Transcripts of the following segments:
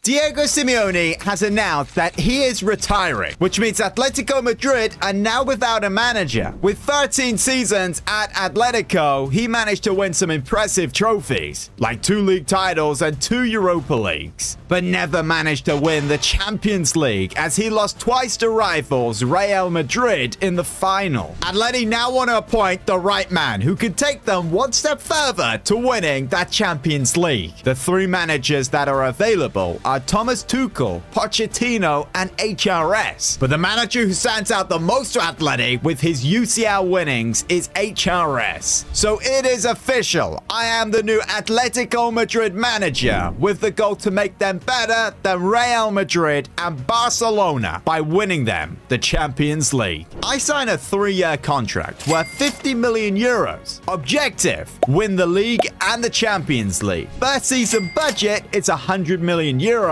Diego Simeone has announced that he is retiring, which means Atletico Madrid are now without a manager. With 13 seasons at Atletico, he managed to win some impressive trophies, like 2 league titles and 2 Europa Leagues, but never managed to win the Champions League as he lost twice to rivals Real Madrid in the final. Atleti now want to appoint the right man who can take them one step further to winning that Champions League. The 3 managers that are available are Thomas Tuchel, Pochettino, and HRS. But the manager who stands out the most to Atleti with his UCL winnings is HRS. So it is official. I am the new Atletico Madrid manager with the goal to make them better than Real Madrid and Barcelona by winning them the Champions League. I sign a 3-year contract worth 50 million euros. Objective: win the league and the Champions League. First season budget is 100 million euros,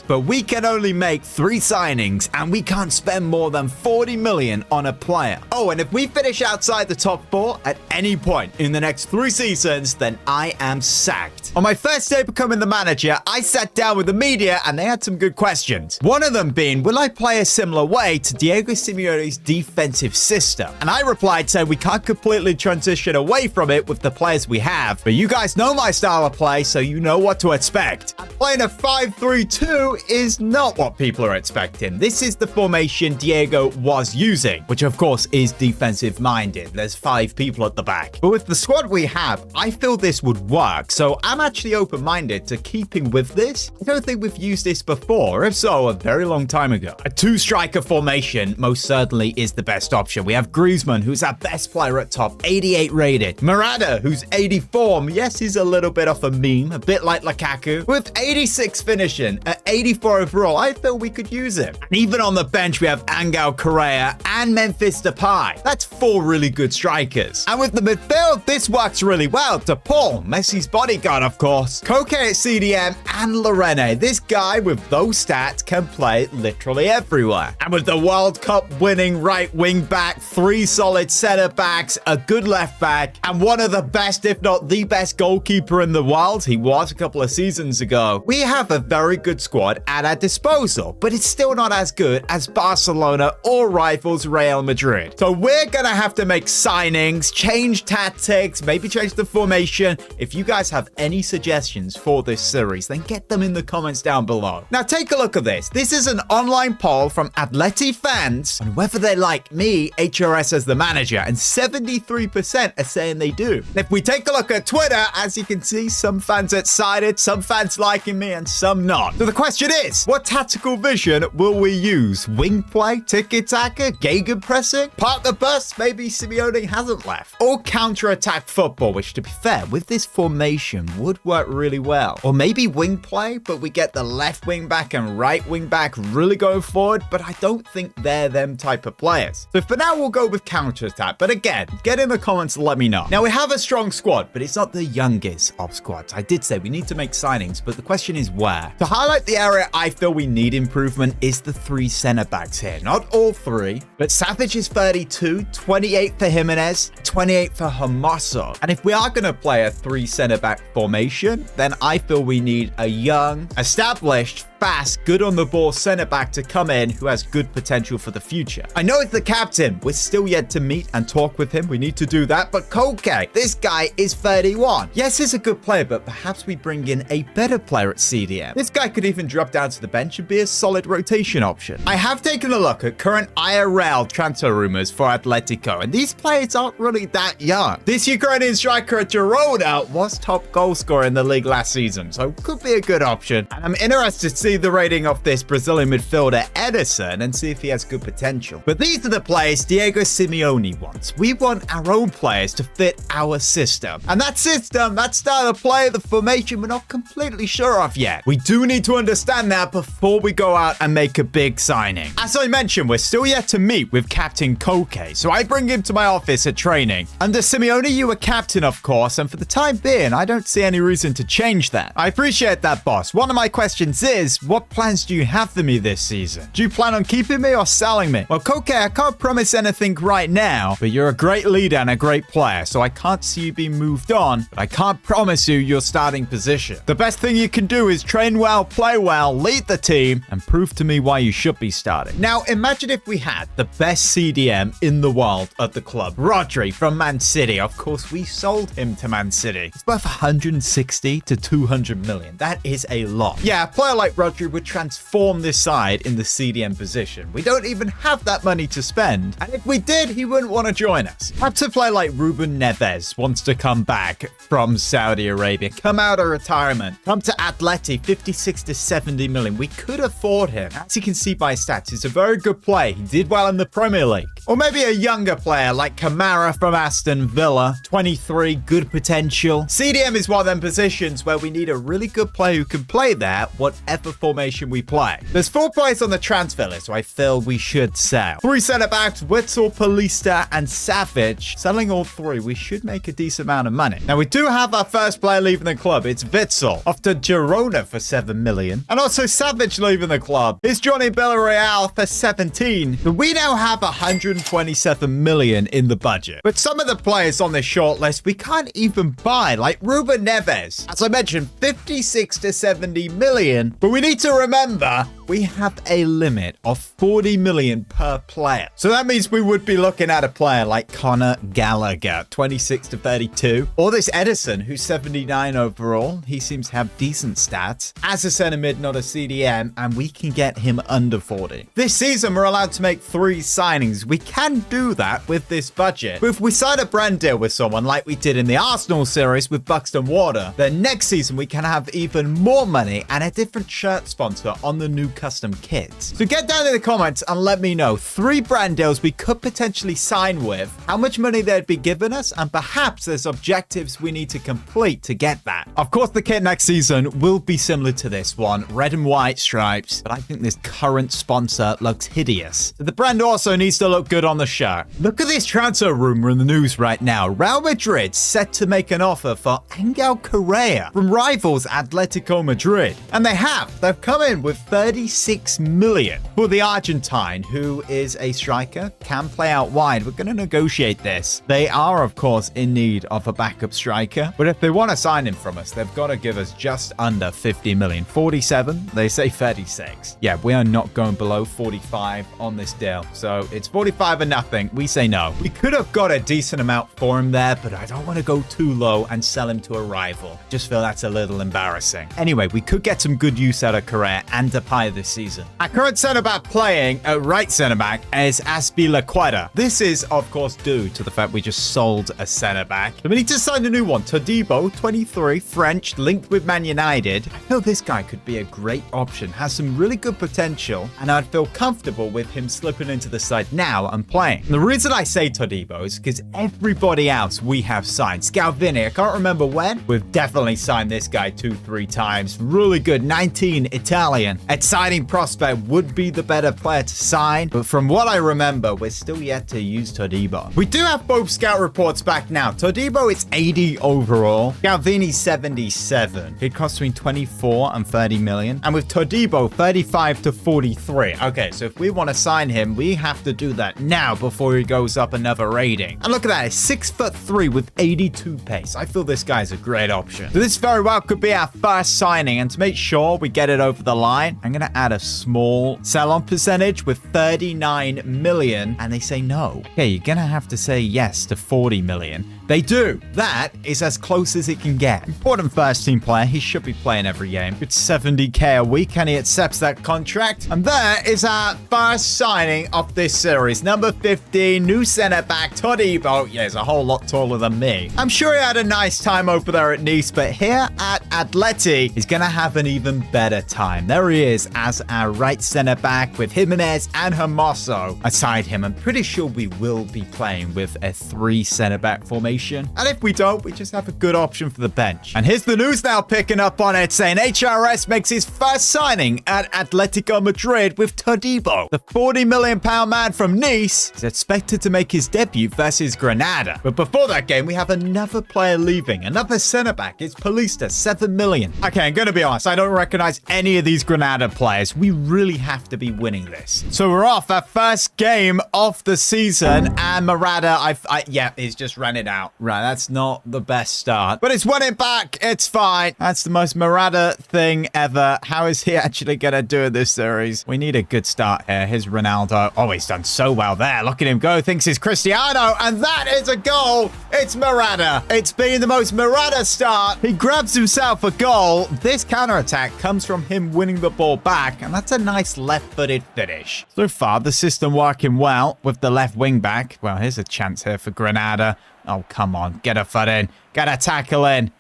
but we can only make 3 signings and we can't spend more than 40 million on a player. Oh, and if we finish outside the top 4 at any point in the next 3 seasons, then I am sacked. On my first day becoming the manager, I sat down with the media and they had some good questions. One of them being, will I play a similar way to Diego Simeone's defensive system? And I replied saying we can't completely transition away from it with the players we have, but you guys know my style of play, so you know what to expect. And playing a 5-3-2 is not what people are expecting. This is the formation Diego was using, which of course is defensive minded. There's 5 people at the back. But with the squad we have, I feel this would work, so I'm actually open-minded to keeping with this. I don't think we've used this before, if so, a very long time ago. A 2-striker formation most certainly is the best option. We have Griezmann, who's our best player at top, 88 rated. Morata, who's 84. Yes, he's a little bit off a meme, a bit like Lukaku. With 86 finishing, at 84 overall, I feel we could use him. And even on the bench, we have Angel Correa and Memphis Depay. That's 4 really good strikers. And with the midfield, this works really well. De Paul, Messi's bodyguard, of course. Koke at CDM and Lorene. This guy with those stats can play literally everywhere. And with the World Cup winning right wing back, 3 solid center backs, a good left back, and one of the best, if not the best goalkeeper in the world, he was a couple of seasons ago, we have a very good squad at our disposal, but it's still not as good as Barcelona or rivals Real Madrid. So we're gonna have to make signings, change tactics, maybe change the formation. If you guys have any suggestions for this series, then get them in the comments down below. Now take a look at this. This is an online poll from Atleti fans on whether they like me, HRS, as the manager, and 73% are saying they do. And if we take a look at Twitter, as you can see, some fans are excited, some fans liking me, and some not. So the question is, what tactical vision will we use? Wing play, tiki-taka, gegenpressing, park the bus, maybe Simeone hasn't left, or counter-attack football, which to be fair, with this formation would work really well. Or maybe wing play, but we get the left wing back and right wing back really going forward, but I don't think they're them type of players. So for now, we'll go with counter-attack, but again, get in the comments and let me know. Now, we have a strong squad, but it's not the youngest of squads. I did say we need to make signings, but the question is where? To highlight the area I feel we need improvement is the 3 center backs here. Not all 3, but Savage is 32, 28 for Jimenez, 28 for Hermoso. And if we are going to play a 3 center back formation, then I feel we need a young, established, fast, good on the ball center back to come in who has good potential for the future. I know it's the captain. We're still yet to meet and talk with him. We need to do that. But Koke, this guy is 31. Yes, he's a good player, but perhaps we bring in a better player at CDM. This guy could even drop down to the bench and be a solid rotation option. I have taken a look at current IRL transfer rumors for Atletico, and these players aren't really that young. This Ukrainian striker Girona was top goal scorer in the league last season, so could be a good option. And I'm interested to see the rating of this Brazilian midfielder Ederson and see if he has good potential. But these are the players Diego Simeone wants. We want our own players to fit our system. And that system, that style of play, the formation, we're not completely sure of yet. We do need to understand that before we go out and make a big signing. As I mentioned, we're still yet to meet with Captain Koke, so I bring him to my office at training. Under Simeone, you were captain, of course, and for the time being, I don't see any reason to change that. I appreciate that, boss. One of my questions is, what plans do you have for me this season? Do you plan on keeping me or selling me? Well, Koke, I can't promise anything right now, but you're a great leader and a great player, so I can't see you being moved on, but I can't promise you your starting position. The best thing you can do is train well, play well, lead the team, and prove to me why you should be starting. Now, imagine if we had the best CDM in the world at the club. Rodri from Man City. Of course, we sold him to Man City. It's worth 160 to 200 million. That is a lot. Yeah, a player like Rodri would transform this side in the CDM position. We don't even have that money to spend, and if we did, he wouldn't want to join us. Perhaps a player like Ruben Neves wants to come back from Saudi Arabia, come out of retirement, come to Atleti, 56 to 70 million. We could afford him. As you can see by stats, he's a very good player. He did well in the Premier League. Or maybe a younger player like Kamara from Aston Villa, 23, good potential. CDM is one of them positions where we need a really good player who can play there, whatever formation we play. There's 4 players on the transfer list, so I feel we should sell. 3 centre-backs, Witzel, Paulista, and Savage. Selling all 3, we should make a decent amount of money. Now, we do have our first player leaving the club. It's Witzel, off to Girona for 7 million. And also Savage leaving the club. It's Johnny Villarreal for 17. So we now have 127 million in the budget. But some of the players on this short list we can't even buy, like Ruben Neves. As I mentioned, 56 to 70 million. But we need to remember, we have a limit of 40 million per player. So that means we would be looking at a player like Conor Gallagher, 26 to 32. Or this Edison, who's 79 overall. He seems to have decent stats. As a centre mid, not a CDM, and we can get him under 40. This season, we're allowed to make 3 signings. We can do that with this budget. But if we sign a brand deal with someone like we did in the Arsenal series with Buxton Water, then next season we can have even more money and a different shirt sponsor on the new custom kits. So get down in the comments and let me know 3 brand deals we could potentially sign with, how much money they'd be giving us, and perhaps there's objectives we need to complete to get that. Of course, the kit next season will be similar to this one, red and white stripes, but I think this current sponsor looks hideous. So the brand also needs to look good on the shirt. Look at this transfer rumor in the news right now. Real Madrid set to make an offer for Angel Correa from rivals Atletico Madrid. And they've come in with 36 million for the Argentine, who is a striker, can play out wide. We're going to negotiate this. They are, of course, in need of a backup striker, but if they want to sign him from us, they've got to give us just under 50 million. 47, they say 36. Yeah, we are not going below 45 on this deal. So it's 45 and nothing. We say no. We could have got a decent amount for him there, but I don't want to go too low and sell him to a rival. Just feel that's a little embarrassing. Anyway, we could get some good use out of Correa and Depay this season. Our current centre-back playing at right centre-back is Azpilicueta. This is, of course, due to the fact we just sold a centre-back. So we need to sign a new one. Todibo, 23, French, linked with Man United. I feel this guy could be a great option, has some really good potential, and I'd feel comfortable with him slipping into the side now and playing. And the reason I say Todibo is because everybody else we have signed. Scalvini, I can't remember when. We've definitely signed this guy 2-3 times. Really good, 19, Italian. Exciting prospect, would be the better player to sign, but from what I remember, we're still yet to use Todibo. We do have both scout reports back now. Todibo, it's 80 overall. Scalvini, 77. It costs between 24 and 30 million. And with Todibo, 35 to 43. Okay, so if we want to sign him, we have to do that now before he goes up another rating. And look at that, it's 6'3" with 82 pace. I feel this guy's a great option. So this very well could be our first signing, and to make sure we get it over the line, I'm going to add a small sell-on percentage with 39 million, and they say no. Okay, you're going to have to say yes to 40 million. They do. That is as close as it can get. Important first team player. He should be playing every game. It's 70k a week, and he accepts that contract. And there is our first signing of this series. Number 15, new centre-back, Todibo. Yeah, he's a whole lot taller than me. I'm sure he had a nice time over there at Nice, but here at Atleti, he's going to have an even better time. There he is as our right centre-back with Jimenez and Hermoso aside him. I'm pretty sure we will be playing with a 3 centre-back formation formation. And if we don't, we just have a good option for the bench. And here's the news now picking up on it, saying HRS makes his first signing at Atletico Madrid with Todibo. The £40 million man from Nice is expected to make his debut versus Granada. But before that game, we have another player leaving. Another centre-back. It's Paulista, $7 million. Okay, I'm going to be honest. I don't recognize any of these Granada players. We really have to be winning this. So we're off our first game of the season, and Morata, he's just ran it out. Right, that's not the best start, but it's winning back. It's fine. That's the most Morata thing ever. How is he actually going to do in this series? We need a good start here. Here's Ronaldo. Oh, he's done so well there. Look at him go. Thinks it's Cristiano, and that is a goal. It's Morata. It's been the most Morata start. He grabs himself a goal. This counter-attack comes from him winning the ball back, and that's a nice left-footed finish. So far, the system working well with the left wing back. Well, here's a chance here for Granada. Oh, come on. Get a foot in. Get a tackle in.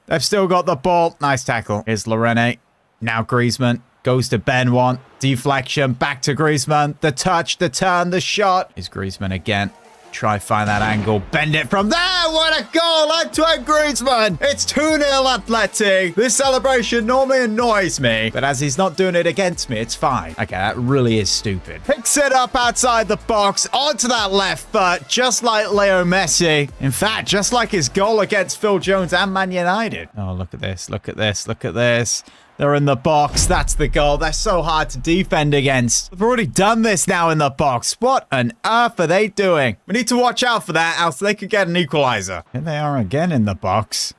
They've still got the ball. Nice tackle. Here's Lorene. Now Griezmann. Goes to Ben. Deflection. Back to Griezmann. The touch. The turn. The shot. Here's Griezmann again. Try find that angle. Bend it from there. What a goal. Antoine Griezmann. It's 2-0 Atleti. This celebration normally annoys me, but as he's not doing it against me, it's fine. Okay, that really is stupid. Picks it up outside the box onto that left foot, just like Leo Messi. In fact, just like his goal against Phil Jones and Man United. Oh, look at this. Look at this. Look at this. They're in the box. That's the goal. They're so hard to defend against. They've already done this now in the box. What on earth are they doing? We need to watch out for that, else they could get an equalizer. Here they are again in the box.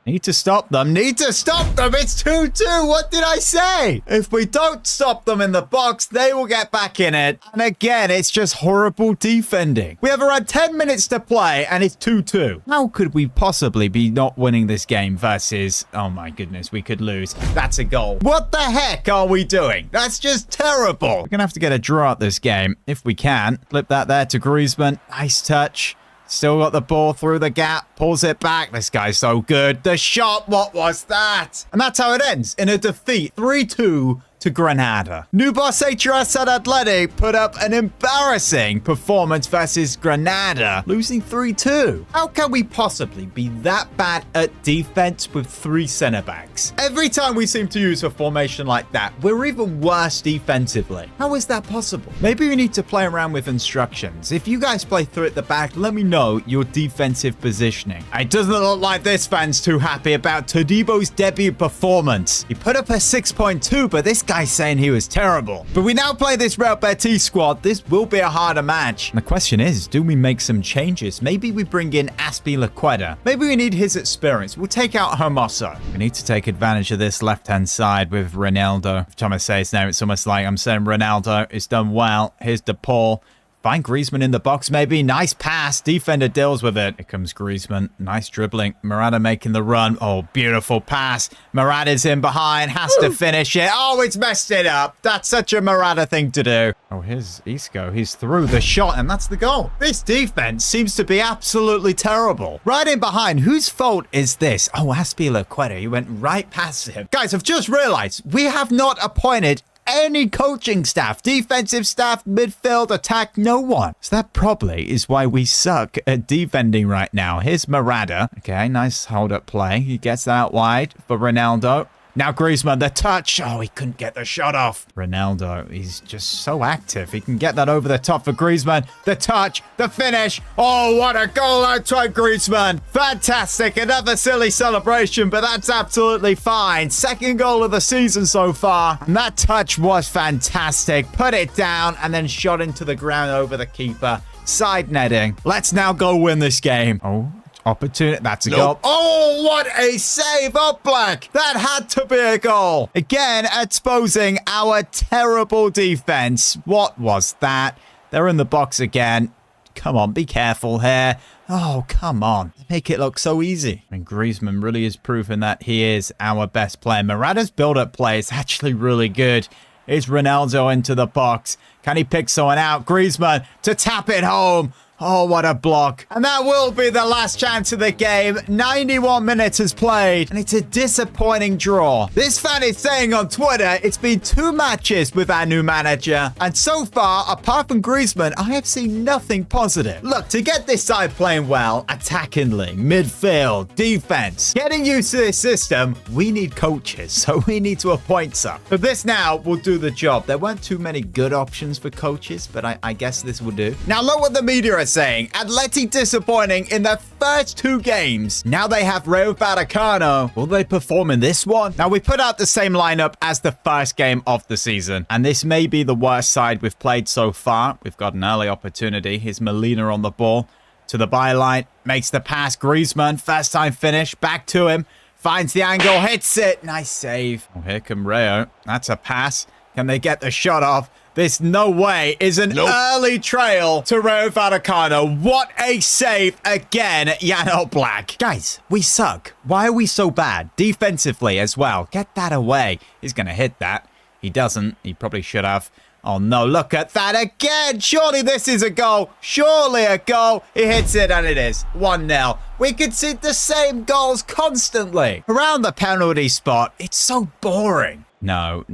Need to stop them. Need to stop them. It's 2-2. What did I say? If we don't stop them in the box, they will get back in it. And again, it's just horrible defending. We have around 10 minutes to play, and it's 2-2. How could we possibly be not winning this game versus... Oh my goodness, we could lose. That's a goal. What the heck are we doing? That's just terrible. We're going to have to get a draw at this game, if we can. Flip that there to Griezmann. Nice touch. Still got the ball through the gap. Pulls it back. This guy's so good. The shot. What was that? And that's how it ends. In a defeat. 3-2 to Granada. New boss HRS at Atleti put up an embarrassing performance versus Granada, losing 3-2. How can we possibly be that bad at defense with 3 centre-backs? Every time we seem to use a formation like that, we're even worse defensively. How is that possible? Maybe we need to play around with instructions. If you guys play through at the back, let me know your defensive positioning. It doesn't look like this fan's too happy about Todibo's debut performance. He put up a 6.2, but this guy's saying he was terrible. But we now play this Real Betis squad. This will be a harder match. And the question is, do we make some changes? Maybe we bring in Azpilicueta. Maybe we need his experience. We'll take out Hermoso. We need to take advantage of this left-hand side with Ronaldo. Every time I say his name, it's almost like I'm saying Ronaldo. It's done well. Here's De Paul. Find Griezmann in the box, maybe. Nice pass. Defender deals with it. Here comes Griezmann. Nice dribbling. Morata making the run. Oh, beautiful pass. Morata's in behind. Has to finish it. Oh, it's messed it up. That's such a Morata thing to do. Oh, here's Isco. He's through the shot, and that's the goal. This defense seems to be absolutely terrible. Right in behind. Whose fault is this? Oh, Azpilicueta. He went right past him. Guys, I've just realized we have not appointed any coaching staff, defensive staff, midfield, attack, no one. So that probably is why we suck at defending right now. Here's Morata. Okay, nice hold-up play. He gets that out wide for Ronaldo. Now Griezmann, the touch. Oh, he couldn't get the shot off. Ronaldo, he's just so active. He can get that over the top for Griezmann. The touch, the finish. Oh, what a goal outside Griezmann. Fantastic. Another silly celebration, but that's absolutely fine. Second goal of the season so far. And that touch was fantastic. Put it down and then shot into the ground over the keeper. Side netting. Let's now go win this game. Oh. Opportunity. That's a goal. Oh, what a save up Black. That had to be a goal. Again, exposing our terrible defense. What was that? They're in the box again. Come on, be careful here. Oh, come on. Make it look so easy. And Griezmann really is proving that he is our best player. Morata's build-up play is actually really good. Here's Ronaldo into the box. Can he pick someone out? Griezmann to tap it home. Oh, what a block. And that will be the last chance of the game. 91 minutes has played, and it's a disappointing draw. This fan is saying on Twitter it's been 2 matches with our new manager, and so far, apart from Griezmann, I have seen nothing positive. Look, to get this side playing well, attackingly, midfield, defense, getting used to this system, we need coaches, so we need to appoint some. But this now will do the job. There weren't too many good options for coaches, but I guess this will do. Now, look what the media are saying. Atleti disappointing in their first 2 games. Now they have Rayo Vallecano. Will they perform in this one? Now, we put out the same lineup as the first game of the season, and this may be the worst side we've played so far. We've got an early opportunity. Here's Molina on the ball to the byline, makes the pass. Griezmann, first time finish, back to him, finds the angle, hits it. Nice save. Oh, here come Rayo. That's a pass. Can they get the shot off? This, no way, is an early trail to Rayo Vallecano. What a save again, Jan Oblak. Guys, we suck. Why are we so bad? Defensively as well. Get that away. He's going to hit that. He doesn't. He probably should have. Oh, no, look at that again. Surely this is a goal. Surely a goal. He hits it, and it is 1-0. We concede the same goals constantly. Around the penalty spot, it's so boring. No.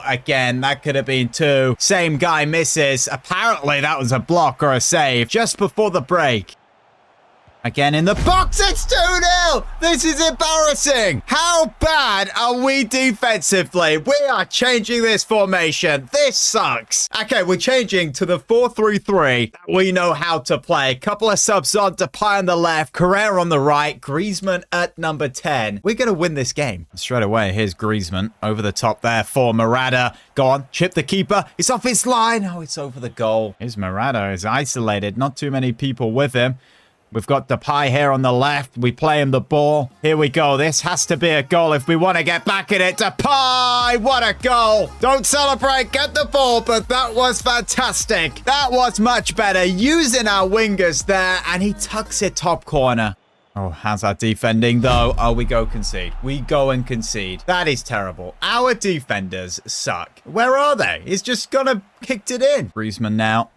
Again, that could have been 2. Same guy misses. Apparently, that was a block or a save just before the break. Again in the box, it's 2-0! This is embarrassing! How bad are we defensively? We are changing this formation. This sucks. Okay, we're changing to the 4-3-3. We know how to play. Couple of subs on, Depay on the left, Carrera on the right, Griezmann at number 10. We're going to win this game. Straight away, here's Griezmann over the top there for Morata. Go on, chip the keeper. It's off his line. Oh, it's over the goal. Here's Morata. He's isolated. Not too many people with him. We've got Depay here on the left. We play him the ball. Here we go. This has to be a goal if we want to get back at it. Depay! What a goal! Don't celebrate. Get the ball. But that was fantastic. That was much better. Using our wingers there. And he tucks it top corner. Oh, how's our defending, though? Oh, we go concede. We go and concede. That is terrible. Our defenders suck. Where are they? He's just gonna kicked it in. Griezmann now.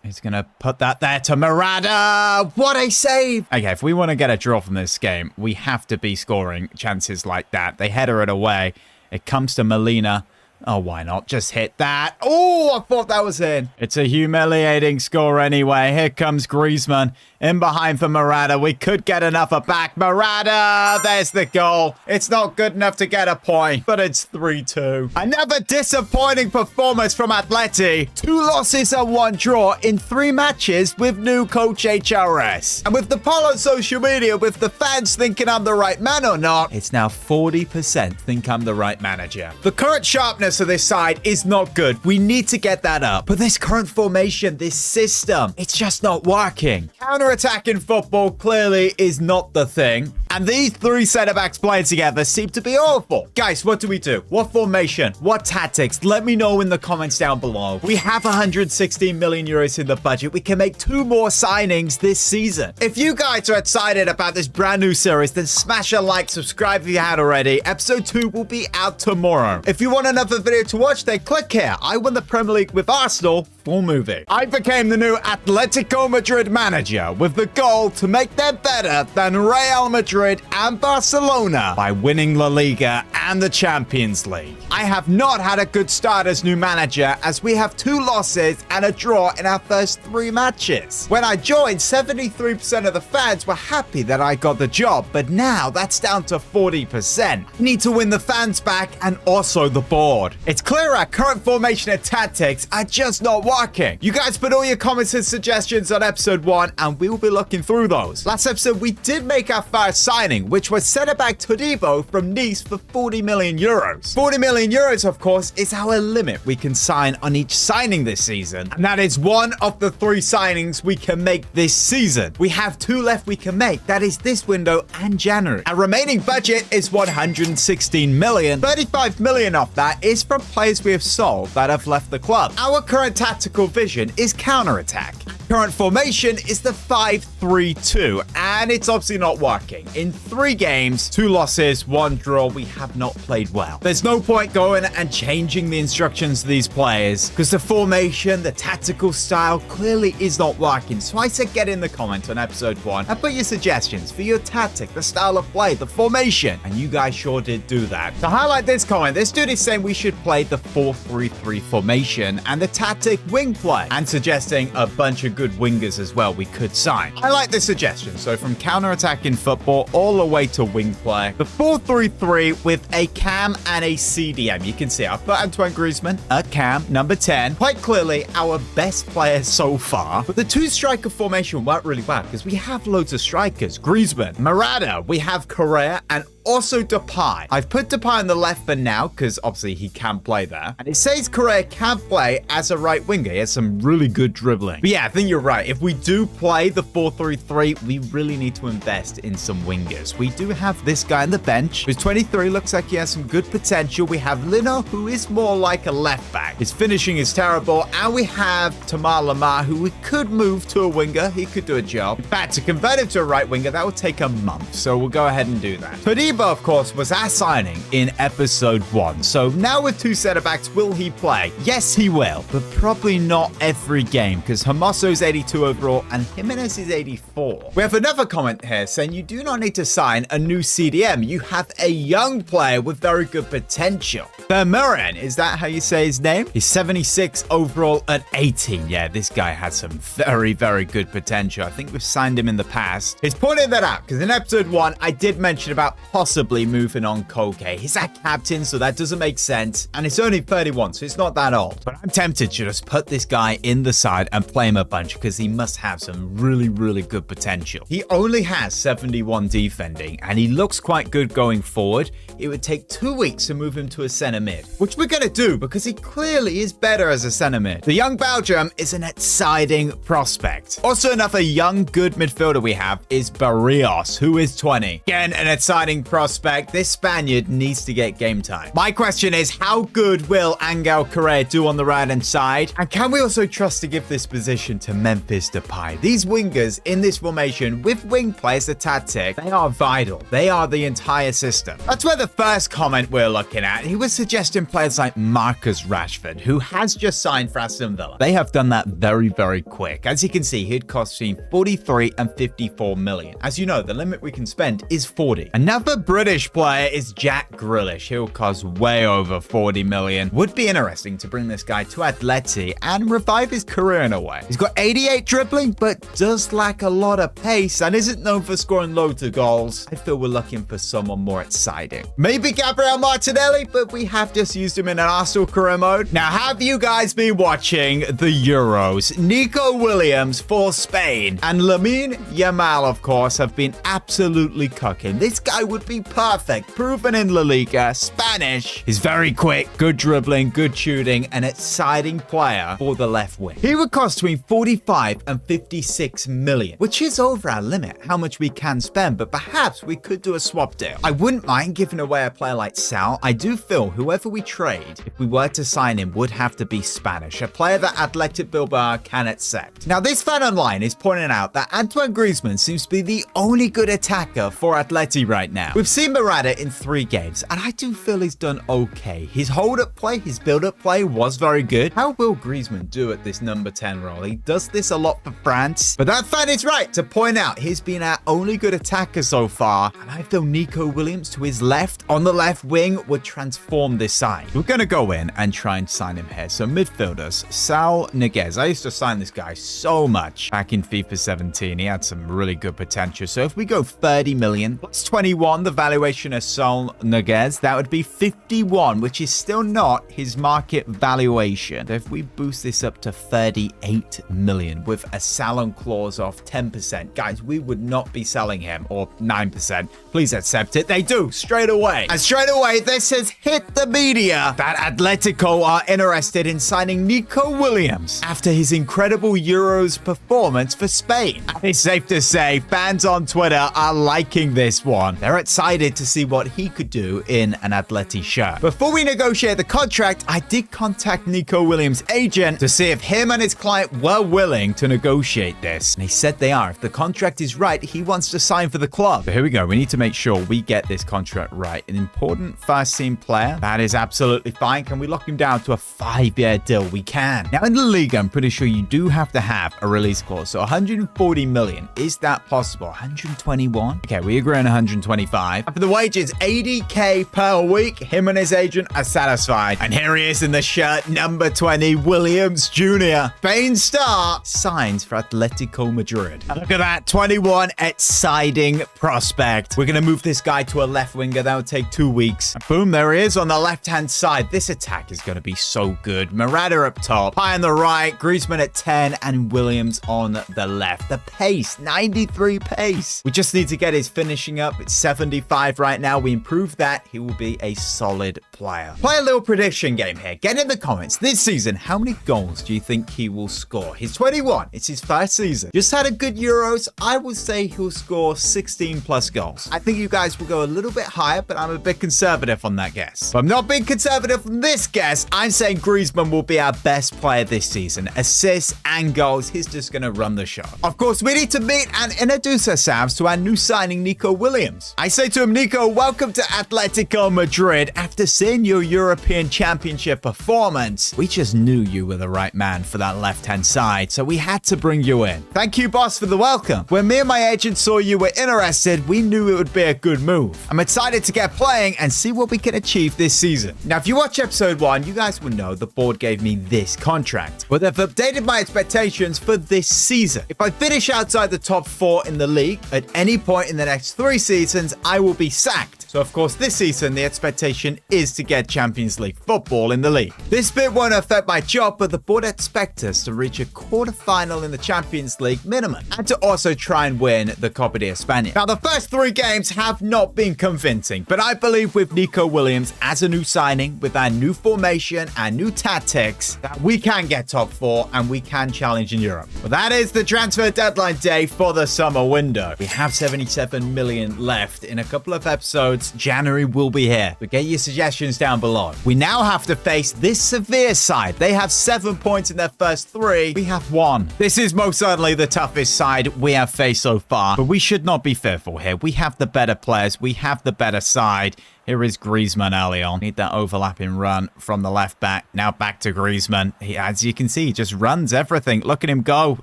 He's going to put that there to Morata. What a save. Okay, if we want to get a draw from this game, we have to be scoring chances like that. They header it away. It comes to Molina. Oh, why not? Just hit that. Oh, I thought that was in. It's a humiliating score anyway. Here comes Griezmann. In behind for Morata. We could get another back. Morata! There's the goal. It's not good enough to get a point, but it's 3-2. Another disappointing performance from Atleti. 2 losses and 1 draw in 3 matches with new coach HRS. And with the poll on social media, with the fans thinking I'm the right man or not, it's now 40% think I'm the right manager. The current sharpness of this side is not good. We need to get that up. But this current formation, this system, it's just not working. Counter-attacking football clearly is not the thing. And these 3 centre-backs playing together seem to be awful. Guys, what do we do? What formation? What tactics? Let me know in the comments down below. We have 116 million euros in the budget. We can make 2 more signings this season. If you guys are excited about this brand new series, then smash a like, subscribe if you haven't already. Episode 2 will be out tomorrow. If you want another video to watch, then click here. I won the Premier League with Arsenal. Full movie. I became the new Atletico Madrid manager with the goal to make them better than Real Madrid and Barcelona by winning La Liga and the Champions League. I have not had a good start as new manager, as we have 2 losses and a draw in our first 3 matches. When I joined, 73% of the fans were happy that I got the job, but now that's down to 40%. I need to win the fans back and also the board. It's clear our current formation and tactics are just not working. You guys put all your comments and suggestions on episode 1 and we will be looking through those. Last episode we did make our first signing, which was centre-back Todibo from Nice for 40 million euros. 40 million euros, of course, is our limit we can sign on each signing this season, and that is one of the 3 signings we can make this season. We have 2 left we can make. That is this window and January. Our remaining budget is 116 million. 35 million of that is from players we have sold that have left the club. Our current tactical vision is counter-attack. Current formation is the 5-3-2, and it's obviously not working. In 3 games, 2 losses, 1 draw, we have not played well. There's no point going and changing the instructions to these players because the formation, the tactical style clearly is not working. So I said get in the comments on episode 1 and put your suggestions for your tactic, the style of play, the formation, and you guys sure did do that. To highlight this comment, this dude is saying we should play the 4-3-3 formation and the tactic wing play, and suggesting a bunch of good wingers as well we could sign. I like this suggestion. So from counter-attacking football all the way to wing play, the 4-3-3 with a cam and a CDM. You can see I've put Antoine Griezmann at cam, number 10. Quite clearly our best player so far. But the 2-striker formation worked really well because we have loads of strikers. Griezmann, Morata, we have Correa, and also Depay. I've put Depay on the left for now because obviously he can play there. And it says Correa can play as a right winger. He has some really good dribbling. But yeah, I think you're right. If we do play the 4-3-3, we really need to invest in some wingers. We do have this guy on the bench who's 23, looks like he has some good potential. We have Lino, who is more like a left back. His finishing is terrible. And we have Tamar Lamar, who we could move to a winger. He could do a job. In fact, to convert him to a right winger, that would take a month. So we'll go ahead and do that. Todibo, of course, was our signing in episode 1. So now with 2 centre-backs, will he play? Yes, he will, but probably not every game because Hermoso's 82 overall and Jimenez is 84. We have another comment here saying you do not need to sign a new CDM. You have a young player with very good potential. Vermeuren, is that how you say his name? He's 76 overall at 18. Yeah, this guy has some very, very good potential. I think we've signed him in the past. He's pointing that out because in episode 1, I did mention about possibly moving on Koke. He's our captain, so that doesn't make sense. And it's only 31, so it's not that old. But I'm tempted to just put this guy in the side and play him a bunch because he must have some really, really good potential. He only has 71 defending, and he looks quite good going forward. It would take 2 weeks to move him to a center mid, which we're going to do because he clearly is better as a center mid. The young Belgium is an exciting prospect. Also, another young, good midfielder we have is Barrios, who is 20. Again, an exciting prospect. This Spaniard needs to get game time. My question is, how good will Angel Correa do on the right-hand side? And can we also trust to give this position to Memphis Depay? These wingers in this formation with wing play as the tactic, they are vital. They are the entire system. That's where the first comment we're looking at. He was suggesting players like Marcus Rashford, who has just signed for Aston Villa. They have done that very, very quick. As you can see, he'd cost between 43 and 54 million. As you know, the limit we can spend is 40. Another British player is Jack Grealish. He'll cost way over 40 million. Would be interesting to bring this guy to Atleti and revive his career in a way. He's got 88 dribbling, but does lack a lot of pace and isn't known for scoring loads of goals. I feel we're looking for someone more exciting. Maybe Gabriel Martinelli, but we have just used him in an Arsenal career mode. Now, have you guys been watching the Euros? Nico Williams for Spain and Lamine Yamal, of course, have been absolutely cooking. This guy would be perfect, proven in La Liga, Spanish. He's very quick, good dribbling, good shooting, an exciting player for the left wing. He would cost between 45 and 56 million, which is over our limit, how much we can spend, but perhaps we could do a swap deal. I wouldn't mind giving away a player like Sal. I do feel whoever we trade, if we were to sign him, would have to be Spanish, a player that Athletic Bilbao can accept. Now, this fan online is pointing out that Antoine Griezmann seems to be the only good attacker for Atleti right now. We've seen Morata in 3 games, and I do feel he's done okay. His hold-up play, his build-up play was very good. How will Griezmann do at this number 10 role? He does this a lot for France, but that fan is right to point out he's been our only good attacker so far, and I feel Nico Williams to his left on the left wing would transform this side. We're going to go in and try and sign him here. So midfielders, Saul Niguez. I used to sign this guy so much back in FIFA 17. He had some really good potential. So if we go 30 million plus 21, the valuation of Saul Niguez, that would be 51, which is still not his market valuation. So if we boost this up to 38 million with a salon clause of 10%, guys, we would not be selling him, or 9%. Please accept it. They do straight away. And straight away, this has hit the media that Atletico are interested in signing Nico Williams after his incredible Euros performance for Spain. And it's safe to say fans on Twitter are liking this one. They're excited excited to see what he could do in an Atleti shirt. Before we negotiate the contract, I did contact Nico Williams' agent to see if him and his client were willing to negotiate this. And he said they are. If the contract is right, he wants to sign for the club. So here we go. We need to make sure we get this contract right. An important first-team player. That is absolutely fine. Can we lock him down to a 5-year deal? We can. Now, in the league, I'm pretty sure you do have to have a release clause. So 140 million. Is that possible? 121? Okay, we agree on 125. And for the wages, 80k per week. Him and his agent are satisfied. And here he is in the shirt, number 20, Williams Jr. Spain star signs for Atletico Madrid. And look at that, 21, exciting prospect. We're going to move this guy to a left winger. That would take 2 weeks. And boom, there he is on the left-hand side. This attack is going to be so good. Morata up top, high on the right, Griezmann at 10, and Williams on the left. The pace, 93 pace. We just need to get his finishing up. It's 75 right now. We improve that. He will be a solid player. Play a little prediction game here. Get in the comments. This season, how many goals do you think he will score? He's 21. It's his first season. Just had a good Euros. I would say he'll score 16 plus goals. I think you guys will go a little bit higher, but I'm a bit conservative on that guess. But I'm not being conservative on this guess. I'm saying Griezmann will be our best player this season. Assists and goals. He's just going to run the show. Of course, we need to meet and introduce ourselves to our new signing, Nico Williams. I say to him, Nico, welcome to Atletico Madrid. After seeing your European Championship performance, we just knew you were the right man for that left-hand side, so we had to bring you in. Thank you, boss, for the welcome. When me and my agent saw you were interested, we knew it would be a good move. I'm excited to get playing and see what we can achieve this season. Now, if you watch episode 1, you guys will know the board gave me this contract, but they've updated my expectations for this season. If I finish outside the top 4 in the league at any point in the next 3 seasons, I will be sacked. So, of course, this season, the expectation is to get Champions League football in the league. This bit won't affect my job, but the board expects us to reach a quarterfinal in the Champions League minimum and to also try and win the Copa de España. Now, the first 3 games have not been convincing, but I believe with Nico Williams as a new signing, with our new formation and new tactics, that we can get top 4 and we can challenge in Europe. Well, that is the transfer deadline day for the summer window. We have 77 million left. In a couple of episodes, January will be here. But get your suggestions down below. We now have to face this Sevilla side. They have 7 points in their first 3. We have 1. This is most certainly the toughest side we have faced so far, but we should not be fearful here. We have the better players. We have the better side. Here is Griezmann early on. Need that overlapping run from the left back. Now back to Griezmann. He, as you can see, he just runs everything. Look at him go.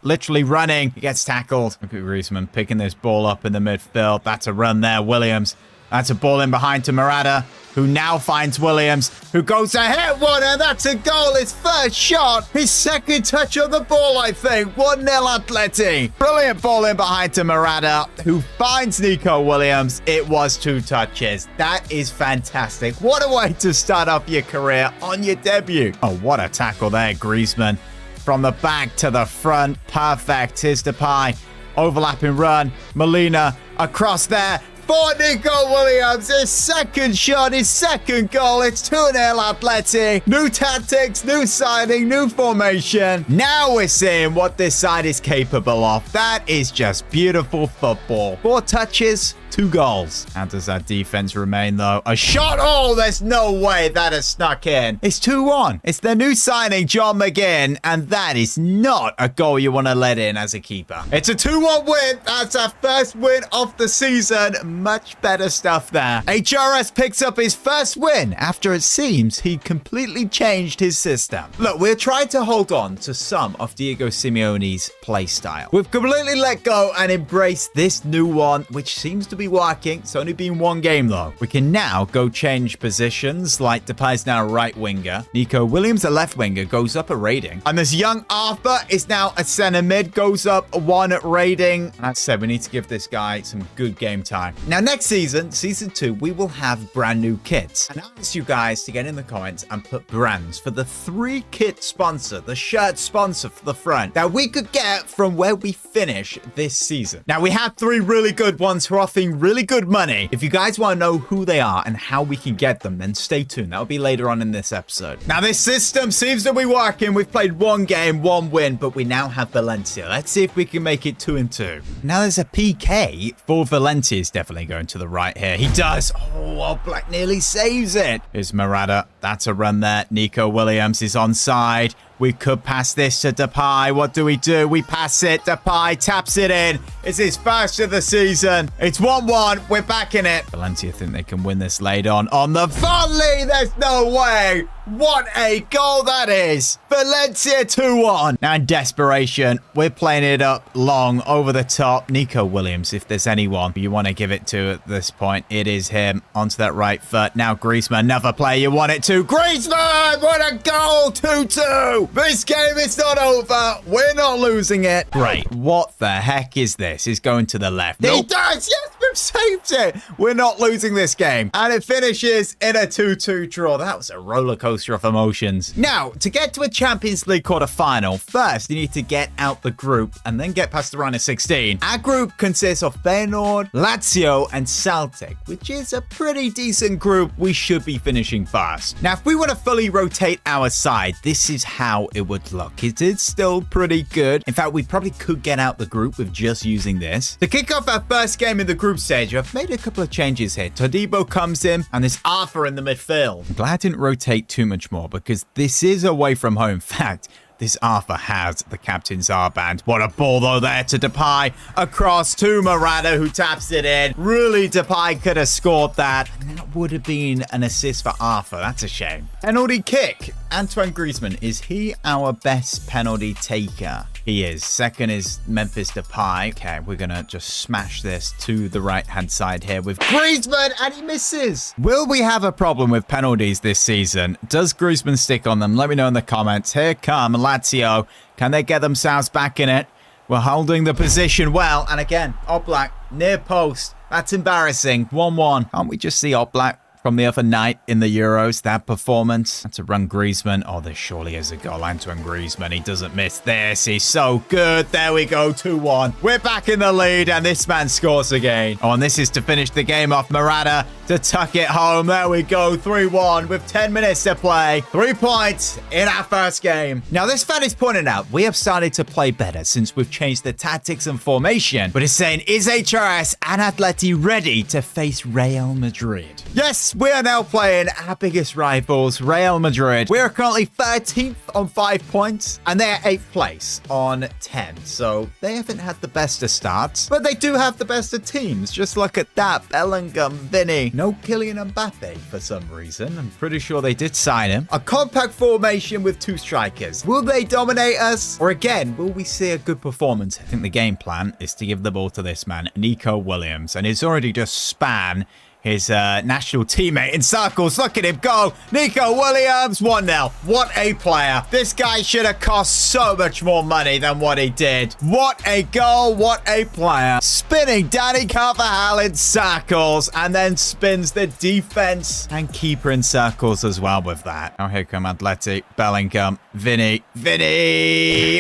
Literally running. He gets tackled. Look at Griezmann picking this ball up in the midfield. That's a run there. Williams. That's a ball in behind to Morata, who now finds Williams, who goes to hit one, and that's a goal. His first shot, his second touch on the ball, I think. 1-0 Atleti. Brilliant ball in behind to Morata, who finds Nico Williams. It was 2 touches. That is fantastic. What a way to start off your career on your debut. Oh, what a tackle there, Griezmann. From the back to the front. Perfect. Here's Depay. Overlapping run. Molina across there. For Nico Williams, his second shot, his second goal. It's 2-0 Atleti. New tactics, new signing, new formation. Now we're seeing what this side is capable of. That is just beautiful football. 4 touches, 2 goals. How does that defense remain, though? A shot. Oh, there's no way that has snuck in. It's 2-1. It's the new signing, John McGinn, and that is not a goal you want to let in as a keeper. It's a 2-1 win. That's our first win of the season. Much better stuff there. HRS picks up his first win after it seems he completely changed his system. Look, we're trying to hold on to some of Diego Simeone's play style. We've completely let go and embraced this new one, which seems to be working. It's only been 1 game, though. We can now go change positions, like Depay's now right winger. Nico Williams, a left winger, goes up a rating. And this young Arthur is now a center mid, goes up 1 rating. And that said, we need to give this guy some good game time. Now, next season, season 2, we will have brand new kits. And I asked you guys to get in the comments and put brands for the 3 kit sponsor, the shirt sponsor for the front, that we could get from where we finish this season. Now, we have 3 really good ones who are making really good money. If you guys want to know who they are and how we can get them, then stay tuned. That'll be later on in this episode. Now, this system seems to be working. We've played one game, one win, but we now have Valencia. Let's see if we can make it 2-2. Now, there's a PK for Valencia. He's definitely going to the right here. He does. Oh, Black nearly saves it. Here's Morata. That's a run there. Nico Williams is onside. We could pass this to Depay. What do? We pass it. Depay taps it in. It's his first of the season. It's 1-1. We're back in it. Valencia think they can win this late on the volley. There's no way. What a goal that is. Valencia 2-1. Now in desperation, we're playing it up long over the top. Nico Williams, if there's anyone you want to give it to at this point, it is him. Onto that right foot. Now Griezmann, another player you want it to. Griezmann, what a goal. 2-2. This game is not over. We're not losing it. Great. What the heck is this? He's going to the left. He does. Yes, we've saved it. We're not losing this game. And it finishes in a 2-2 draw. That was a roller coaster of emotions. Now, to get to a Champions League quarter-final, first you need to get out the group and then get past the round of 16. Our group consists of Feyenoord, Lazio, and Celtic, which is a pretty decent group. We should be finishing first. Now, if we want to fully rotate our side, this is how it would look. It is still pretty good. In fact, we probably could get out the group with just using this. To kick off our first game in the group stage, I've made a couple of changes here. Todibo comes in, and there's Arthur in the midfield. I'm glad I didn't rotate too much more because this is away from home. In fact, this Arthur has the captain's armband. What a ball, though, there to Depay. Across to Morata, who taps it in. Really, Depay could have scored that. And that would have been an assist for Arthur. That's a shame. Penalty kick. Antoine Griezmann, is he our best penalty taker? He is. Second is Memphis Depay. Okay, we're going to just smash this to the right-hand side here with Griezmann, and he misses. Will we have a problem with penalties this season? Does Griezmann stick on them? Let me know in the comments. Here come Lazio. Can they get themselves back in it? We're holding the position well. And again, Oblak, near post. That's embarrassing. 1-1. Can't we just see Oblak from the other night in the Euros, that performance? That's a run Griezmann. Oh, there surely is a goal. Antoine Griezmann, he doesn't miss this. He's so good. There we go, 2-1. We're back in the lead, and this man scores again. Oh, and this is to finish the game off. Morata to tuck it home. There we go, 3-1 with 10 minutes to play. 3 points in our first game. Now, this fan is pointing out we have started to play better since we've changed the tactics and formation. But it's saying, is HRS and Atleti ready to face Real Madrid? Yes, we are now playing our biggest rivals, Real Madrid. We are currently 13th on 5 points, and they're 8th place on 10. So they haven't had the best of starts, but they do have the best of teams. Just look at that. Bellingham, Vinny. No Kylian Mbappe for some reason. I'm pretty sure they did sign him. A compact formation with 2 strikers. Will they dominate us? Or again, will we see a good performance? I think the game plan is to give the ball to this man, Nico Williams, and he's already just span his national teammate in circles. Look at him go. Nico Williams, 1-0. What a player. This guy should have cost so much more money than what he did. What a goal. What a player. Spinning Danny Carvajal in circles and then spins the defense and keeper in circles as well with that. Now here come Atleti. Bellingham. Vinny.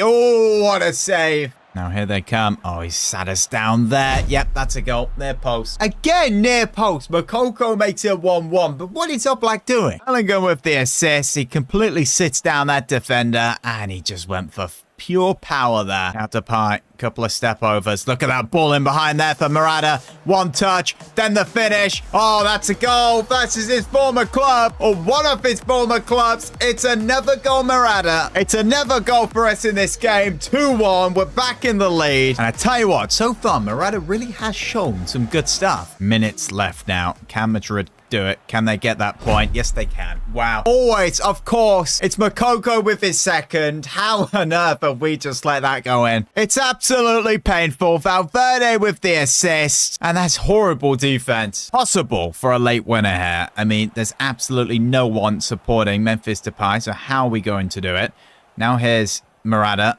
Oh, what a save. Now here they come. Oh, he sat us down there. Yep, that's a goal. Near post. Again, near post. Makoko makes it 1-1. But what is Oblak doing? Bellingham with the assist. He completely sits down that defender. And he just went for pure power there. Out to Pie. Couple of step overs. Look at that ball in behind there for Morata. One touch, then the finish. Oh, that's a goal versus his former club, or one of his former clubs. It's another goal, Morata. It's another goal for us in this game. 2-1. We're back in the lead. And I tell you what, so far, Morata really has shown some good stuff. Minutes left now. Can Madrid do it? Can they get that point? Yes, they can. Wow. Always, of course, it's Makoko with his second. How on earth have we just let that go in? It's absolutely painful. Valverde with the assist. And that's horrible defense. Possible for a late winner here. I mean, there's absolutely no one supporting Memphis Depay. So how are we going to do it? Now here's Morata.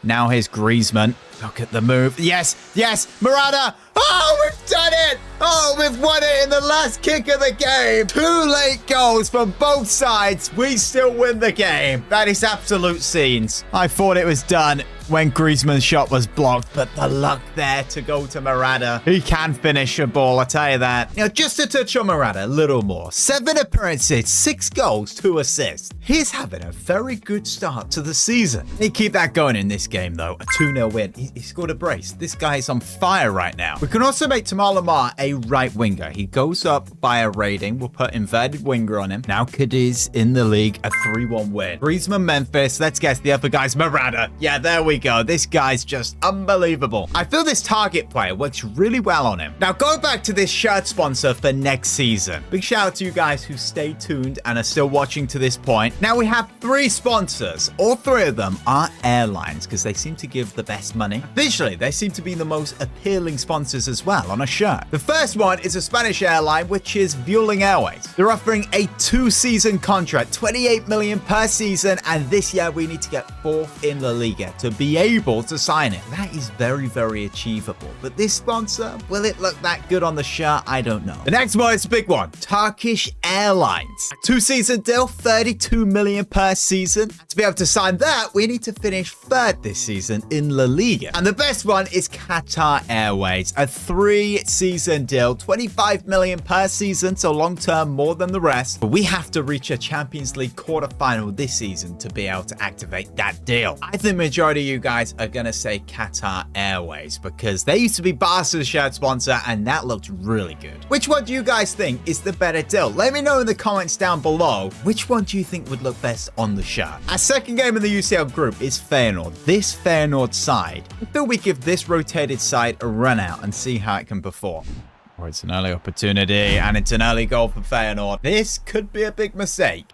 Now here's Griezmann. Look at the move. Yes, Morata. Oh, we've done it. Oh, we've won it in the last kick of the game. 2 late goals from both sides. We still win the game. That is absolute scenes. I thought it was done when Griezmann's shot was blocked, but the luck there to go to Morata. He can finish a ball, I'll tell you that. Just to touch on Morata a little more. 7 appearances, 6 goals, 2 assists. He's having a very good start to the season. He keep that going in this game, though. A 2-0 win. He scored a brace. This guy is on fire right now. We can also make Tamar Lamar a right winger. He goes up by a rating. We'll put inverted winger on him. Now Cadiz in the league, a 3-1 win. Griezmann, Memphis. Let's guess the other guy's Morata. Yeah, there we go. This guy's just unbelievable. I feel this target player works really well on him. Now, go back to this shirt sponsor for next season. Big shout out to you guys who stay tuned and are still watching to this point. Now, we have 3 sponsors. All 3 of them are airlines because they seem to give the best money. Visually, they seem to be the most appealing sponsors as well on a shirt. The first one is a Spanish airline, which is Vueling Airways. They're offering a 2-season contract, 28 million per season, and this year we need to get 4th in La Liga to be able to sign it. That is very, very achievable. But this sponsor, will it look that good on the shirt? I don't know. The next one is a big one. Turkish Airlines. A 2-season deal, 32 million per season. To be able to sign that, we need to finish 3rd this season in La Liga. And the best one is Qatar Airways. A 3-season deal, 25 million per season, so long-term more than the rest. But we have to reach a Champions League quarterfinal this season to be able to activate that deal. I think majority of you guys are going to say Qatar Airways because they used to be Barca's shirt sponsor and that looked really good. Which one do you guys think is the better deal? Let me know in the comments down below. Which one do you think would look best on the shirt? Our second game in the UCL group is Feyenoord. This Feyenoord side, I feel we give this rotated side a run out and see how it can perform. Oh, it's an early opportunity and it's an early goal for Feyenoord. This could be a big mistake.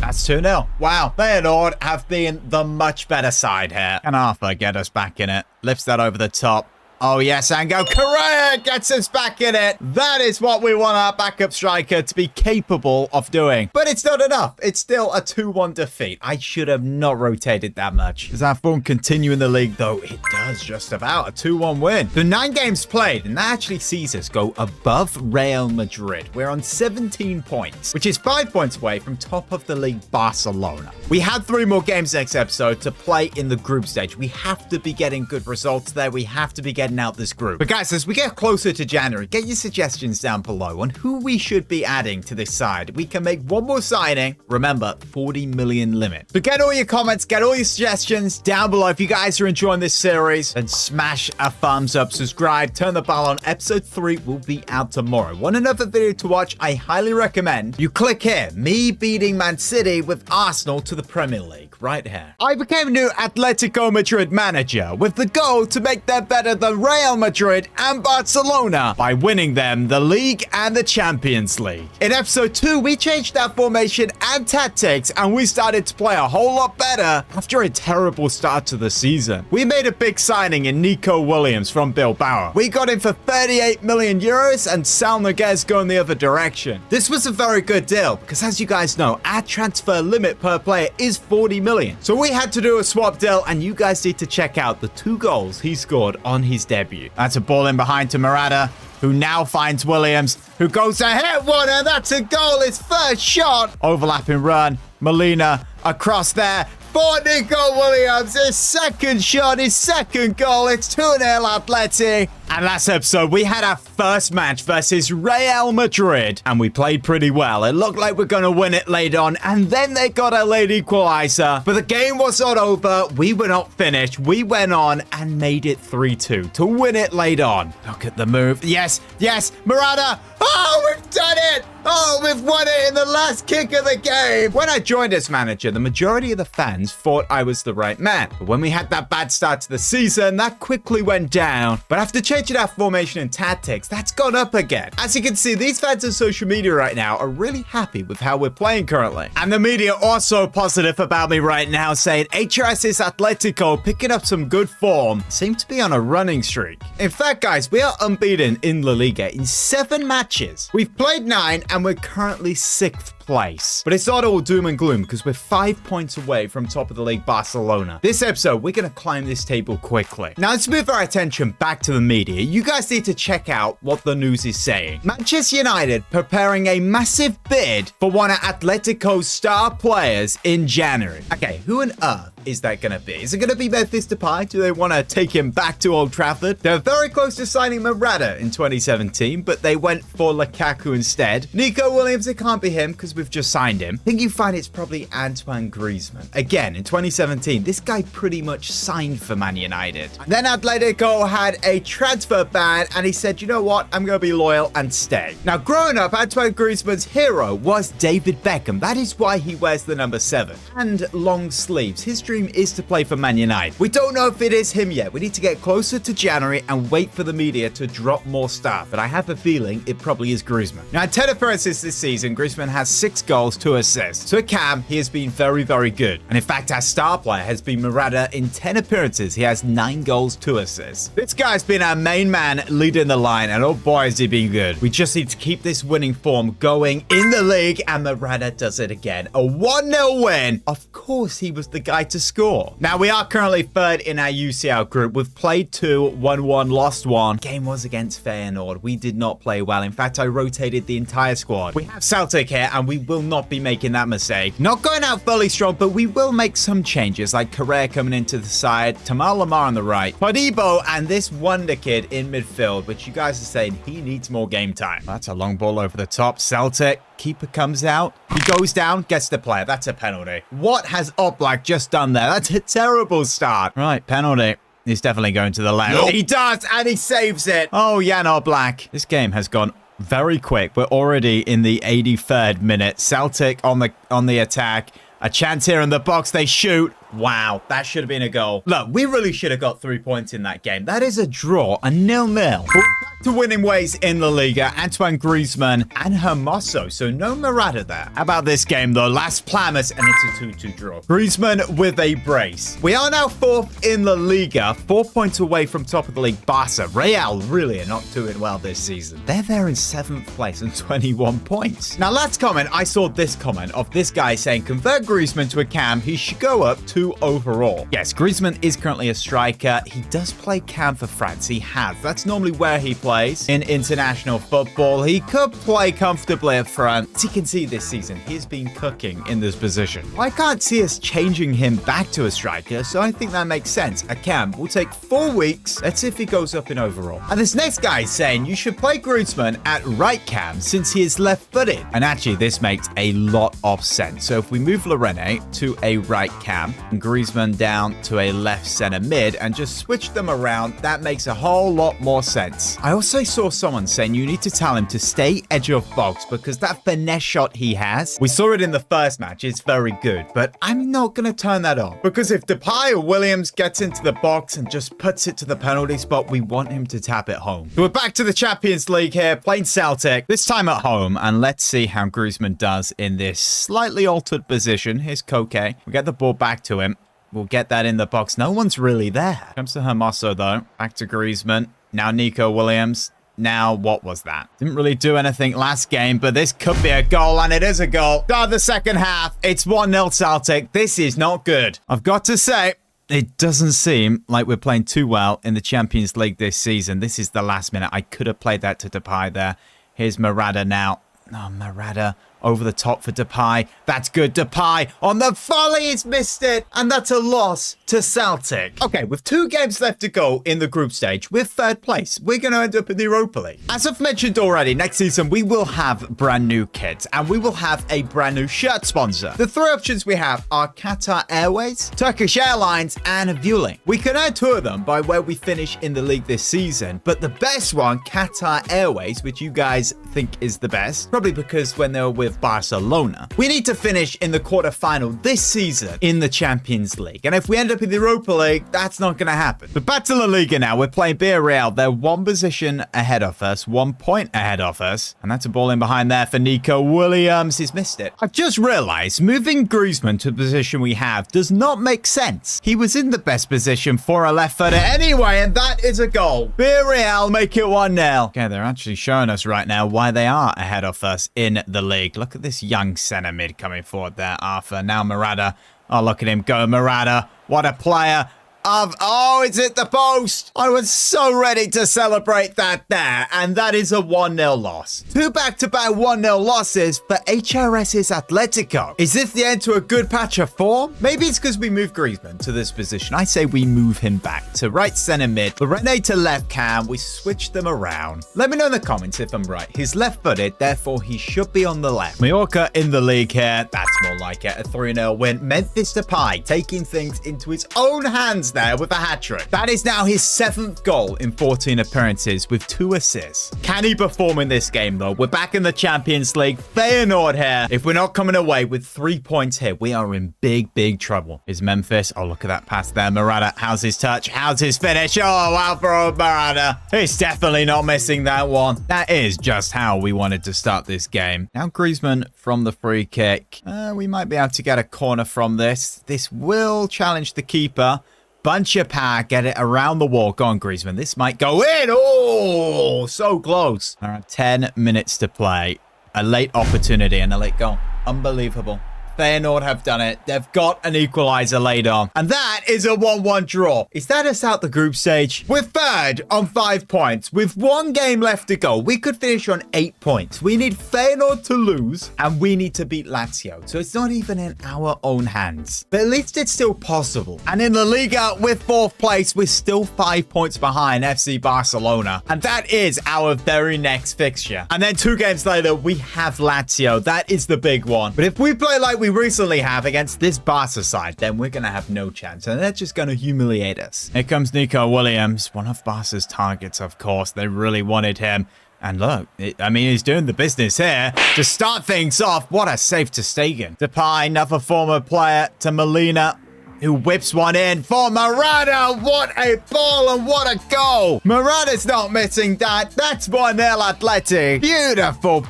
That's 2-0. Wow, Feyenoord have been the much better side here. Can Arthur get us back in it? Lifts that over the top. Oh, yes, Angel Correa gets us back in it. That is what we want our backup striker to be capable of doing. But it's not enough. It's still a 2-1 defeat. I should have not rotated that much. Does our form continue in the league, though? It does just about. A 2-1 win. The 9 games played, and that actually sees us go above Real Madrid. We're on 17 points, which is 5 points away from top of the league Barcelona. We had 3 more games next episode to play in the group stage. We have to be getting good results there. We have to be getting out this group. But guys, as we get closer to January, get your suggestions down below on who we should be adding to this side. We can make one more signing. Remember, 40 million limit. So get all your comments, get all your suggestions down below. If you guys are enjoying this series, then smash a thumbs up, subscribe, turn the bell on. Episode 3 will be out tomorrow. Want another video to watch? I highly recommend you click here. Me beating Man City with Arsenal to the Premier League. Right here. I became new Atletico Madrid manager with the goal to make them better than Real Madrid and Barcelona by winning them the league and the Champions League. In episode 2, we changed our formation and tactics and we started to play a whole lot better after a terrible start to the season. We made a big signing in Nico Williams from Bilbao. We got him for 38 million euros and Sal Niguez going the other direction. This was a very good deal because, as you guys know, our transfer limit per player is 40 million. So we had to do a swap deal and you guys need to check out the 2 goals he scored on his debut. That's a ball in behind to Morata, who now finds Williams, who goes to hit one, and that's a goal. His first shot. Overlapping run. Molina across there. For Nico Williams, his second shot, his second goal. It's 2-0 Atleti. And last episode, we had our first match versus Real Madrid, and we played pretty well. It looked like we're going to win it late on, and then they got a late equalizer. But the game was not over. We were not finished. We went on and made it 3-2 to win it late on. Look at the move. Yes, yes, Morata. Oh, we've done it. Oh, we've won it in the last kick of the game. When I joined as manager, the majority of the fans thought I was the right man. But when we had that bad start to the season, that quickly went down. But after changing our formation and tactics, that's gone up again. As you can see, these fans on social media right now are really happy with how we're playing currently. And the media also positive about me right now, saying HRS's Atletico picking up some good form, seem to be on a running streak. In fact, guys, we are unbeaten in La Liga in 7 matches. We've played 9 and we're currently 6th place. But it's not all doom and gloom because we're 5 points away from top of the league Barcelona. This episode, we're going to climb this table quickly. Now, let's move our attention back to the media. You guys need to check out what the news is saying. Manchester United preparing a massive bid for one of Atletico's star players in January. Okay, who on earth is that going to be? Is it going to be Memphis Depay? Do they want to take him back to Old Trafford? They're very close to signing Morata in 2017, but they went for Lukaku instead. Nico Williams, it can't be him because we've just signed him. I think you find it's probably Antoine Griezmann. Again, in 2017, this guy pretty much signed for Man United. And then Atletico had a transfer ban, and he said, you know what? I'm going to be loyal and stay. Now, growing up, Antoine Griezmann's hero was David Beckham. That is why he wears the number 7 and long sleeves. His dream is to play for Man United. We don't know if it is him yet. We need to get closer to January and wait for the media to drop more stuff. But I have a feeling it probably is Griezmann. Now, in 10 appearances this season, Griezmann has 6 goals, 2 assists. So at Cam, he has been very, very good. And in fact, our star player has been Morata. In 10 appearances, he has 9 goals, 2 assists. This guy's been our main man leading the line, and oh boy, has he been good. We just need to keep this winning form going in the league, and Morata does it again. A 1-0 win. Of course, he was the guy to score. Now, we are currently third in our UCL group. We've played 2, won 1, lost 1. Game was against Feyenoord. We did not play well. In fact, I rotated the entire squad. We have Celtic here, and we will not be making that mistake. Not going out fully strong, but we will make some changes, like Correa coming into the side, Tamal Lamar on the right, Todibo, and this wonder kid in midfield, which you guys are saying he needs more game time. That's a long ball over the top. Celtic. Keeper comes out. He goes down, gets the player. That's a penalty. What has Oblak just done there? That's a terrible start. Right, penalty. He's definitely going to the left. Nope. He does, and he saves it. Oh, Jan Oblak. This game has gone very quick. We're already in the 83rd minute. Celtic on the attack. A chance here in the box. They shoot. Wow, that should have been a goal. Look, we really should have got 3 points in that game. That is a draw, a 0-0. Back to winning ways in La Liga. Antoine Griezmann and Hermoso, so no Morata there. How about this game, though? Las Palmas, and it's a 2-2 draw. Griezmann with a brace. We are now 4th in La Liga, 4 points away from top of the league. Barca, Real really are not doing well this season. They're there in 7th place and 21 points. Now, last comment, I saw this comment of this guy saying, convert Griezmann to a cam, he should go up 2 overall. Yes, Griezmann is currently a striker. He does play cam for France. He has. That's normally where he plays in international football. He could play comfortably up front. As you can see this season, he's been cooking in this position. I can't see us changing him back to a striker, so I think that makes sense. A cam will take 4 weeks. Let's see if he goes up in overall. And this next guy is saying you should play Griezmann at right cam since he is left-footed. And actually, this makes a lot of sense. So if we move Lorene to a right cam, and Griezmann down to a left center mid and just switch them around, that makes a whole lot more sense. I also saw someone saying you need to tell him to stay edge of box because that finesse shot he has, we saw it in the first match, it's very good, but I'm not going to turn that on because if Depay or Williams gets into the box and just puts it to the penalty spot, we want him to tap it home. So we're back to the Champions League here, playing Celtic, this time at home, and let's see how Griezmann does in this slightly altered position. Here's Koke. We get the ball back to him. We'll get that in the box. No one's really there. Comes to Hermoso, though. Back to Griezmann. Now Nico Williams. Now, what was that? Didn't really do anything last game, but this could be a goal, and it is a goal. Start the second half. It's 1-0 Celtic. This is not good. I've got to say, it doesn't seem like we're playing too well in the Champions League this season. This is the last minute. I could have played that to Depay there. Here's Morata now. Oh, Morata over the top for Depay. That's good. Depay on the volley. He's missed it. And that's a loss to Celtic. Okay, with 2 games left to go in the group stage, we're 3rd place. We're going to end up in the Europa League. As I've mentioned already, next season we will have brand new kits and we will have a brand new shirt sponsor. The 3 options we have are Qatar Airways, Turkish Airlines, and Vueling. We can earn 2 of them by where we finish in the league this season, but the best one, Qatar Airways, which you guys think is the best, probably because when they were with Barcelona, we need to finish in the quarterfinal this season in the Champions League. And if we end up in the Europa League, that's not going to happen. But back to La Liga now. We're playing Villarreal. They're 1 position ahead of us, 1 point ahead of us. And that's a ball in behind there for Nico Williams. He's missed it. I've just realized moving Griezmann to the position we have does not make sense. He was in the best position for a left footer anyway, and that is a goal. Villarreal make it 1-0. Okay, they're actually showing us right now why they are ahead of us in the league. Look at this young centre mid coming forward there, Arthur. Now Morata. Oh, look at him go, Morata. What a player. Oh, it's hit the post. I was so ready to celebrate that there. And that is a 1-0 loss. 2 back-to-back 1-0 losses for HRS's Atletico. Is this the end to a good patch of form? Maybe it's because we moved Griezmann to this position. I say we move him back to right center mid. Lorene to left cam. We switched them around. Let me know in the comments if I'm right. He's left-footed, therefore he should be on the left. Mallorca in the league here. That's more like it. A 3-0 win. Memphis Depay taking things into his own hands there with a hat-trick. That is now his 7th goal in 14 appearances with 2 assists. Can he perform in this game though? We're back in the Champions League. Feyenoord here. If we're not coming away with 3 points here, we are in big trouble. Is Memphis? Oh, look at that pass there. Morata, how's his touch? How's his finish? Oh, Alvaro Morata. He's definitely not missing that one. That is just how we wanted to start this game. Now Griezmann from the free kick. We might be able to get a corner from this. This will challenge the keeper. Bunch of power, get it around the wall. Go on, Griezmann. This might go in. Oh, so close. All right, 10 minutes to play. A late opportunity and a late goal. Unbelievable. Feyenoord have done it. They've got an equalizer later. And that is a 1-1 draw. Is that us out the group stage? We're third on 5 points. With 1 game left to go, we could finish on 8 points. We need Feyenoord to lose, and we need to beat Lazio. So it's not even in our own hands. But at least it's still possible. And in La Liga, with 4th place, we're still 5 points behind FC Barcelona. And that is our very next fixture. And then 2 games later, we have Lazio. That is the big one. But if we play like we recently have against this Barca side, then we're going to have no chance. And they're just going to humiliate us. Here comes Nico Williams, one of Barca's targets, of course. They really wanted him. And look, he's doing the business here to start things off. What a save to Stegen. Depay, another former player to Molina, who whips one in for Morata. What a ball and what a goal. Morata's not missing that. That's 1-0 Atleti.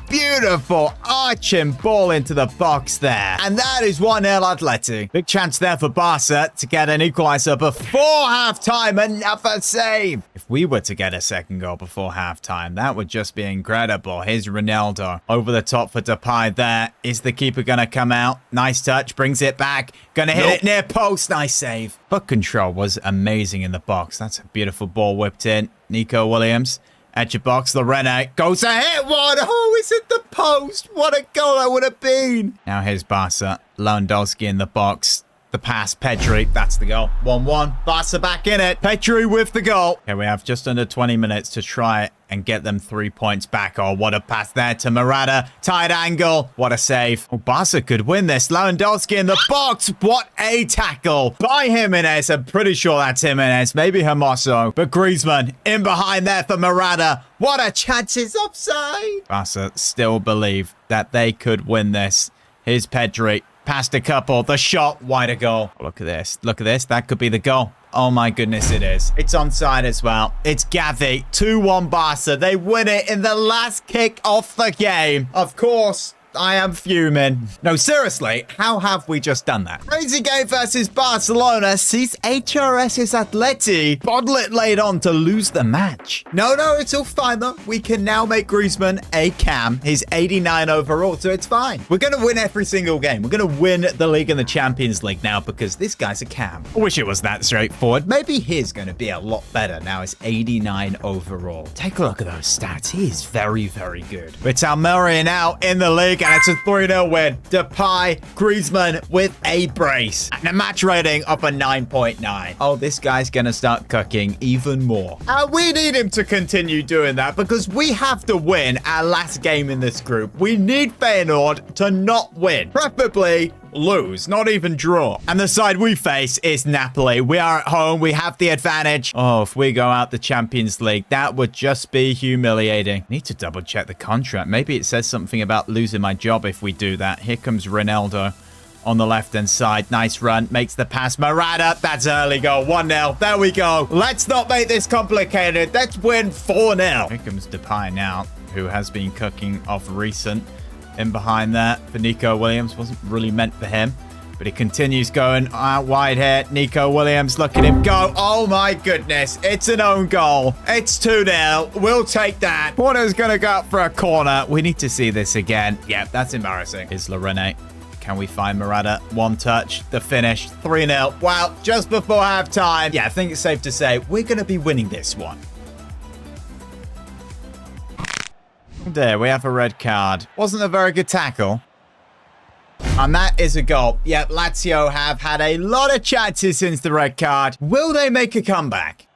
Beautiful arching ball into the box there. And that is 1-0 Atleti. Big chance there for Barca to get an equalizer before halftime. Another save. If we were to get a second goal before halftime, that would just be incredible. Here's Ronaldo over the top for Depay there. Is the keeper going to come out? Nice touch. Brings it back. Going to hit it near post. Nice save. Foot control was amazing in the box. That's a beautiful ball whipped in. Nico Williams. Edge of box. Lorena goes to hit one. Oh, it's at the post. What a goal that would have been. Now here's Barca. Lewandowski in the box. The pass, Pedri. That's the goal. 1-1. Barca back in it. Pedri with the goal. Okay, we have just under 20 minutes to try and get them 3 points back. Oh, what a pass there to Morata. Tight angle. What a save. Oh, Barca could win this. Lewandowski in the box. What a tackle by Jimenez. I'm pretty sure that's Jimenez. Maybe Hermoso. But Griezmann in behind there for Morata. What a chance. It's offside. Barca still believe that they could win this. Here's Pedri. Past a couple. The shot. Wide a goal. Oh, look at this. Look at this. That could be the goal. Oh my goodness, it is. It's onside as well. It's Gavi. 2-1 Barca. They win it in the last kick off the game. Of course, I am fuming. No, seriously, how have we just done that? Crazy game versus Barcelona sees HRS's Atleti bottle it late on to lose the match. No, it's all fine though. We can now make Griezmann a cam. He's 89 overall, so it's fine. We're going to win every single game. We're going to win the league and the Champions League now because this guy's a cam. I wish it was that straightforward. Maybe his going to be a lot better now. It's 89 overall. Take a look at those stats. He is very good. It's Almeria now in the league. And it's a 3-0 win. Depay, Griezmann with a brace. And a match rating of a 9.9. Oh, this guy's going to start cooking even more. And we need him to continue doing that because we have to win our last game in this group. We need Feyenoord to not win. Preferably lose, not even draw. And the side we face is Napoli. We are at home. We have the advantage. Oh, if we go out the Champions League, that would just be humiliating. Need to double check the contract. Maybe it says something about losing my job if we do that. Here comes Ronaldo on the left-hand side. Nice run. Makes the pass. Morata. That's early goal. 1-0. There we go. Let's not make this complicated. Let's win 4-0. Here comes Depay now, who has been cooking off recent. In behind there for Nico Williams. Wasn't really meant for him. But he continues going out wide here. Nico Williams, look at him go. Oh my goodness. It's an own goal. It's 2-0. We'll take that. Corner's going to go up for a corner. We need to see this again. Yep, that's embarrassing. Here's Lorene. Can we find Morata? One touch, the finish, 3-0. Well, just before halftime. Yeah, I think it's safe to say we're going to be winning this one. There, we have a red card. Wasn't a very good tackle. And that is a goal. Yep, Lazio have had a lot of chances since the red card. Will they make a comeback?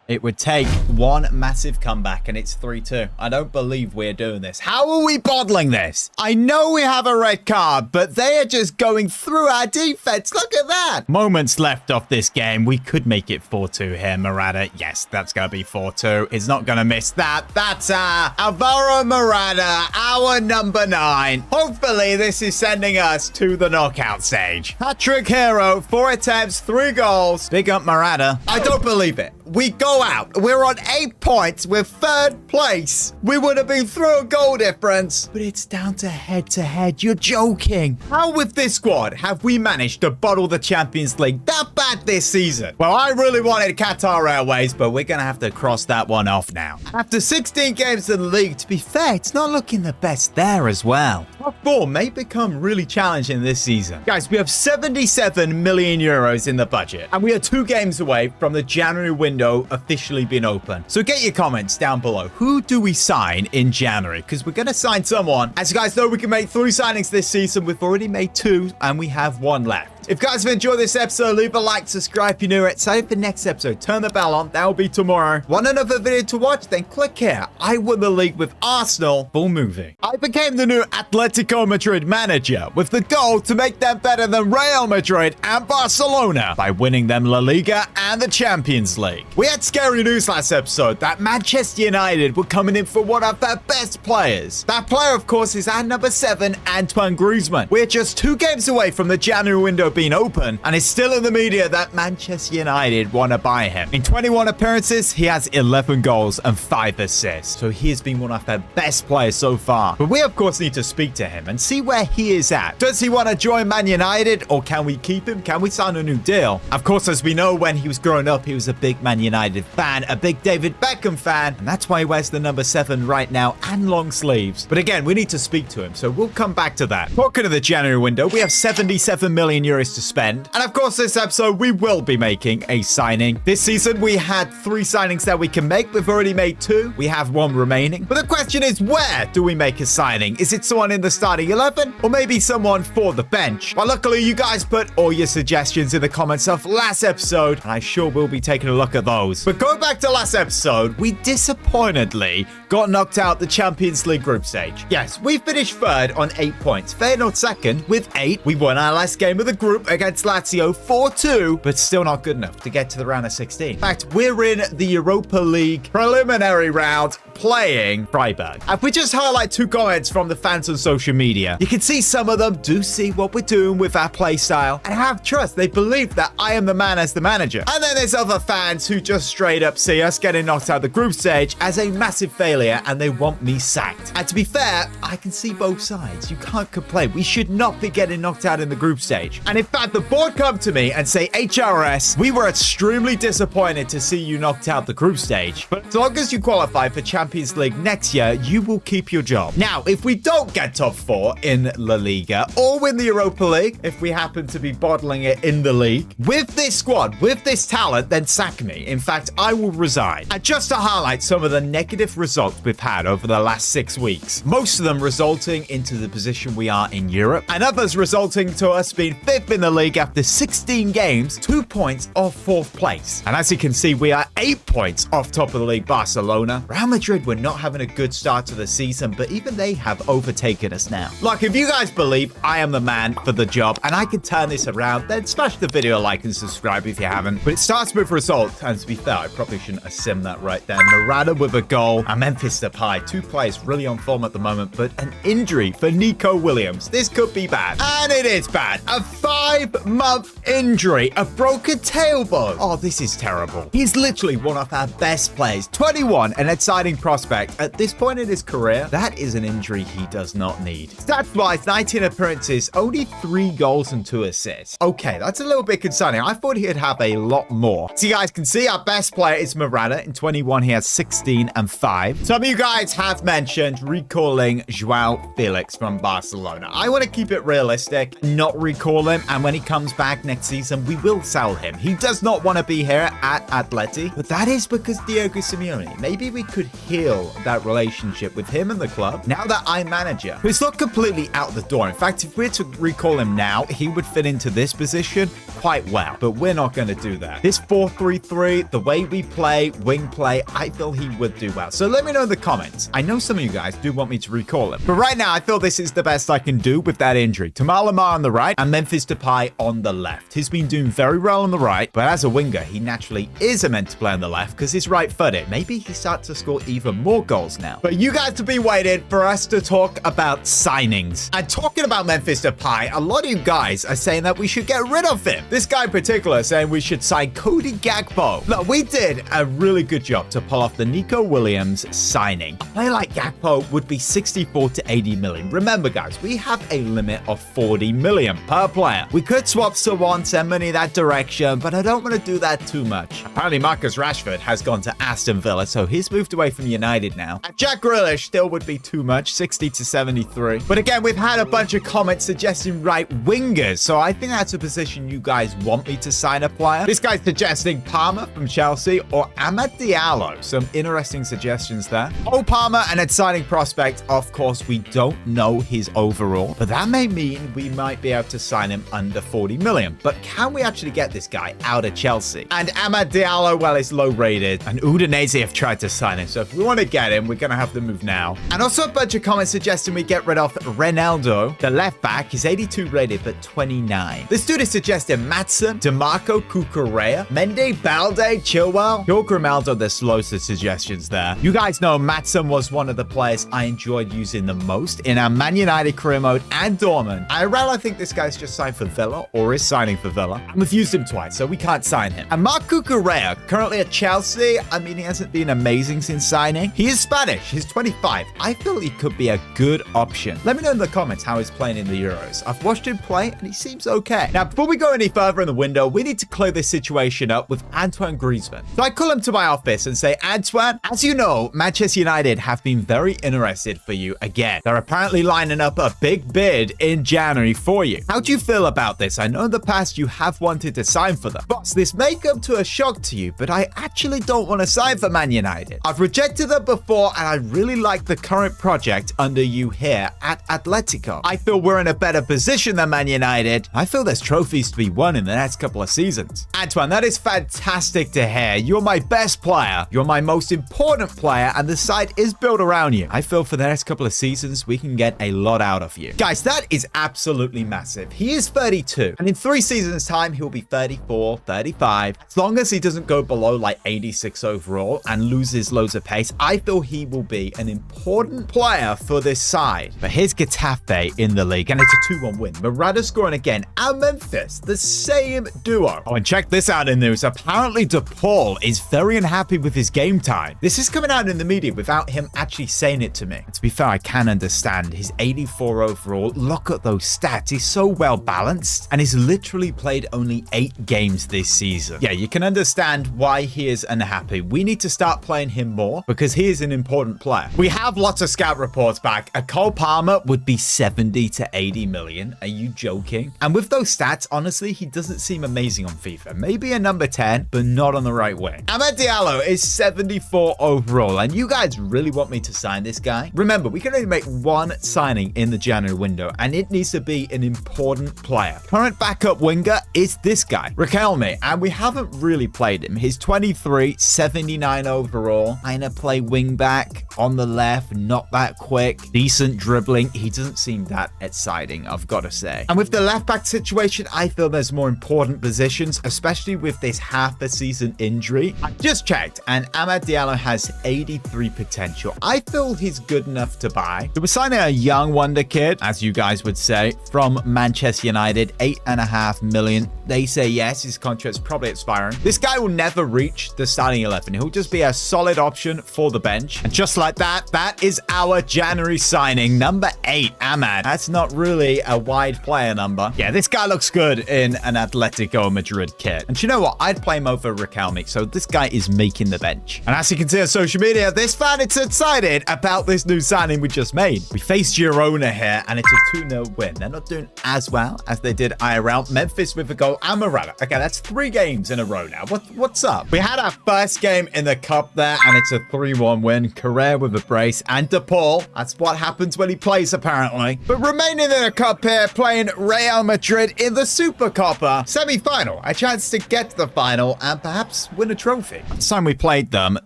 It would take one massive comeback, and it's 3-2. I don't believe we're doing this. How are we bottling this? I know we have a red card, but they are just going through our defense. Look at that. Moments left of this game. We could make it 4-2 here, Morata. Yes, that's going to be 4-2. He's not going to miss that. That's Alvaro Morata, our number 9. Hopefully, this is sending us to the knockout stage. Hat-trick hero, 4 attempts, 3 goals. Big up Morata. I don't believe it. We go out. We're on 8 points. We're 3rd place. We would have been through a goal difference. But it's down to head-to-head. You're joking. How with this squad have we managed to bottle the Champions League that bad this season? Well, I really wanted Qatar Airways, but we're going to have to cross that one off now. After 16 games in the league, to be fair, it's not looking the best there as well. Top 4 may become really challenging this season. Guys, we have 77 million euros in the budget, and we are 2 games away from the January window officially being open. So get your comments down below. Who do we sign in January? Because we're going to sign someone. As you guys know, we can make 3 signings this season. We've already made 2, and we have 1 left. If you guys have enjoyed this episode, leave a like, subscribe if you're new. Excited for the next episode. Turn the bell on. That will be tomorrow. Want another video to watch? Then click here. I won the league with Arsenal. Full movie. I became the new Atletico Madrid manager with the goal to make them better than Real Madrid and Barcelona by winning them La Liga and the Champions League. We had scary news last episode that Manchester United were coming in for one of their best players. That player, of course, is our number 7, Antoine Griezmann. We're just 2 games away from the January window being open, and it's still in the media that Manchester United want to buy him. In 21 appearances, he has 11 goals and 5 assists, so he has been one of their best players so far. But we, of course, need to speak to him and see where he is at. Does he want to join Man United, or can we keep him? Can we sign a new deal? Of course, as we know, when he was growing up, he was a big Man United fan, a big David Beckham fan, and that's why he wears the number 7 right now and long sleeves. But again, we need to speak to him, so we'll come back to that. Talking of the January window, we have 77 million euros to spend, and of course this episode we will be making a signing. This season we had 3 signings that we can make. We've already made 2. We have 1 remaining, but the question is, where do we make a signing? Is it someone in the starting 11, or maybe someone for the bench? Well, luckily you guys put all your suggestions in the comments of last episode, and I sure will be taking a look at those. But go back to last episode, we disappointedly got knocked out the Champions League group stage. Yes, we finished 3rd on 8 points. Feyenoord 2nd with 8. We won our last game of the group against Lazio 4-2, but still not good enough to get to the round of 16. In fact, we're in the Europa League preliminary round playing Freiburg. If we just highlight 2 comments from the fans on social media, you can see some of them do see what we're doing with our play style and have trust. They believe that I am the man as the manager. And then there's other fans who just straight up see us getting knocked out of the group stage as a massive failure, and they want me sacked. And to be fair, I can see both sides. You can't complain. We should not be getting knocked out in the group stage. And in fact, the board come to me and say, HRS, we were extremely disappointed to see you knocked out the group stage, but as long as you qualify for Champions League next year, you will keep your job. Now, if we don't get top 4 in La Liga or win the Europa League, if we happen to be bottling it in the league, with this squad, with this talent, then sack me. In fact, I will resign. And just to highlight some of the negative results we've had over the last 6 weeks, most of them resulting into the position we are in Europe, and others resulting to us being 5th in the league after 16 games, 2 points off 4th place. And as you can see, we are 8 points off top of the league Barcelona. Real Madrid were not having a good start to the season, but even they have overtaken us now. Look, if you guys believe I am the man for the job and I can turn this around, then smash the video like and subscribe if you haven't. But it starts with results, and to be fair, I probably shouldn't have simmed that right there. Morata with a goal and Memphis Depay, 2 players really on form at the moment, but an injury for Nico Williams. This could be bad, and it is bad. A 5-month injury, a broken tailbone. Oh, this is terrible. He's literally one of our best players, 21 and exciting prospect at this point in his career, that is an injury he does not need. Stats-wise, 19 appearances, only 3 goals and 2 assists. Okay, that's a little bit concerning. I thought he'd have a lot more. So you guys can see our best player is Morata. In 21, he has 16 and 5. Some of you guys have mentioned recalling Joao Felix from Barcelona. I want to keep it realistic, not recall him, and when he comes back next season, we will sell him. He does not want to be here at Atleti, but that is because Diego Simeone. Maybe we could heal that relationship with him and the club now that I'm manager. It's not completely out the door. In fact, if we were to recall him now, he would fit into this position quite well, but we're not going to do that. This 4-3-3, the way we play, wing play, I feel he would do well. So let me know in the comments. I know some of you guys do want me to recall him, but right now I feel this is the best I can do with that injury. Lamar on the right and Memphis Depay on the left. He's been doing very well on the right, but as a winger, he naturally is meant to play on the left because he's right-footed. Maybe he starts to score even more goals now. But you guys have been waiting for us to talk about signings. And talking about Memphis Depay, a lot of you guys are saying that we should get rid of him. This guy in particular saying we should sign Cody Gakpo. Look, we did a really good job to pull off the Nico Williams signing. A player like Gakpo would be 64 to 80 million. Remember, guys, we have a limit of 40 million per player. We could swap someone, send money that direction, but I don't want to do that too much. Apparently, Marcus Rashford has gone to Aston Villa, so he's moved away from United now. And Jack Grealish still would be too much, 60 to 73. But again, we've had a bunch of comments suggesting right wingers, so I think that's a position you guys want me to sign a player. This guy's suggesting Palmer from Chelsea or Amad Diallo. Some interesting suggestions there. Oh, Palmer, an exciting prospect. Of course, we don't know his overall, but that may mean we might be able to sign him under 40 million. But can we actually get this guy out of Chelsea? And Amad Diallo, well, is low rated, and Udinese have tried to sign him. So if we want to get him, we're going to have to move now. And also a bunch of comments suggesting we get rid of Ronaldo, the left back. He's 82 rated, but 29. This dude is suggesting Maatsen, DeMarco Cucurella, Mende, Balde, Chilwell. Joe Grimaldo, there's loads of suggestions there. You guys know Maatsen was one of the players I enjoyed using the most in our Man United career mode and Dortmund. I rather think this guy's just signed for Villa or is signing for Villa. And we've used him twice, so we can't sign him. And Marc Cucurella, currently at Chelsea. I mean, he hasn't been amazing since signing. He is Spanish. He's 25. I feel he could be a good option. Let me know in the comments how he's playing in the Euros. I've watched him play and he seems okay. Now, before we go any further in the window, we need to clear this situation up with Antoine Griezmann. So I call him to my office and say, Antoine, as you know, Manchester United have been very interested for you again. They're apparently lining up a big bid in January for you. How do you feel about this? I know in the past you have wanted to sign for them. Boss, this may come to a shock to you, but I actually don't want to sign for Man United. I've rejected them before and I really like the current project under you here at Atletico. I feel we're in a better position than Man United. I feel there's trophies to be won in the next couple of seasons. Antoine, that is fantastic to hear. You're my best player. You're my most important player and the side is built around you. I feel for the next couple of seasons, we can get a lot out of you. Guys, that is absolutely massive. He is 32 and in 3 seasons time, he'll be 34, 35. As long as he doesn't go below like 86 overall and loses loads of pace, I feel he will be an important player for this side. But here's Getafe in the league and it's a 2-1 win. Morata scoring again and Memphis, the same duo. Oh, and check this out in news. Apparently DePaul is very unhappy with his game time. This is coming out in the media without him actually saying it to me. And to be fair, I can understand. He's 84 overall. Look at those stats. He's so well balanced and he's literally played only 8 games this season. Yeah, you can understand why he is unhappy. We need to start playing him more because he is an important player. We have lots of scout reports back. A Cole Palmer would be 70 to 80 million. Are you joking? And with those stats, honestly, he doesn't seem amazing on FIFA. Maybe a number 10, but not on the right wing. Amad Diallo is 74 overall, and you guys really want me to sign this guy? Remember, we can only make 1 signing in the January window, and it needs to be an important player. Current backup winger is this guy, Riquelme, and we haven't really played him. He's 23, 79 overall. Kinda play wing back on the left, not that quick, decent dribbling. He doesn't seem that exciting, I've got to say. And with the left back situation, I feel there's more important positions, especially with this half a season injury. I just checked, and Amad Diallo has 83 potential. I feel he's good enough to buy. So we're signing a young wonder kid, as you guys would say, from Manchester United, 8.5 million. They say yes, his contract's probably expiring. This guy will never reach the starting 11. He'll just be a solid option for the bench. And just like that, that is our January signing, number 8, Ahmad. That's not really a wide player number. Yeah, this guy looks good in an Atletico Madrid kit. And you know what? I'd play him over Riquelme, so this guy is making the bench. And as you can see on social media, this fan is excited about this new signing we just made. We faced Girona here, and it's a 2-0 win. They're not doing as well as they did IRL. Memphis with a goal and Morata. Okay, that's 3 games in a row now. What's up? We had our first game in the cup there, and it's a 3-1 win. Carrera with a brace and DePaul. That's what happens when he plays, apparently. But remaining in the cup here, playing Real Madrid in the Super Copa semi-final. A chance to get to the final and perhaps win a trophy. Last time we played them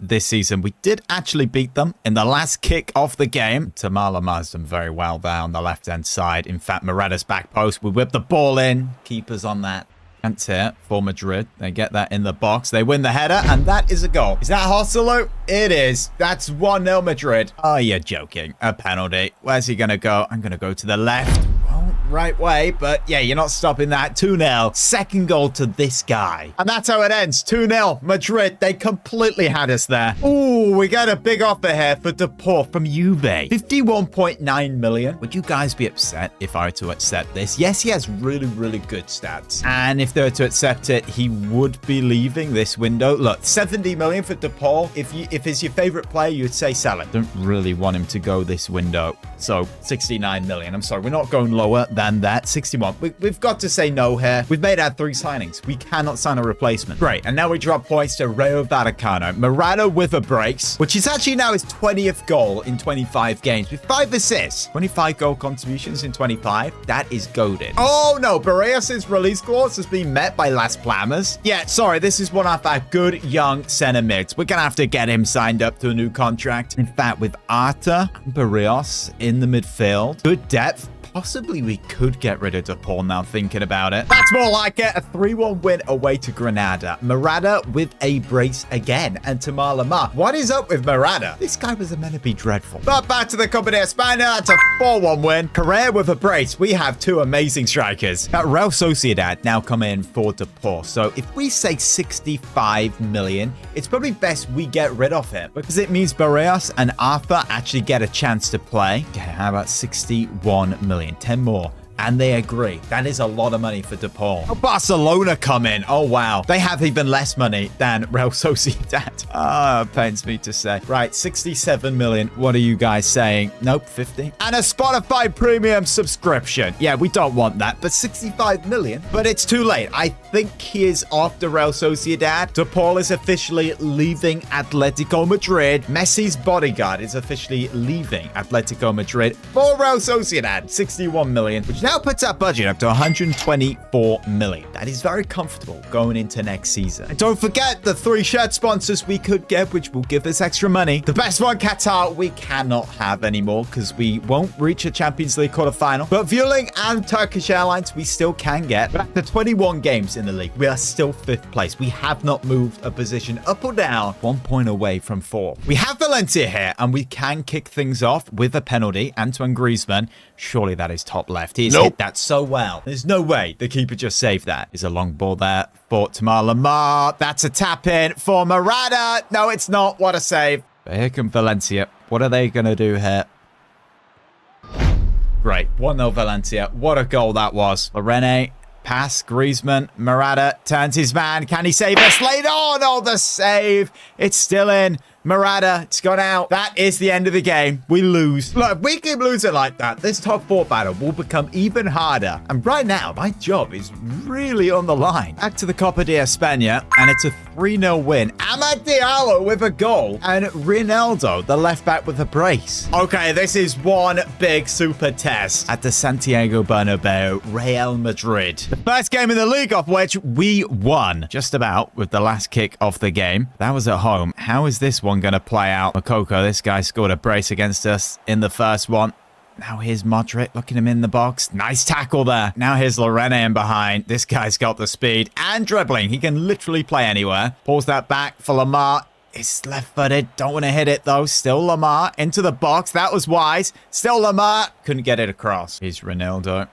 this season, we did actually beat them in the last kick of the game. Tamala Mazda very well there on the left-hand side. In fact, Morata's back post. We whip the ball in. Keepers on that. Chance here for Madrid. They get that in the box. They win the header, and that is a goal. Is that Hosselu? It is. That's 1-0 Madrid. Oh, you're joking. A penalty. Where's he going to go? I'm going to go to the left. Right way, but yeah, you're not stopping that. 2-0. Second goal to this guy. And that's how it ends. 2-0. Madrid, they completely had us there. Ooh, we got a big offer here for DePaul from Juve. 51.9 million. Would you guys be upset if I were to accept this? Yes, he has really, really good stats. And if they were to accept it, he would be leaving this window. Look, 70 million for DePaul. If it's your favorite player, you'd say sell it. Don't really want him to go this window. So 69 million. I'm sorry, we're not going lower than that. 61. We've got to say no here. We've made our 3 signings. We cannot sign a replacement. Great. And now we drop points to Rayo Vallecano. Morata with a brace, which is actually now his 20th goal in 25 games with 5 assists. 25 goal contributions in 25. That is goated. Oh no, Barrios' release clause has been met by Las Palmas. Yeah, sorry, this is one of our good young center mids. We're gonna have to get him signed up to a new contract. In fact, with Arta and Barrios in the midfield, good depth. Possibly we could get rid of DePaul now thinking about it. That's more like it. A 3-1 win away to Granada. Morata with a brace again. And Tamala Ma. What is up with Morata? This guy was meant to be dreadful. But back to the Copa de España. That's a 4-1 win. Carrera with a brace. We have 2 amazing strikers. That Real Sociedad now come in for DePaul. So if we say 65 million, it's probably best we get rid of him because it means Barrios and Arthur actually get a chance to play. Okay, how about 61 million? 10 more. And they agree. That is a lot of money for DePaul. Oh, Barcelona come in. Oh, wow. They have even less money than Real Sociedad. Ah, pains me to say. Right, 67 million. What are you guys saying? Nope, 50. And a Spotify premium subscription. Yeah, we don't want that, but 65 million. But it's too late. I think he is off the Real Sociedad. DePaul is officially leaving Atletico Madrid. Messi's bodyguard is officially leaving Atletico Madrid for Real Sociedad. 61 million, which now puts our budget up to 124 million. That is very comfortable going into next season. And don't forget the 3 shirt sponsors we could get, which will give us extra money. The best one, Qatar, we cannot have anymore because we won't reach a Champions League quarterfinal. But Vueling and Turkish Airlines, we still can get. But after 21 games in the league, we are still 5th place. We have not moved a position up or down, 1 point away from 4th. We have Valencia here, and we can kick things off with a penalty. Antoine Griezmann, surely that is top left. He's hit that so well. There's no way the keeper just saved that. There's a long ball there for Tamar Lamar. That's a tap in for Morata. No, it's not. What a save. But here comes Valencia. What are they going to do here? Great. 1-0 Valencia. What a goal that was. Lorene. Pass, Griezmann, Morata turns his man. Can he save us? Laid on. Oh, the save. It's still in. Morata, it's gone out. That is the end of the game. We lose. Look, if we keep losing like that, this top 4 battle will become even harder. And right now, my job is really on the line. Back to the Copa de España, and it's a 3-0 win. Amad Diallo with a goal, and Ronaldo, the left back, with a brace. Okay, this is one big super test at the Santiago Bernabeu, Real Madrid. The first game in the league of which we won. Just about with the last kick of the game. That was at home. How is this one going to play out? Makoko, this guy scored a brace against us in the first one. Now here's Modric, looking him in the box. Nice tackle there. Now here's Lorene in behind. This guy's got the speed and dribbling. He can literally play anywhere. Pulls that back for Lamar. It's left-footed. Don't want to hit it, though. Still Lamar into the box. That was wise. Still Lamar. Couldn't get it across. Here's Ronaldo.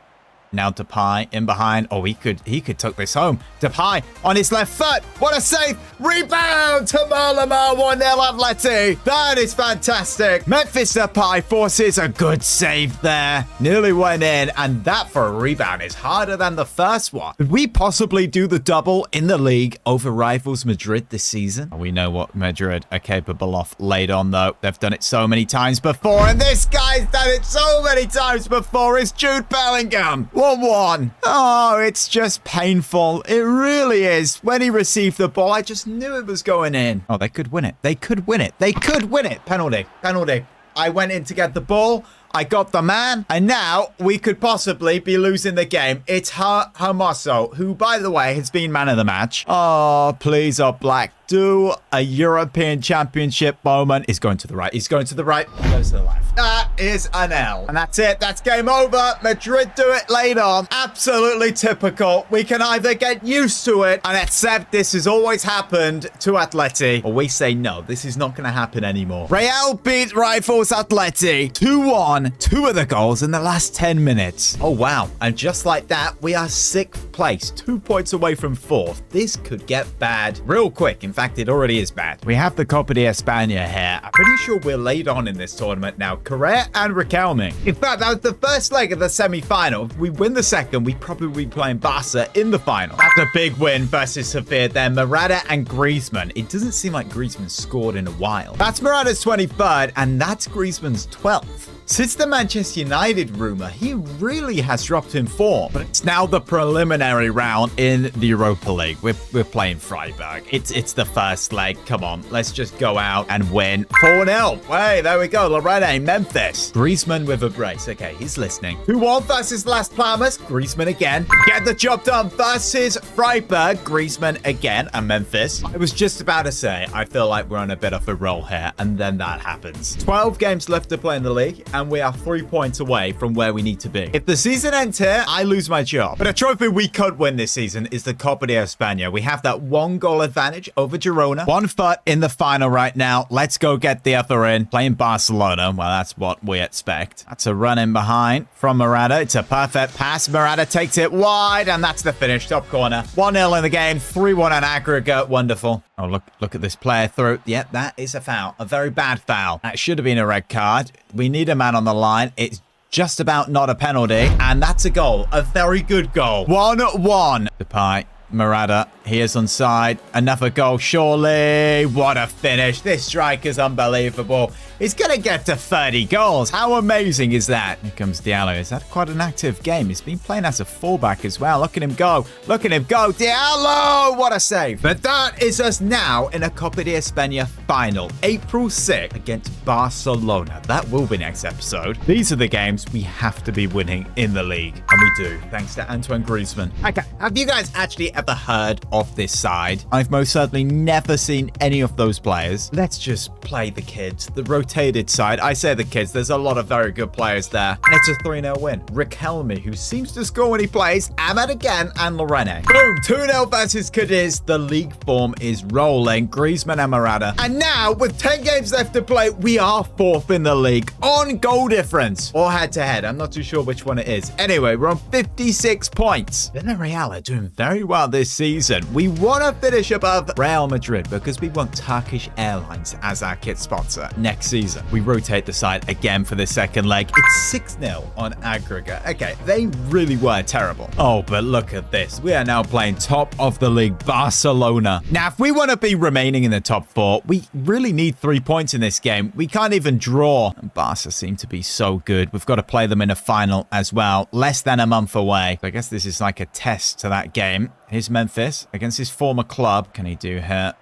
Now Depay in behind. Oh, he could tuck this home. Depay on his left foot. What a save. Rebound to Malama. 1-0 Atleti. That is fantastic. Memphis Depay forces a good save there. Nearly went in, and that for a rebound is harder than the first one. Could we possibly do the double in the league over rivals Madrid this season? We know what Madrid are capable of late on, though. They've done it so many times before, and this guy's done it so many times before. It's Jude Bellingham. 1-1. Oh, it's just painful. It really is. When he received the ball, I just knew it was going in. Oh, they could win it. They could win it. They could win it. Penalty. Penalty. I went in to get the ball. I got the man, and now we could possibly be losing the game. It's Hermoso, who, by the way, has been man of the match. Oh, please, oh, Black, do a European Championship moment. He's going to the right. He's going to the right. He goes to the left. That is an L. And that's it. That's game over. Madrid do it late on. Absolutely typical. We can either get used to it and accept this has always happened to Atleti, or we say no, this is not going to happen anymore. Real beat rivals Atleti 2-1. 2 of the goals in the last 10 minutes. Oh, wow. And just like that, we are 6th place, 2 points away from 4th. This could get bad real quick. In fact, it already is bad. We have the Copa de España here. I'm pretty sure we're late on in this tournament now. Correa and Riquelme. In fact, that was the first leg of the semi-final. If we win the second, we'd probably be playing Barca in the final. That's a big win versus Sevilla. Then Morata and Griezmann. It doesn't seem like Griezmann scored in a while. That's Morata's 23rd, and that's Griezmann's 12th. Since the Manchester United rumor, he really has dropped in form. But it's now the preliminary round in the Europa League. We're playing Freiburg. It's the first leg. Come on, let's just go out and win 4-0. Hey, there we go. Lorena, Memphis. Griezmann with a brace. Okay, he's listening. 2-1 versus Las Palmas. Griezmann again. Get the job done versus Freiburg. Griezmann again and Memphis. I was just about to say, I feel like we're on a bit of a roll here. And then that happens. 12 games left to play in the league. And we are 3 points away from where we need to be. If the season ends here, I lose my job. But a trophy we could win this season is the Copa de España. We have that 1-goal advantage over Girona. 1 foot in the final right now. Let's go get the other in. Playing Barcelona. Well, that's what we expect. That's a run in behind from Morata. It's a perfect pass. Morata takes it wide, and that's the finish. Top corner. 1-0 in the game. 3-1 on aggregate. Wonderful. Oh, look at this player through. Yeah, that is a foul. A very bad foul. That should have been a red card. We need a man on the line. It's just about not a penalty. And that's a goal. A very good goal. 1-1. Depay. Morata, he is onside. Another goal, surely. What a finish. This striker's unbelievable. He's going to get to 30 goals. How amazing is that? Here comes Diallo. Is that quite an active game? He's been playing as a fullback as well. Look at him go. Look at him go. Diallo! What a save. But that is us now in a Copa de España final. April 6th against Barcelona. That will be next episode. These are the games we have to be winning in the league. And we do, thanks to Antoine Griezmann. Okay, have you guys actually ever heard of this side? I've most certainly never seen any of those players. Let's just play the kids. The rotated side. I say the kids. There's a lot of very good players there. And it's a 3-0 win. Riquelme, who seems to score when he plays. Ahmed again and Lorena. Boom. 2-0 versus Cadiz. The league form is rolling. Griezmann and Morata. And now, with 10 games left to play, we are 4th in the league on goal difference. Or head-to-head. I'm not too sure which one it is. Anyway, we're on 56 points. Villarreal are doing very well this season. We want to finish above Real Madrid because we want Turkish Airlines as our kit sponsor next season. We rotate the side again for the second leg. It's 6-0 on aggregate. Okay, they really were terrible. Oh, but look at this. We are now playing top of the league, Barcelona. Now, if we want to be remaining in the top 4, we really need 3 points in this game. We can't even draw. And Barca seem to be so good. We've got to play them in a final as well. Less than a month away. I guess this is like a test to that game. Here's Memphis against his former club. Can he do here?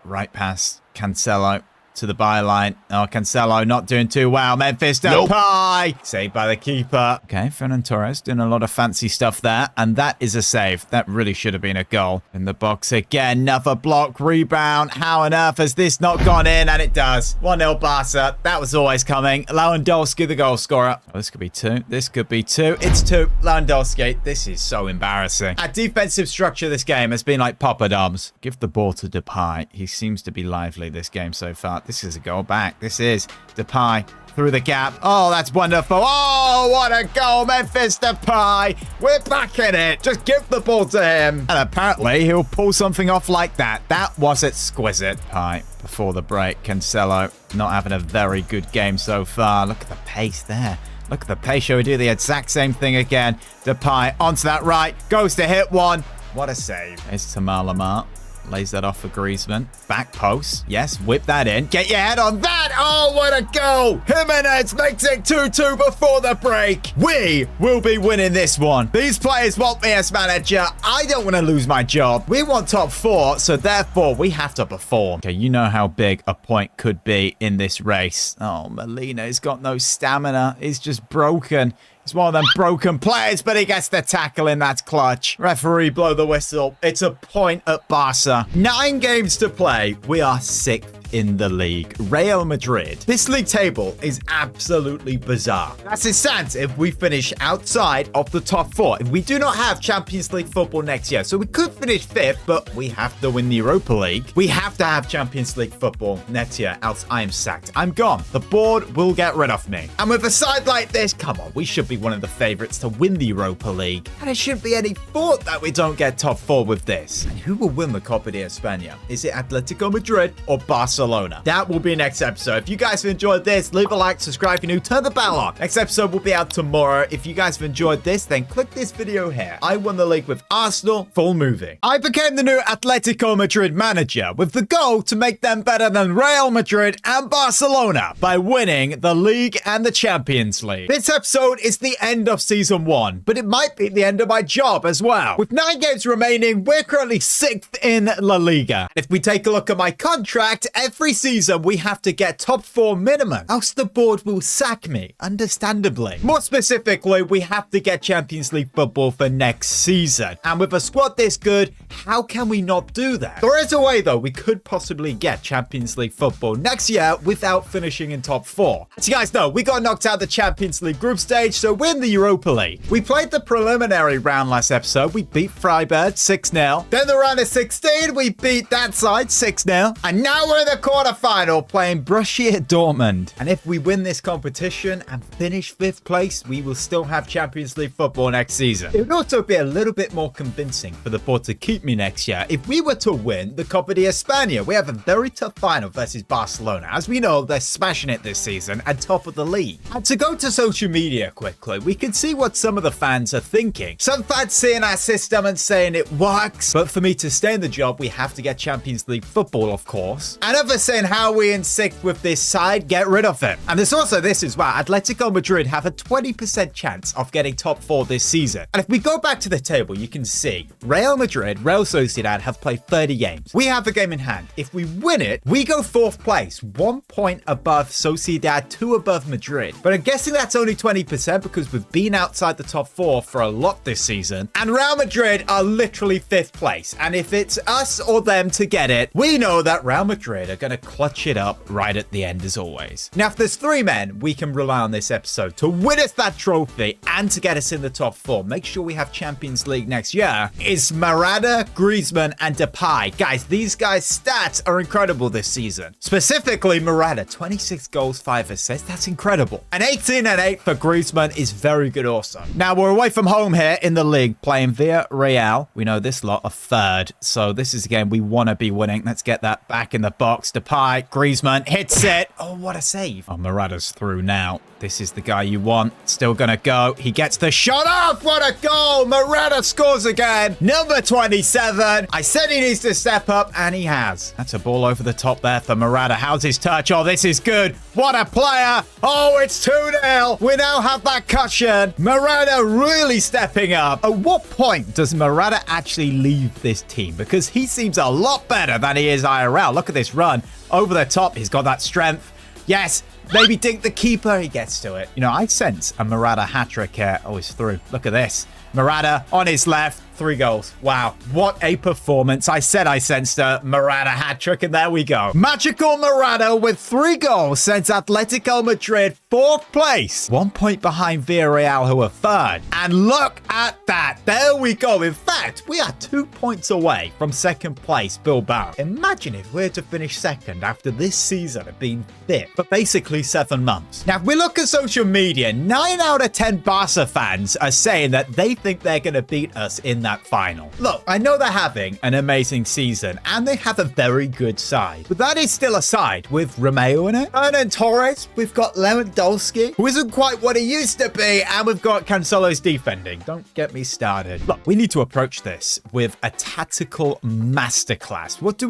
Right pass. Cancelo to the byline. Oh, Cancelo not doing too well. Memphis Depay. Nope. Saved by the keeper. Okay, Fernan Torres doing a lot of fancy stuff there. And that is a save. That really should have been a goal. In the box again. Another block. Rebound. How on earth has this not gone in? And it does. 1-0 Barca. That was always coming. Lewandowski, the goal scorer. Oh, this could be 2. This could be 2. It's 2. Lewandowski. This is so embarrassing. Our defensive structure this game has been like Papa Dom's. Give the ball to Depay. He seems to be lively this game so far. This is a goal back. This is Depay through the gap. Oh, that's wonderful. Oh, what a goal, Memphis Depay. We're back in it. Just give the ball to him. And apparently, he'll pull something off like that. That was exquisite. Depay before the break. Cancelo not having a very good game so far. Look at the pace there. Look at the pace. Shall we do the exact same thing again? Depay onto that right. Goes to hit one. What a save. There's Tamar Lamar. Lays that off for Griezmann. Back post. Yes, whip that in. Get your head on that. Oh, what a goal. Jimenez makes it 2-2 before the break. We will be winning this one. These players want me as manager. I don't want to lose my job. We want top 4, so therefore we have to perform. Okay, you know how big a point could be in this race. Oh, Molina has got no stamina. He's just broken. He's one of them broken players, but he gets the tackle in. That's clutch. Referee, blow the whistle. It's a point at Barca. 9 games to play. We are 6th in the league. Real Madrid. This league table is absolutely bizarre. As it stands, if we finish outside of the top 4, if we do not have Champions League football next year, so we could finish 5th, but we have to win the Europa League. We have to have Champions League football next year, else I am sacked. I'm gone. The board will get rid of me. And with a side like this, come on, we should be one of the favorites to win the Europa League. And it shouldn't be any thought that we don't get top 4 with this. And who will win the Copa de España? Is it Atletico Madrid or Barcelona? That will be next episode. If you guys have enjoyed this, leave a like, subscribe if you're new, turn the bell on. Next episode will be out tomorrow. If you guys have enjoyed this, then click this video here. I won the league with Arsenal. Full movie. I became the new Atletico Madrid manager with the goal to make them better than Real Madrid and Barcelona by winning the league and the Champions League. This episode is the end of season 1, but it might be the end of my job as well. With 9 games remaining, we're currently 6th in La Liga. If we take a look at my contract, every season we have to get top 4 minimum, else the board will sack me, understandably. More specifically, we have to get Champions League football for next season. And with a squad this good, how can we not do that? There is a way though, we could possibly get Champions League football next year without finishing in top 4. As you guys know, we got knocked out the Champions League group stage, so we're in the Europa League. We played the preliminary round last episode. We beat Freiburg 6-0. Then the round of 16, we beat that side 6-0. And now we're in the quarterfinal playing Borussia Dortmund. And if we win this competition and finish 5th place, we will still have Champions League football next season. It would also be a little bit more convincing for the board to keep me next year if we were to win the Copa de España. We have a very tough final versus Barcelona. As we know, they're smashing it this season and top of the league. And to go to social media quickly, we can see what some of the fans are thinking. Some fans seeing our system and saying it works, but for me to stay in the job, we have to get Champions League football, of course. And others saying how we in 6th with this side, get rid of him. And there's also this as well. Atletico Madrid have a 20% chance of getting top 4 this season. And if we go back to the table, you can see Real Madrid, Real Sociedad have played 30 games. We have the game in hand. If we win it, we go 4th place, 1 point above Sociedad, 2 above Madrid. But I'm guessing that's only 20% because we've been outside the top 4 for a lot this season. And Real Madrid are literally 5th place. And if it's us or them to get it, we know that Real Madrid are going to clutch it up right at the end as always. Now, if there's 3 men we can rely on this episode to win us that trophy and to get us in the top 4, make sure we have Champions League next year, is Morata, Griezmann, and Depay. Guys, these guys' stats are incredible this season. Specifically, Morata, 26 goals, 5 assists. That's incredible. And 18-8 for Griezmann is very good also. Now, we're away from home here in the league, playing Villarreal. We know this lot are 3rd, so this is a game we want to be winning. Let's get that back in the box. Depay, Griezmann hits it. Oh, what a save. Oh, Morata's through now. This is the guy you want. Still gonna go. He gets the shot off. What a goal. Morata scores again. Number 27. I said he needs to step up, and he has. That's a ball over the top there for Morata. How's his touch? Oh, this is good. What a player. Oh, it's 2-0. We now have that cushion. Morata really stepping up. At what point does Morata actually leave this team? Because he seems a lot better than he is IRL. Look at this run. Over the top. He's got that strength. Yes. Maybe dink the keeper. He gets to it. You know, I sense a Morata hat-trick here. Oh, he's through. Look at this. Morata on his left. 3 goals. Wow. What a performance. I said I sensed a Morata hat trick, and there we go. Magical Morata with 3 goals sends Atletico Madrid 4th place. 1 point behind Villarreal, who are 3rd. And look at that. There we go. In fact, we are 2 points away from 2nd place, Bilbao. Imagine if we're to finish 2nd after this season of being 5th for basically 7 months. Now, if we look at social media, 9 out of 10 Barca fans are saying that they think they're going to beat us in that final. Look, I know they're having an amazing season and they have a very good side, but that is still a side with Romeo in it, and Torres. We've got Lewandowski, who isn't quite what he used to be, and we've got Cancelo's defending. Don't get me started. Look, we need to approach this with a tactical masterclass. What do?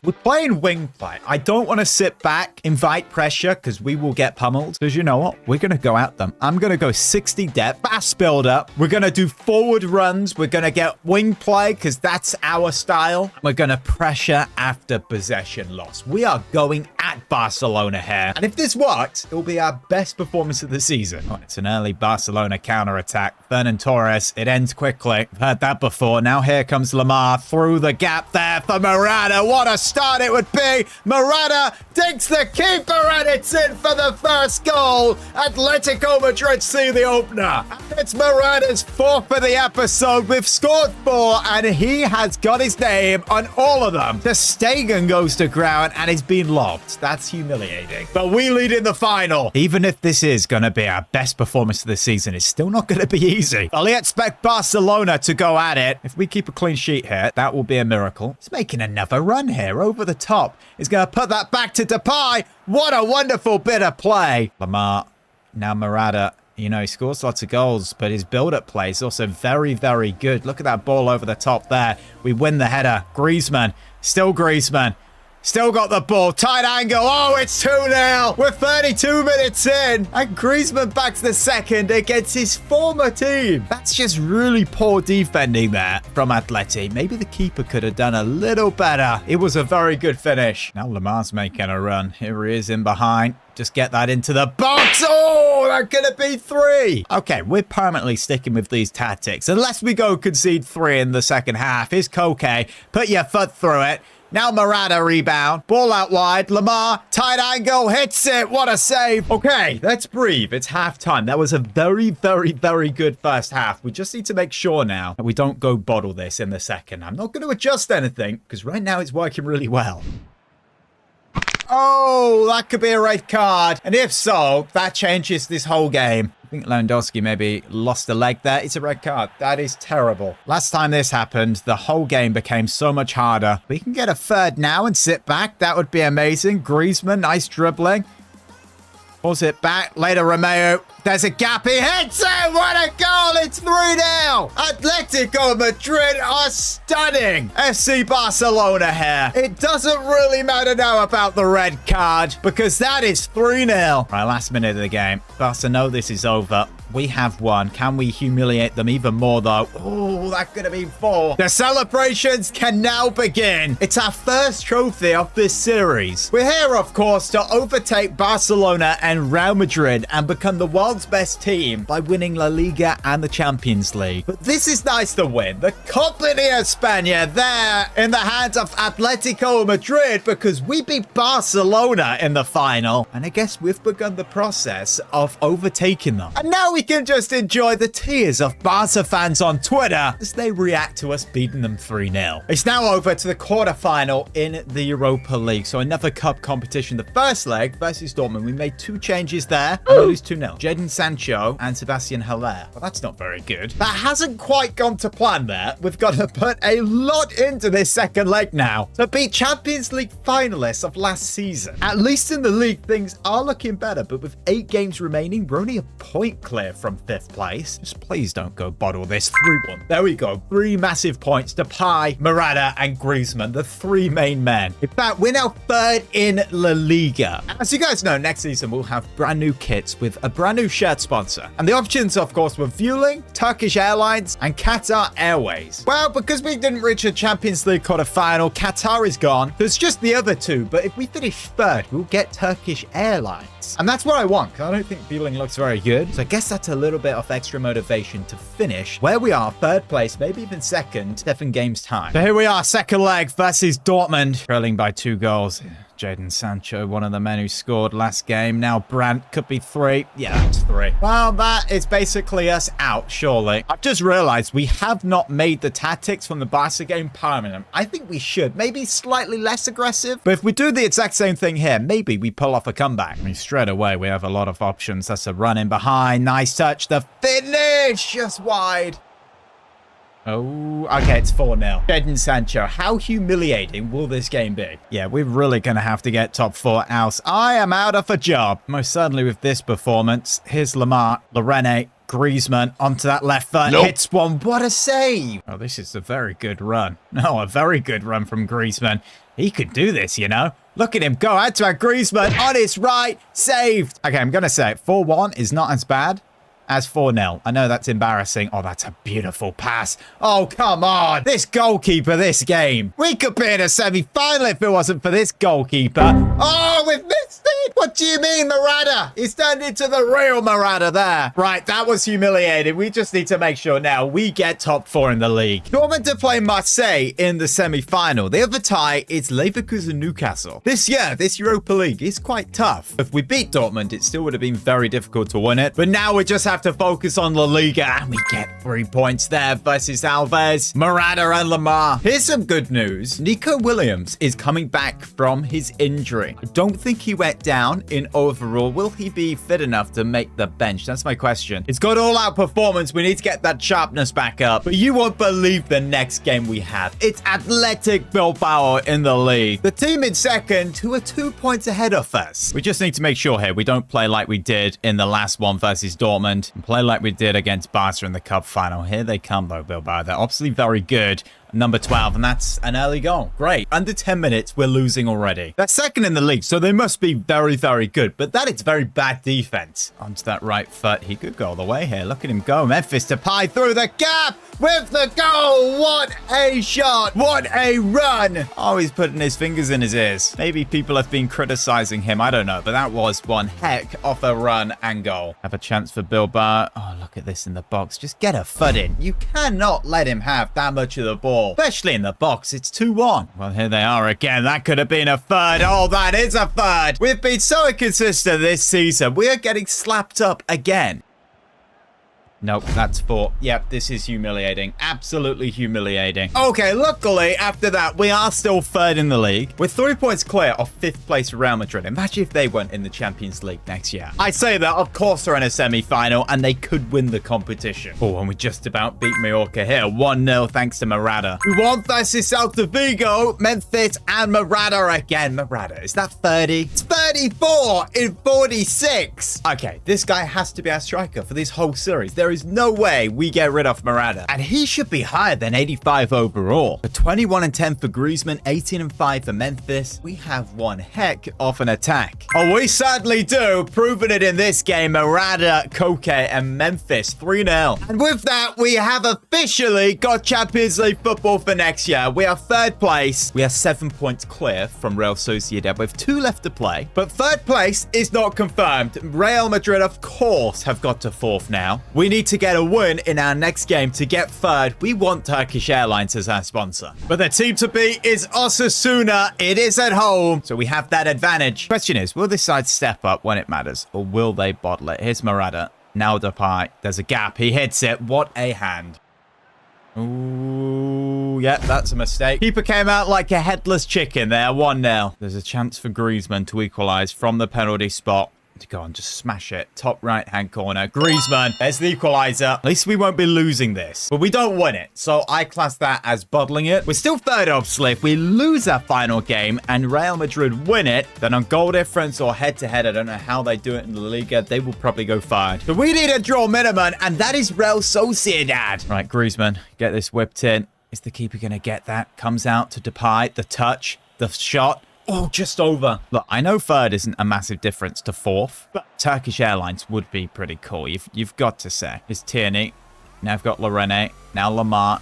We're playing wing play. I don't want to sit back, invite pressure, because we will get pummeled. Because you know what? We're going to go at them. I'm going to go 60 depth, fast build up. We're going to do forward runs. We're going to get wing play because that's our style. We're going to pressure after possession loss. We are going at Barcelona here. And if this works, it will be our best performance of the season. Oh, it's an early Barcelona counter-attack. Fernan Torres, it ends quickly. I've heard that before. Now here comes Lamar through the gap there for Morata. What a start it would be. Morata digs the keeper and it's in for the first goal. Atletico Madrid see the opener. And it's Morata's 4th for the episode. We've scored 4 and he has got his name on all of them. The Stegen goes to ground and is being lobbed. That's humiliating. But we lead in the final. Even if this is going to be our best performance of the season, it's still not going to be easy. Fully expect Barcelona to go at it. If we keep a clean sheet here, that will be a miracle. He's making another run here over the top. He's going to put that back to Depay. What a wonderful bit of play. Lamar, now Morata. You know, he scores lots of goals, but his build-up play is also very, very good. Look at that ball over the top there. We win the header. Griezmann. Still Griezmann. Still got the ball. Tight angle. Oh, it's 2-0. We're 32 minutes in. And Griezmann backs the second against his former team. That's just really poor defending there from Atleti. Maybe the keeper could have done a little better. It was a very good finish. Now Lamar's making a run. Here he is in behind. Just get that into the box. Oh, that's going to be 3. Okay, we're permanently sticking with these tactics. Unless we go concede 3 in the second half. Here's Koke. Put your foot through it. Now Morata rebound. Ball out wide. Lamar, tight angle, hits it. What a save. Okay, let's breathe. It's halftime. That was a very, very, very good first half. We just need to make sure now that we don't go bottle this in the second. I'm not going to adjust anything because right now it's working really well. Oh, that could be a red card. And if so, that changes this whole game. I think Lewandowski maybe lost a leg there. It's a red card. That is terrible. Last time this happened, the whole game became so much harder. We can get a 3rd now and sit back. That would be amazing. Griezmann, nice dribbling. Pulls it back. Later, Romeo. There's a gap. He hits it. What a goal. It's 3-0. Atletico Madrid are stunning. FC Barcelona here. It doesn't really matter now about the red card because that is 3-0. Right, last minute of the game. Barca know this is over. We have won. Can we humiliate them even more, though? Oh, that could have been 4. The celebrations can now begin. It's our first trophy of this series. We're here, of course, to overtake Barcelona and Real Madrid and become the world's best team by winning La Liga and the Champions League. But this is nice to win. The Copa de España there in the hands of Atletico Madrid because we beat Barcelona in the final. And I guess we've begun the process of overtaking them. And now we can just enjoy the tears of Barca fans on Twitter as they react to us beating them 3-0. It's now over to the quarterfinal in the Europa League. So another cup competition. The first leg versus Dortmund. We made 2 changes there and we lose 2-0. Jadon Sancho and Sebastian Haller. Well, that's not very good. That hasn't quite gone to plan there. We've got to put a lot into this second leg now to beat Champions League finalists of last season. At least in the league, things are looking better, but with 8 games remaining, we're only a point clear from 5th place. Just please don't go bottle this. 3-1. There we go. 3 massive points. Depay, Morata, and Griezmann, the 3 main men. In fact, we're now 3rd in La Liga. As you guys know, next season we'll have brand new kits with a brand new shirt sponsor. And the options, of course, were Vueling, Turkish Airlines, and Qatar Airways. Well, because we didn't reach a Champions League quarterfinal, Qatar is gone. There's just the other 2, but if we finish 3rd, we'll get Turkish Airlines. points. And that's what I want, because I don't think Feeling looks very good. So I guess that's a little bit of extra motivation to finish where we are, third place, maybe even second, 7 games time. So here we are, second leg versus Dortmund, trailing by 2 goals. Jadon Sancho, one of the men who scored last game. Now Brandt could be 3. Yeah, that's 3. Well, that is basically us out, surely. I've just realized we have not made the tactics from the Barca game permanent. I think we should. Maybe slightly less aggressive. But if we do the exact same thing here, maybe we pull off a comeback. I mean, straight away, we have a lot of options. That's a run in behind. Nice touch. The finish! Just wide. Oh, okay, it's 4-0. Jadon Sancho, how humiliating will this game be? Yeah, we're really going to have to get top 4 else. I am out of a job. Most certainly with this performance. Here's Lamar, Lorene, Griezmann onto that left foot. Nope. Hits one. What a save. Oh, this is a very good run. No, a very good run from Griezmann. He could do this, you know. Look at him go out to Griezmann on his right. Saved. Okay, I'm going to say it. 4-1 is not as bad as 4-0. I know that's embarrassing. Oh, that's a beautiful pass. Oh, come on. This goalkeeper, this game. We could be in a semi-final if it wasn't for this goalkeeper. Oh, we've missed it. What do you mean, Morata? He's turned into the real Morata there. Right, that was humiliating. We just need to make sure now we get top 4 in the league. Dortmund to play Marseille in the semi-final. The other tie is Leverkusen Newcastle. This year, this Europa League is quite tough. If we beat Dortmund, it still would have been very difficult to win it. But now we just have to focus on La Liga, and we get 3 points there versus Alves, Morata, and Lamar. Here's some good news. Nico Williams is coming back from his injury. I don't think he went down in overall. Will he be fit enough to make the bench? That's my question. It's got all-out performance. We need to get that sharpness back up. But you won't believe the next game we have. It's Athletic Bilbao in the league. The team in second, who are 2 points ahead of us. We just need to make sure here we don't play like we did in the last one versus Dortmund. And play like we did against Barca in the cup final. Here they come though, Bilbao. They're obviously very good. Number 12, and that's an early goal. Great. Under 10 minutes, we're losing already. They're second in the league, so they must be very, very good. But that is very bad defense. Onto that right foot. He could go all the way here. Look at him go. Memphis Depay through the gap with the goal. What a shot. What a run. Oh, he's putting his fingers in his ears. Maybe people have been criticizing him. I don't know, but that was one heck of a run and goal. Have a chance for Bilbao. Oh, look at this in the box. Just get a foot in. You cannot let him have that much of the ball. Especially in the box, it's 2-1. Well, here they are again. That could have been a third. Oh, that is a third. We've been so inconsistent this season. We are getting slapped up again. Nope, that's 4. Yep, this is humiliating. Absolutely humiliating. Okay, luckily, after that, we are still third in the league. We're 3 points clear of 5th place Real Madrid. Imagine if they weren't in the Champions League next year. I say that, of course, they're in a semi-final, and they could win the competition. Oh, and we just about beat Mallorca here. 1-0 thanks to Morata. We won versus Celta Vigo, Memphis, and Morata again. Morata, is that 30? It's 34 in 46. Okay, this guy has to be our striker for this whole series. There is no way we get rid of Morata. And he should be higher than 85 overall. But 21 and 10 for Griezmann, 18 and 5 for Memphis. We have one heck of an attack. Oh, we certainly do. Proving it in this game. Morata, Koke, and Memphis 3-0. And with that, we have officially got Champions League football for next year. We are 3rd place. We are 7 points clear from Real Sociedad with 2 left to play. But 3rd place is not confirmed. Real Madrid, of course, have got to 4th now. We need to get a win in our next game to get 3rd. We want Turkish Airlines as our sponsor. But the team to beat is Osasuna. It is at home, so we have that advantage. Question is, will this side step up when it matters, or will they bottle it? Here's Morata. Now Depay. There's a gap. He hits it. What a hand. Ooh, yeah, that's a mistake. Keeper came out like a headless chicken there. 1-0. There's a chance for Griezmann to equalize from the penalty spot. To go on, just smash it. Top right-hand corner. Griezmann. There's the equalizer. At least we won't be losing this. But we don't win it. So I class that as bottling it. We're still 3rd, obviously. If we lose our final game and Real Madrid win it, then on goal difference or head-to-head, I don't know how they do it in the Liga, they will probably go 3rd. So we need a draw minimum, and that is Real Sociedad. Right, Griezmann, get this whipped in. Is the keeper going to get that? Comes out to Depay. The touch. The shot. Oh, just over. Look, I know 3rd isn't a massive difference to 4th, but Turkish Airlines would be pretty cool. You've got to say. It's Tierney. Now I've got Lorene. Now Lamar.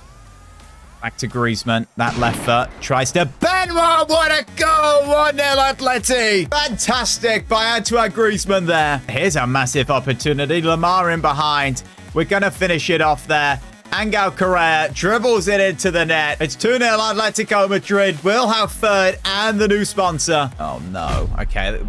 Back to Griezmann. That left foot. Tries to bend 1-1, what a goal! 1-0 Atleti. Fantastic by Antoine Griezmann there. Here's a massive opportunity. Lamar in behind. We're going to finish it off there. Angel Correa dribbles it into the net. It's 2-0 Atletico Madrid. We'll have third and the new sponsor. Oh, no. Okay.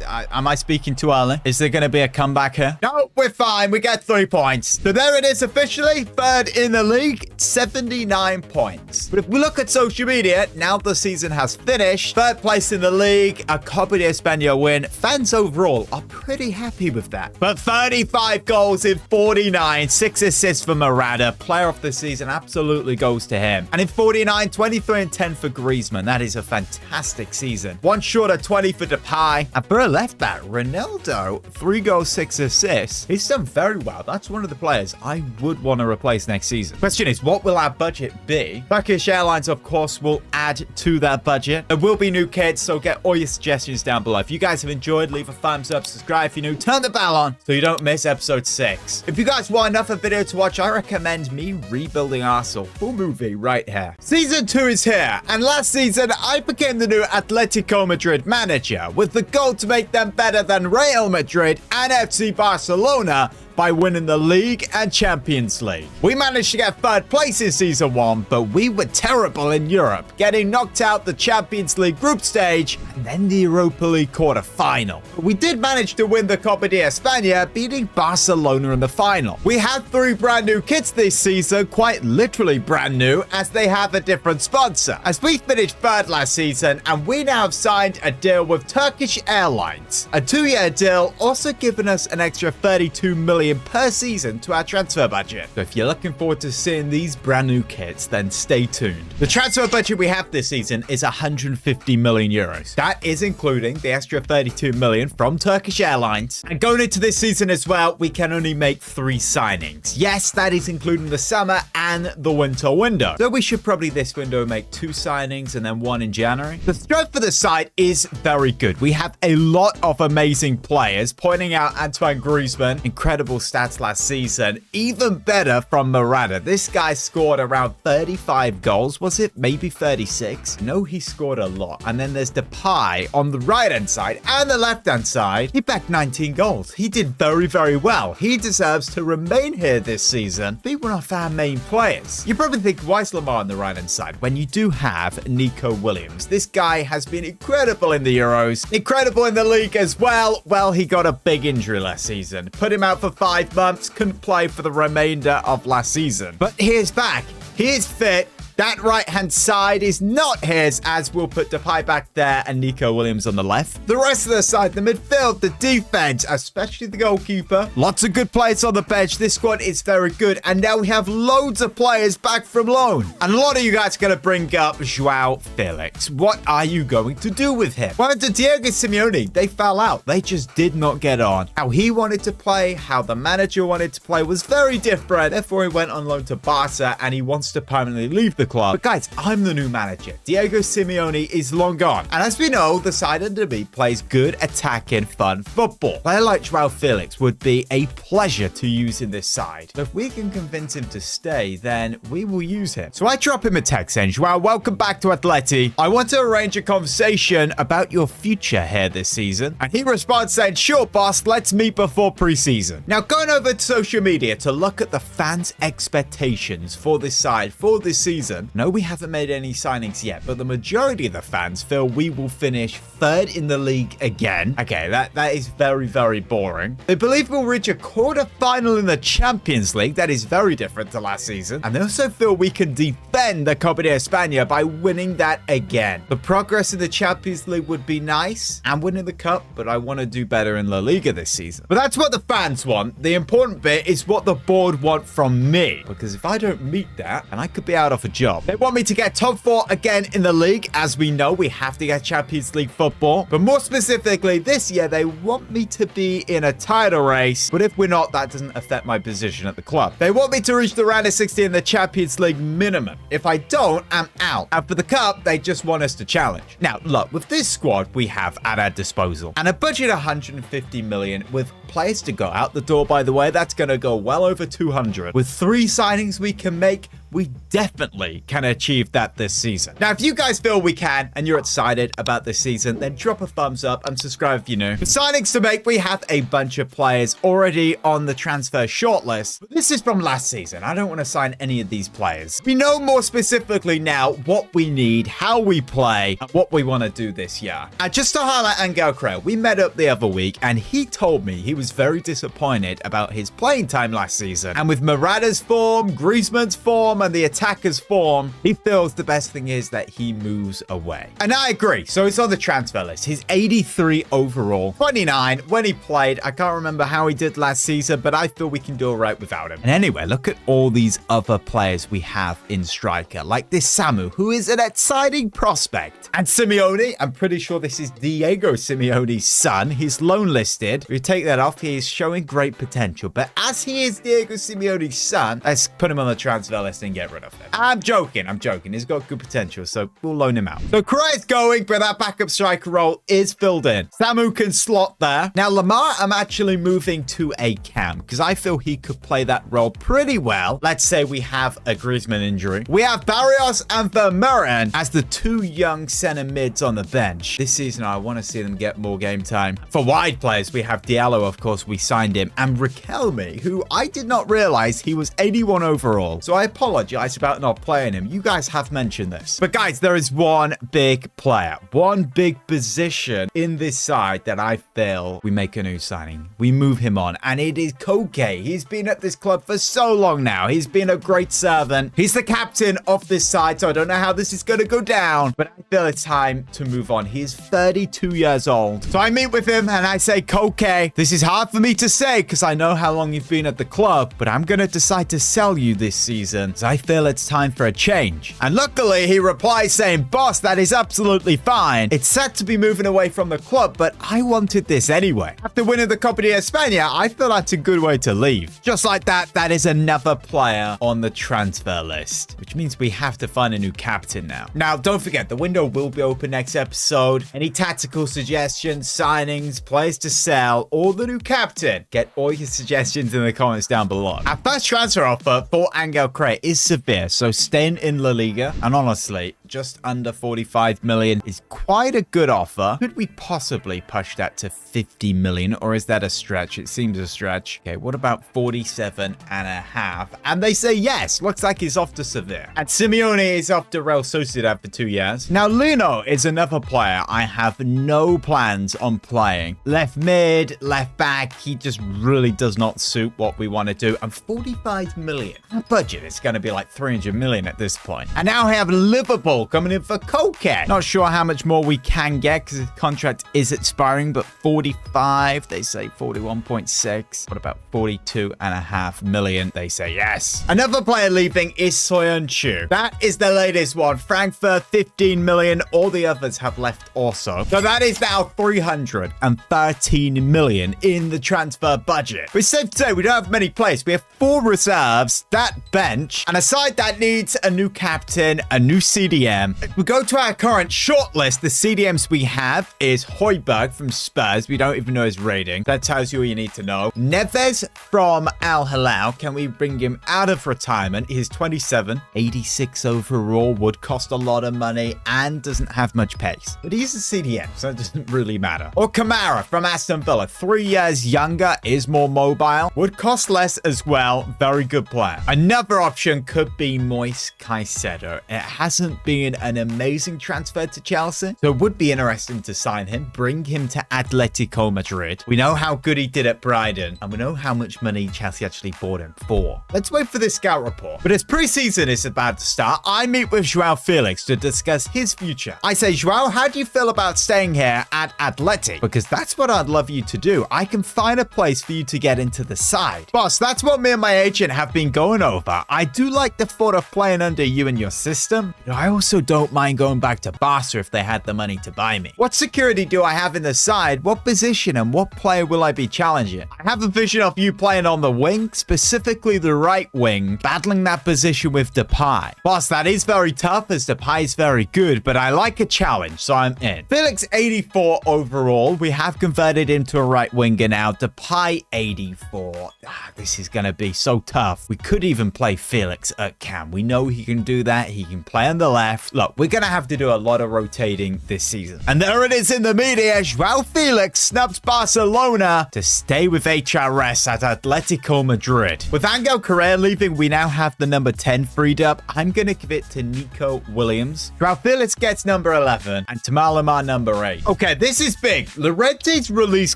Am I speaking too early? Is there going to be a comeback here? No, we're fine. We get 3 points. So there it is officially. Third in the league. 79 points. But if we look at social media, now the season has finished. Third place in the league. A Copa de España win. Fans overall are pretty happy with that. But 35 goals in 49. 6 assists for Morata. Player of the season absolutely goes to him. And in 49, 23 and 10 for Griezmann. That is a fantastic season. 1 short of 20 for Depay. And for a left back, Ronaldo, 3 goals, 6 assists. He's done very well. That's one of the players I would want to replace next season. Question is, what will our budget be? Turkish Airlines, of course, will add to that budget. There will be new kits, so get all your suggestions down below. If you guys have enjoyed, leave a thumbs up, subscribe if you're new, turn the bell on so you don't miss episode 6. If you guys want another video to watch, I recommend me rebuilding Arsenal. Full movie right here. Season 2 is here, and last season I became the new Atletico Madrid manager with the goal to make them better than Real Madrid and FC Barcelona by winning the league and Champions League. We managed to get 3rd place in Season 1, but we were terrible in Europe, getting knocked out the Champions League group stage and then the Europa League quarter-final. We did manage to win the Copa de España, beating Barcelona in the final. We had 3 brand new kits this season, quite literally brand new, as they have a different sponsor. As we finished 3rd last season, and we now have signed a deal with Turkish Airlines. A 2-year deal, also giving us an extra 32 million per season to our transfer budget. So if you're looking forward to seeing these brand new kits, then stay tuned. The transfer budget we have this season is 150 million euros. That is including the extra 32 million from Turkish Airlines. And going into this season as well, we can only make 3 signings. Yes, that is including the summer and the winter window. So we should probably this window make 2 signings and then 1 in January. The strength for the side is very good. We have a lot of amazing players, pointing out Antoine Griezmann, incredible stats last season. Even better from Morata. This guy scored around 35 goals. Was it maybe 36? No, he scored a lot. And then there's Depay on the right-hand side and the left-hand side. He backed 19 goals. He did very, very well. He deserves to remain here this season. Be one of our main players. You probably think, why is Lamar on the right-hand side when you do have Nico Williams? This guy has been incredible in the Euros. Incredible in the league as well. Well, he got a big injury last season. Put him out for 5 months, couldn't play for the remainder of last season. But he is back. He is fit. That right-hand side is not his, as we'll put Depay back there and Nico Williams on the left. The rest of the side, the midfield, the defense, especially the goalkeeper. Lots of good players on the bench. This squad is very good. And now we have loads of players back from loan. And a lot of you guys are going to bring up Joao Felix. What are you going to do with him? Well, to Diego Simeone, they fell out. They just did not get on. How he wanted to play, how the manager wanted to play was very different. Therefore, he went on loan to Barca and he wants to permanently leave the club. But guys, I'm the new manager. Diego Simeone is long gone. And as we know, the side under me plays good, attacking, fun football. A player like Joao Felix would be a pleasure to use in this side. So if we can convince him to stay, then we will use him. So I drop him a text saying, Joao, welcome back to Atleti. I want to arrange a conversation about your future here this season. And he responds saying, sure, boss, let's meet before preseason. Now, going over to social media to look at the fans' expectations for this side for this season. No, we haven't made any signings yet, but the majority of the fans feel we will finish 3rd in the league again. Okay, that is very, very boring. They believe we'll reach a quarter-final in the Champions League. That is very different to last season. And they also feel we can defend the Copa de España by winning that again. The progress in the Champions League would be nice and winning the Cup, but I want to do better in La Liga this season. But that's what the fans want. The important bit is what the board want from me, because if I don't meet that, then I could be out of a job. They want me to get top 4 again in the league. As we know, we have to get Champions League football. But more specifically, this year, they want me to be in a title race. But if we're not, that doesn't affect my position at the club. They want me to reach the round of 16 in the Champions League minimum. If I don't, I'm out. And for the Cup, they just want us to challenge. Now, look, with this squad we have at our disposal, and a budget of 150 million with players to go out the door, by the way, that's going to go well over 200. With 3 signings we can make we definitely can achieve that this season. Now, if you guys feel we can and you're excited about this season, then drop a thumbs up and subscribe if you're new. For signings to make, we have a bunch of players already on the transfer shortlist. But this is from last season. I don't want to sign any of these players. We know more specifically now what we need, how we play, and what we want to do this year. And just to highlight Angel Creel, we met up the other week and he told me he was very disappointed about his playing time last season. And with Morata's form, Griezmann's form, and the attacker's form, he feels the best thing is that he moves away. And I agree. So it's on the transfer list. He's 83 overall, 29 when he played. I can't remember how he did last season, but I feel we can do all right without him. And anyway, look at all these other players we have in striker, like this Samu, who is an exciting prospect. And Simeone, I'm pretty sure this is Diego Simeone's son. He's loan listed. We take that off. He is showing great potential. But as he is Diego Simeone's son, let's put him on the transfer list and get rid of him. I'm joking. He's got good potential, so we'll loan him out. So Correa's going, but that backup striker role is filled in. Samu can slot there. Now, Lamar, I'm actually moving to a cam because I feel he could play that role pretty well. Let's say we have a Griezmann injury. We have Barrios and Vermeeren as the two young center mids on the bench. This season, I want to see them get more game time. For wide players, we have Diallo, of course, we signed him, and Riquelme, who I did not realize he was 81 overall. So I apologize about not playing him. You guys have mentioned this. But guys, there is one big player, one big position in this side that I feel we make a new signing. We move him on, and it is Koke. He's been at this club for so long now. He's been a great servant. He's the captain of this side, so I don't know how this is going to go down, but I feel it's time to move on. He is 32 years old. So I meet with him and I say, Koke, this is hard for me to say because I know how long you've been at the club, but I'm going to decide to sell you this season because I feel it's time for a change. And luckily, he replies saying, boss, that is absolutely fine. It's set to be moving away from the club, but I wanted this anyway. After winning the Copa de España, I feel that's a good way to leave. Just like that, that is another player on the transfer list, which means we have to find a new captain now. Now, don't forget, the window will be open next episode. Any tactical suggestions, signings, players to sell, or the new captain, get all your suggestions in the comments down below. Our first transfer offer for Angel Creel is severe, so staying in La Liga, and honestly, just under 45 million is quite a good offer. Could we possibly push that to 50 million, or is that a stretch? It seems a stretch. Okay, what about 47 and a half? And they say yes. Looks like he's off to Sevilla. And Simeone is off to Real Sociedad for 2 years. Now, Lino is another player I have no plans on playing. Left mid, left back, he just really does not suit what we want to do. And 45 million. Our budget is going to be like 300 million at this point. And now we have Liverpool coming in for Koke. Not sure how much more we can get because his contract is expiring, but 45, they say 41.6. What about 42.5 million? They say yes. Another player leaving is Soyuncu. That is the latest one. Frankfurt, 15 million. All the others have left also. So that is now 313 million in the transfer budget. But it's safe to say we don't have many players. We have 4 reserves, that bench, and a side that needs a new captain, a new CDM. If we go to our current shortlist, the CDMs we have is Højbjerg from Spurs. We don't even know his rating. That tells you all you need to know. Neves from Al Hilal. Can we bring him out of retirement? He's 27, 86 overall, would cost a lot of money and doesn't have much pace. But he's a CDM, so it doesn't really matter. Or Kamara from Aston Villa. 3 years younger, is more mobile, would cost less as well. Very good player. Another option could be Moise Caicedo. It hasn't been an amazing transfer to Chelsea, so it would be interesting to sign him, bring him to Atletico Madrid. We know how good he did at Brighton, and we know how much money Chelsea actually bought him for. Let's wait for this scout report. But as pre-season is about to start, I meet with Joao Felix to discuss his future. I say, Joao, how do you feel about staying here at Atletico? Because that's what I'd love you to do. I can find a place for you to get into the side. Boss, that's what me and my agent have been going over. I do like the thought of playing under you and your system. I also also don't mind going back to Barca if they had the money to buy me. What security do I have in the side? What position and what player will I be challenging? I have a vision of you playing on the wing, specifically the right wing, battling that position with Depay. Whilst that is very tough as Depay is very good, but I like a challenge, so I'm in. Felix 84 overall. We have converted into a right winger now. Depay 84. This is going to be so tough. We could even play Felix at cam. We know he can do that. He can play on the left. Look, we're going to have to do a lot of rotating this season. And there it is in the media. Joao Felix snubs Barcelona to stay with HRS at Atletico Madrid. With Angel Correa leaving, we now have the number 10 freed up. I'm going to give it to Nico Williams. Joao Felix gets number 11 and Tamalama number 8. Okay, this is big. Llorente's release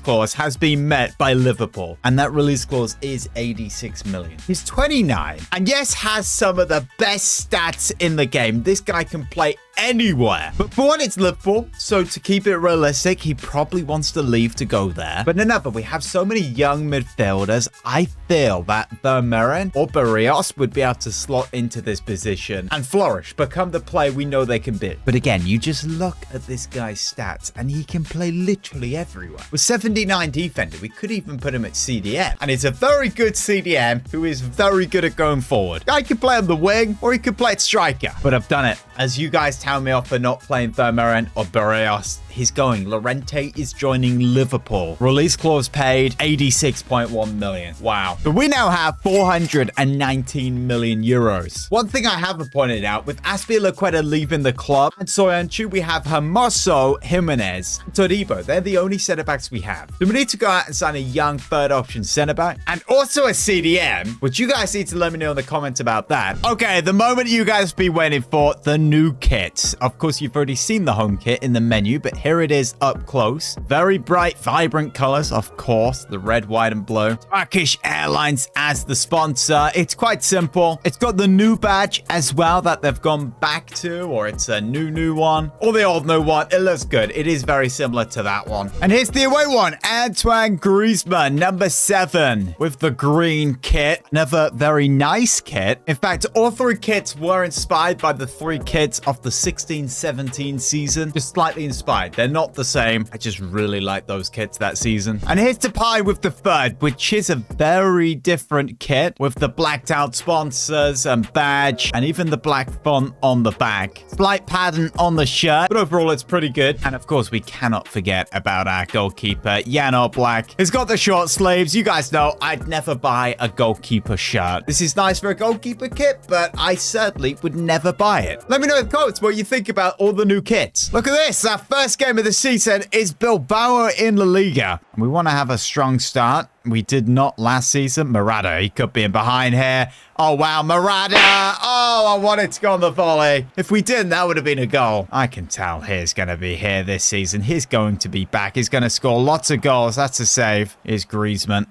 clause has been met by Liverpool, and that release clause is 86 million. He's 29 and yes, has some of the best stats in the game. This guy can play anywhere. But for one, it's Liverpool, so to keep it realistic, he probably wants to leave to go there. But no, but we have so many young midfielders. I feel that Vermeeren or Barrios would be able to slot into this position and flourish, become the player we know they can be. But again, you just look at this guy's stats and he can play literally everywhere. With 79 defender, we could even put him at CDM. And it's a very good CDM who is very good at going forward. I could play on the wing or he could play at striker. But I've done it. As you guys tell me off for not playing Vermeeren or Barrios, he's going. Llorente is joining Liverpool. Release clause paid 86.1 million. Wow. But we now have 419 million euros. One thing I haven't pointed out, with Azpilicueta leaving the club and Soyuncu, we have Hermoso, Jimenez, and Todibo. They're the only centre-backs we have. So we need to go out and sign a young third option centre-back and also a CDM, which you guys need to let me know in the comments about that. Okay, the moment you guys be waiting for, the new kit. Of course, you've already seen the home kit in the menu, but here it is up close. Very bright, vibrant colors, of course. The red, white, and blue. Turkish Airlines as the sponsor. It's quite simple. It's got the new badge as well that they've gone back to, or it's a new one, or the old new one. It looks good. It is very similar to that one. And here's the away one. Antoine Griezmann, number 7, with the green kit. Another very nice kit. In fact, all 3 kits were inspired by the 3 kits of the 16-17 season. Just slightly inspired. They're not the same. I just really like those kits that season. And here's Depay with the 3rd, which is a very different kit with the blacked out sponsors and badge and even the black font on the back. Slight pattern on the shirt, but overall it's pretty good. And of course, we cannot forget about our goalkeeper, Jan Oblak. He's got the short sleeves. You guys know I'd never buy a goalkeeper shirt. This is nice for a goalkeeper kit, but I certainly would never buy it. Let me know in the comments what you think about all the new kits. Look at this. Our first game of the season is Bilbao in La Liga. We want to have a strong start. We did not last season. Morata, he could be in behind here. Oh, wow, Morata. Oh, I wanted to go on the volley. If we didn't, that would have been a goal. I can tell he's going to be here this season. He's going to be back. He's going to score lots of goals. That's a save. Here's Griezmann.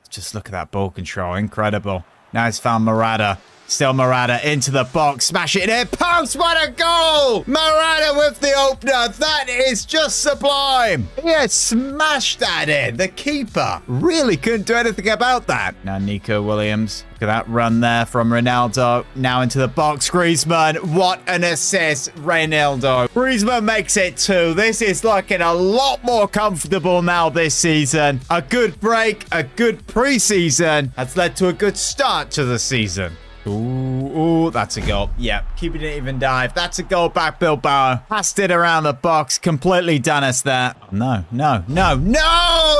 Just look at that ball control. Incredible. Now he's found Morata. Still Morata into the box. Smash it in. Post. What a goal. Morata with the opener. That is just sublime. He has smashed that in. The keeper really couldn't do anything about that. Now Nico Williams. Look at that run there from Ronaldo. Now into the box. Griezmann. What an assist. Ronaldo. Griezmann makes it 2. This is looking a lot more comfortable now this season. A good break. A good preseason has led to a good start to the season. Ooh, that's a goal. Yep, keeping it even dive. That's a goal back, Bilbao. Passed it around the box. Completely done us there. No.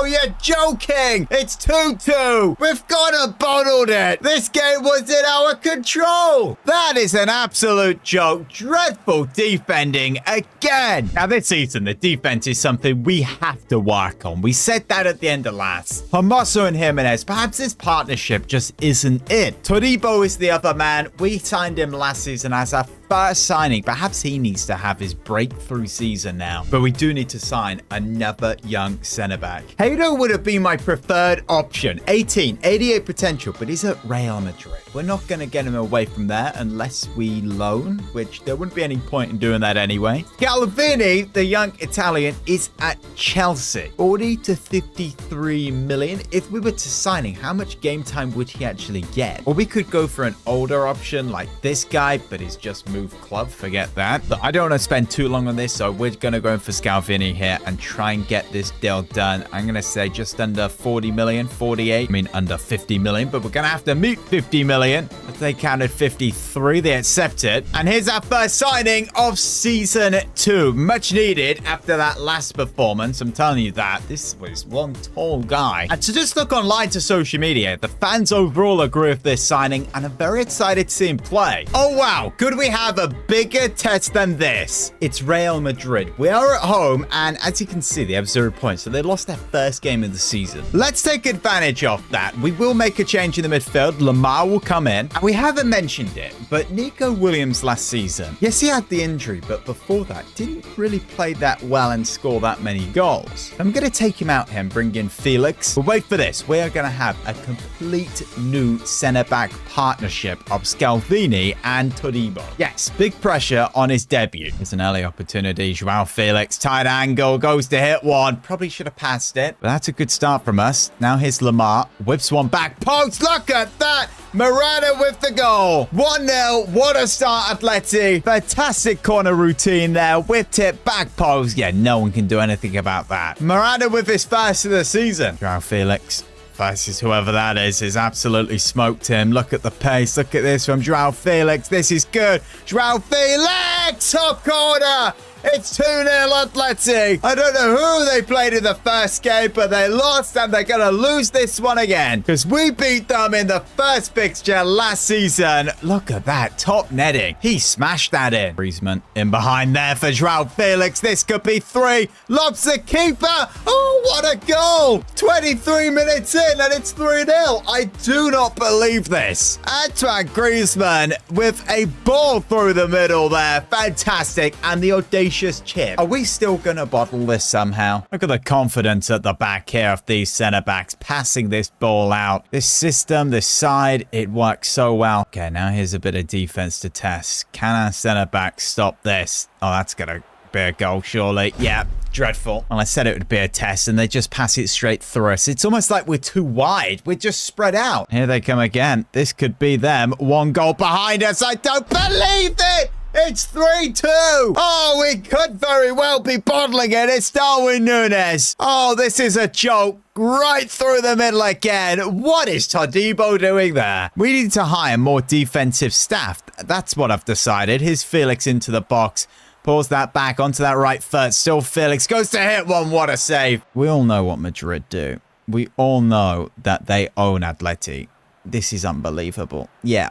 You're joking. It's 2-2. We've gone and bottled it. This game was in our control. That is an absolute joke. Dreadful defending again. Now, this season, the defense is something we have to work on. We said that at the end of last. Hermoso and Jimenez, perhaps this partnership just isn't it. Todibo is the other man. We signed him last season as our first signing. Perhaps he needs to have his breakthrough season now. But we do need to sign another young centre-back. Haydo would have been my preferred option. 18, 88 potential, but he's at Real Madrid. We're not going to get him away from there unless we loan, which there wouldn't be any point in doing that anyway. Galvini, the young Italian, is at Chelsea. 40 to 53 million. If we were to sign him, how much game time would he actually get? Or we could go for an older option like this guy, but he's just moved move club. Forget that. But I don't want to spend too long on this, so we're going to go in for Scalvini here and try and get this deal done. I'm going to say just under 40 million, 48. I mean, under 50 million, but we're going to have to meet 50 million. If they counted 53, they accept it. And here's our first signing of season 2. Much needed after that last performance. I'm telling you that. This was one tall guy. And to just look online to social media, the fans overall agree with this signing, and I'm very excited to see him play. Oh, wow. Could we have a bigger test than this? It's Real Madrid. We are at home, and as you can see, they have 0 points, so they lost their first game of the season. Let's take advantage of that. We will make a change in the midfield. Lamar will come in, and we haven't mentioned it, but Nico Williams last season, yes, he had the injury, but before that, didn't really play that well and score that many goals. I'm going to take him out here and bring in Felix. But wait for this. We are going to have a complete new centre-back partnership of Scalvini and Todibo. Yes, big pressure on his debut. It's an early opportunity. Joao Felix, tight angle, goes to hit one. Probably should have passed it, but that's a good start from us. Now here's Lamar. Whips one back post. Look at that. Morata with the goal. 1-0. What a start, Atleti. Fantastic corner routine there. Whipped it back post. Yeah, no one can do anything about that. Morata with his first of the season. Joao Felix versus whoever that is absolutely smoked him. Look at the pace. Look at this from Joao Felix. This is good. Joao Felix. Top corner. It's 2-0 Atleti. I don't know who they played in the first game, but they lost, and they're going to lose this one again because we beat them in the first fixture last season. Look at that top netting. He smashed that in. Griezmann in behind there for Joao Felix. This could be 3. Lobs the keeper. Oh, what a goal. 23 minutes in, and it's 3-0. I do not believe this. Antoine Griezmann with a ball through the middle there. Fantastic. And the audacious chip. Are we still going to bottle this somehow? Look at the confidence at the back here of these centre-backs passing this ball out. This system, this side, it works so well. Okay, now here's a bit of defense to test. Can our centre-back stop this? Oh, that's going to be a goal, surely. Yeah, dreadful. Well, I said it would be a test, and they just pass it straight through us. It's almost like we're too wide. We're just spread out. Here they come again. This could be them. 1 goal behind us. I don't believe it. It's 3-2. Oh, we could very well be bottling it. It's Darwin Núñez. Oh, this is a joke. Right through the middle again. What is Todibo doing there? We need to hire more defensive staff. That's what I've decided. Here's Felix into the box. Pulls that back onto that right foot. Still Felix goes to hit one. What a save. We all know what Madrid do. We all know that they own Atleti. This is unbelievable. Yeah.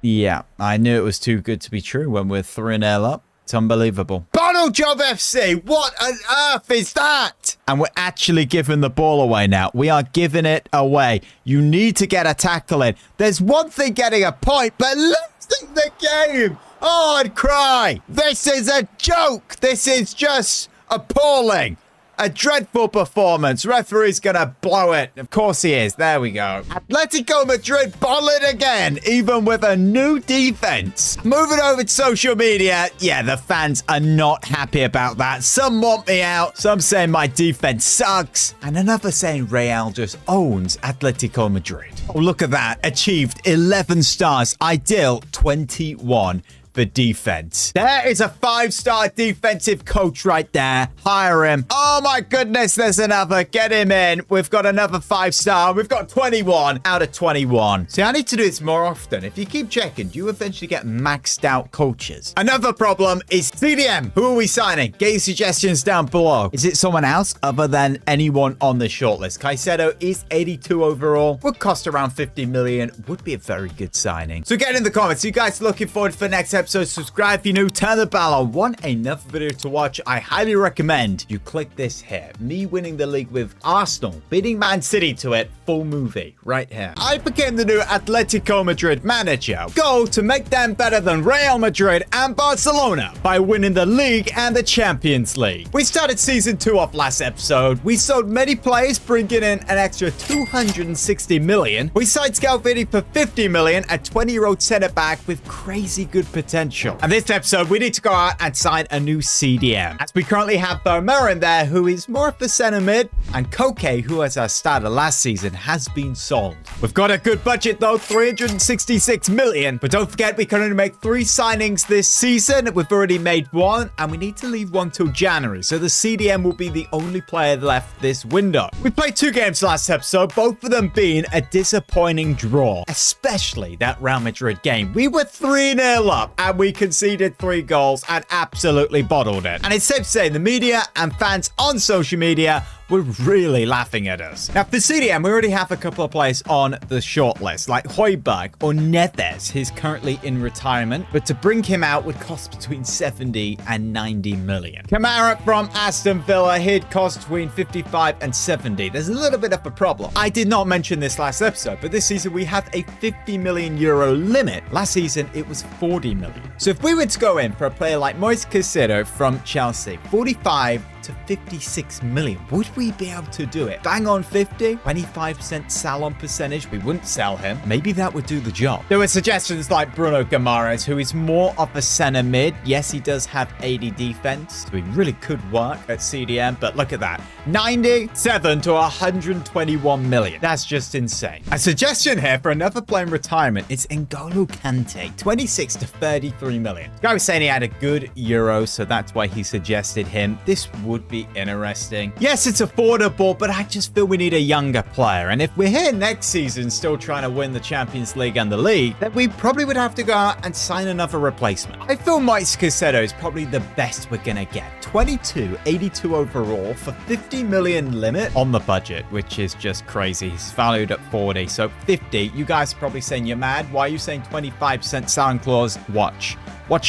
Yeah, I knew it was too good to be true when we're 3-0 up. It's unbelievable. Bottle Job FC! What on earth is that? And we're actually giving the ball away now. We are giving it away. You need to get a tackle in. There's one thing getting a point, but losing the game! Oh, I'd cry! This is a joke! This is just appalling! A dreadful performance. Referee's gonna blow it. Of course he is. There we go. Atletico Madrid bottle it again, even with a new defense. Moving over to social media. Yeah, the fans are not happy about that. Some want me out. Some saying my defense sucks. And another saying Real just owns Atletico Madrid. Oh, look at that. Achieved 11 stars. Ideal 21. For defense. There is a 5-star defensive coach right there. Hire him. Oh my goodness, there's another. Get him in. We've got another 5-star. We've got 21 out of 21. See, I need to do this more often. If you keep checking, you eventually get maxed out coaches. Another problem is CDM. Who are we signing? Get your suggestions down below. Is it someone else other than anyone on the shortlist? Caicedo is 82 overall. Would cost around 50 million. Would be a very good signing. So get in the comments. You guys looking forward for the next episode? Subscribe if you're new, turn the bell on. Want another video to watch? I highly recommend you click this here. Me winning the league with Arsenal, beating Man City to it, full movie, right here. I became the new Atletico Madrid manager. Goal to make them better than Real Madrid and Barcelona by winning the league and the Champions League. We started season 2 off last episode. We sold many players, bringing in an extra 260 million. We signed Scalvini for 50 million, a 20-year-old centre-back with crazy good potential. potential. And this episode, we need to go out and sign a new CDM, as we currently have Vermeer in there, who is more of the center mid, and Koke, who as our starter last season, has been sold. We've got a good budget though, 366 million, but don't forget we can only make 3 signings this season. We've already made 1, and we need to leave 1 till January, so the CDM will be the only player left this window. We played 2 games last episode, both of them being a disappointing draw, especially that Real Madrid game. We were 3-0 up, and we conceded 3 goals and absolutely bottled it. And it's safe to say the media and fans on social media were really laughing at us. Now, for CDM, we already have a couple of players on the shortlist, like Højbjerg or Neves. He's currently in retirement, but to bring him out would cost between 70 and 90 million. Kamara from Aston Villa, he'd cost between 55 and 70. There's a little bit of a problem. I did not mention this last episode, but this season we have a 50 million euro limit. Last season, it was 40 million. So if we were to go in for a player like Moise Caicedo from Chelsea, 45 to 56 million, would we be able to do it? Bang on 50, 25% sell-on percentage, we wouldn't sell him. Maybe that would do the job. There were suggestions like Bruno Guimaraes, who is more of a center mid. Yes, he does have 80 defense, so he really could work at CDM, but look at that. 97 to 121 million. That's just insane. A suggestion here for another player in retirement is N'Golo Kante, 26 to 33 million. Guy was saying he had a good Euro, so that's why he suggested him. This would be interesting. Yes, it's affordable, but I just feel we need a younger player. And if we're here next season still trying to win the Champions League and the league, then we probably would have to go out and sign another replacement. I feel Moise Caicedo is probably the best we're going to get. 22, 82 overall for 50 million limit on the budget, which is just crazy. He's valued at 40, so 50. You guys are probably saying you're mad. Why are you saying 25% sign clause? Watch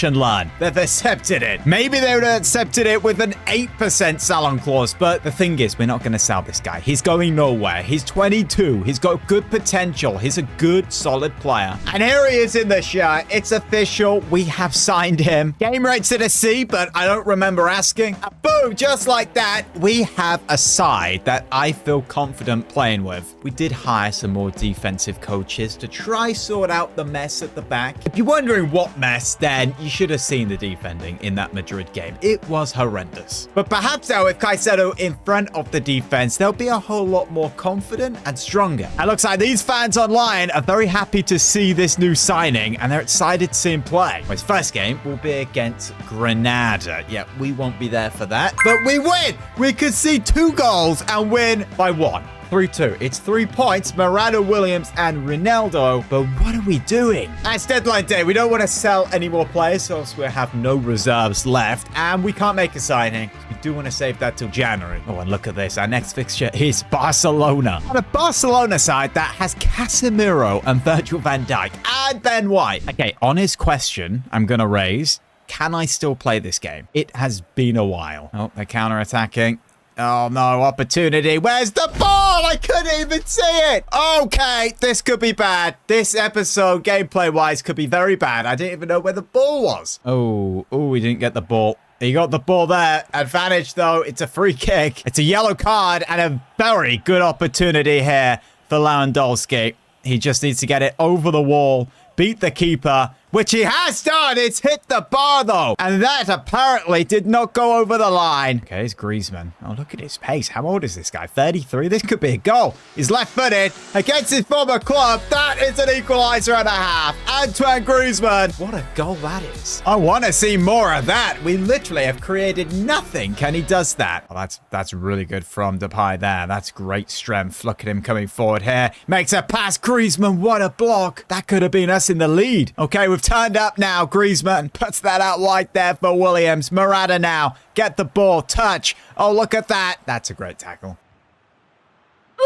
and learn. They've accepted it. Maybe they would have accepted it with an 8% sell-on clause, but the thing is, we're not going to sell this guy. He's going nowhere. He's 22. He's got good potential. He's a good, solid player. And here he is in the shirt. It's official. We have signed him. Game rate's at a C, but I don't remember asking. Boom, just like that, we have a side that I feel confident playing with. We did hire some more defensive coaches to try sort out the mess at the back. If you're wondering what mess, then you should have seen the defending in that Madrid game. It was horrendous. But perhaps now with Caicedo in front of the defense, they'll be a whole lot more confident and stronger. It looks like these fans online are very happy to see this new signing, and they're excited to see him play. His first game will be against Granada. Yeah, we won't be there for that, but we win. We could see 2 goals and win by 1. 3-2. It's 3 points, Morata, Williams, and Ronaldo. But what are we doing? It's deadline day. We don't want to sell any more players, so we have no reserves left, and we can't make a signing. We do want to save that till January. Oh, and look at this. Our next fixture is Barcelona. On a Barcelona side that has Casemiro and Virgil van Dijk and Ben White. Okay, honest question I'm going to raise. Can I still play this game? It has been a while. Oh, they're counter-attacking. Oh, no, opportunity. Where's the ball? I couldn't even see it. Okay, this could be bad. This episode, gameplay-wise, could be very bad. I didn't even know where the ball was. Oh, we didn't get the ball. He got the ball there. Advantage, though. It's a free kick. It's a yellow card and a very good opportunity here for Lewandowski. He just needs to get it over the wall, beat the keeper, which he has done. It's hit the bar, though. And that apparently did not go over the line. Okay, it's Griezmann. Oh, look at his pace. How old is this guy? 33? This could be a goal. He's left-footed against his former club. That is an equalizer and a half. Antoine Griezmann. What a goal that is. I want to see more of that. We literally have created nothing, and he does that. Well, that's really good from Depay there. That's great strength. Look at him coming forward here. Makes a pass. Griezmann, what a block. That could have been us in the lead. Okay, we've turned up now. Griezmann puts that out wide there for Williams. Morata now. Get the ball. Touch. Oh, look at that. That's a great tackle.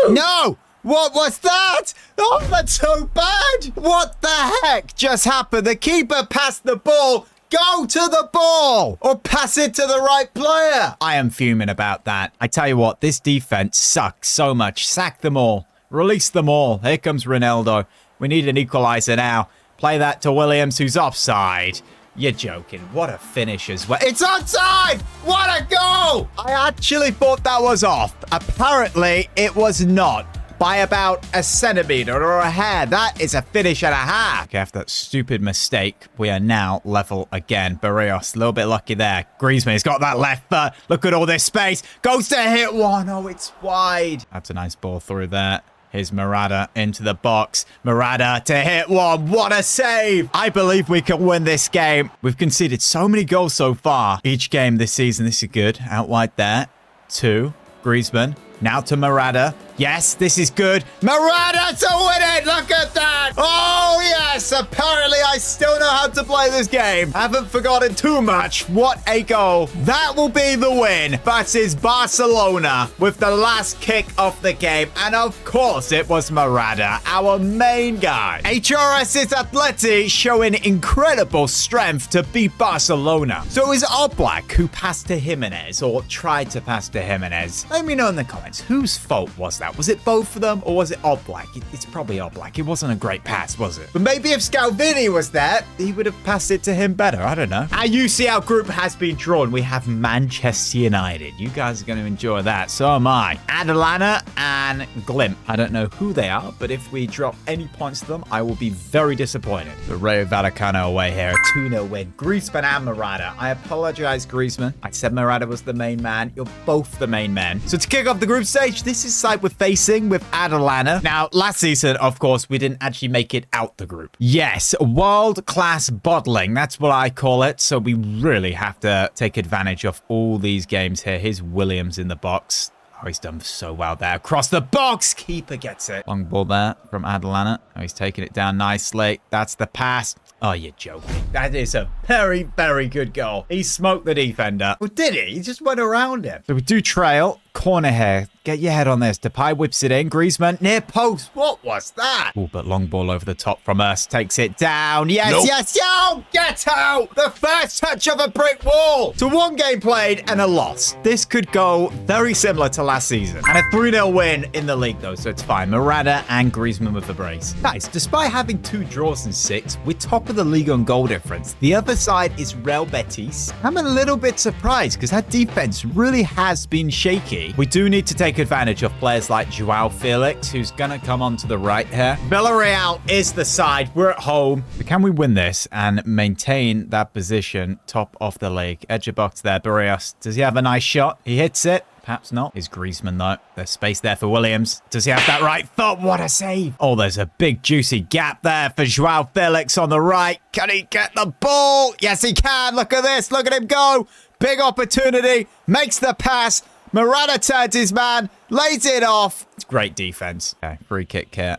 No! What was that? Oh, that's so bad. What the heck just happened? The keeper passed the ball. Go to the ball or pass it to the right player. I am fuming about that. I tell you what, this defense sucks so much. Sack them all. Release them all. Here comes Ronaldo. We need an equalizer now. Play that to Williams, who's offside. You're joking. What a finish as well. It's onside! What a goal! I actually thought that was off. Apparently, it was not. by about a centimeter or a hair. That is a finish and a half. Okay, after that stupid mistake, we are now level again. Barrios, a little bit lucky there. Griezmann, he's got that left foot. Look at all this space. Goes to hit one. Oh, it's wide. That's a nice ball through there. Here's Morata into the box. Morata to hit one. What a save. I believe we can win this game. We've conceded so many goals so far. Each game this season. This is good. Out wide there. 2. Griezmann. Now to Morata. Yes, this is good. Morata to win it. Look at that. Oh, yes. Apparently, I still know how to play this game. Haven't forgotten too much. What a goal. That will be the win versus Barcelona with the last kick of the game. And of course, it was Morata, our main guy. HRS's Atleti showing incredible strength to beat Barcelona. So it was Oblak who passed to Jimenez or tried to pass to Jimenez. Let me know in the comments, whose fault was that? Was it both of them or was it Oblak? It's probably Oblak. It wasn't a great pass, was it? But maybe if Scalvini was there, he would have passed it to him better. I don't know. Our UCL group has been drawn. We have Manchester United. You guys are going to enjoy that. So am I. Atalanta and Glimp. I don't know who they are, but if we drop any points to them, I will be very disappointed. The Rayo Vallecano away here. A 2-0 win. Griezmann and Morata. I apologize, Griezmann. I said Morata was the main man. You're both the main men. So to kick off the group stage, this is side we're facing with Atalanta. Now, last season, of course, we didn't actually make it out the group. Yes, world-class bottling. That's what I call it. So we really have to take advantage of all these games here. Here's Williams in the box. Oh, he's done so well there. Across the box. Keeper gets it. Long ball there from Atalanta. Oh, he's taking it down nicely. That's the pass. Oh, you're joking. That is a very, very good goal. He smoked the defender. Well, did he? He just went around him. So we do trail. Corner here. Get your head on this. Depay whips it in. Griezmann near post. What was that? Oh, but long ball over the top from us. Takes it down. Yes, nope. Yes, yo! Get out! The first touch of a brick wall. To 1 game played and a loss. This could go very similar to last season. And a 3-0 win in the league, though, so it's fine. Morata and Griezmann with the brace. Guys, despite having 2 draws in 6, we're top of the league on goal difference. The other side is Real Betis. I'm a little bit surprised because that defense really has been shaky. We do need to take advantage of players like Joao Felix, who's going to come onto the right here. Villarreal is the side. We're at home. But can we win this and maintain that position top of the league? Edge of box there. Barrios. Does he have a nice shot? He hits it. Perhaps not. Is Griezmann, though. There's space there for Williams. Does he have that right foot? What a save. Oh, there's a big, juicy gap there for Joao Felix on the right. Can he get the ball? Yes, he can. Look at this. Look at him go. Big opportunity. Makes the pass. Morata turns his man. Lays it off. It's great defense. Okay, free kick here.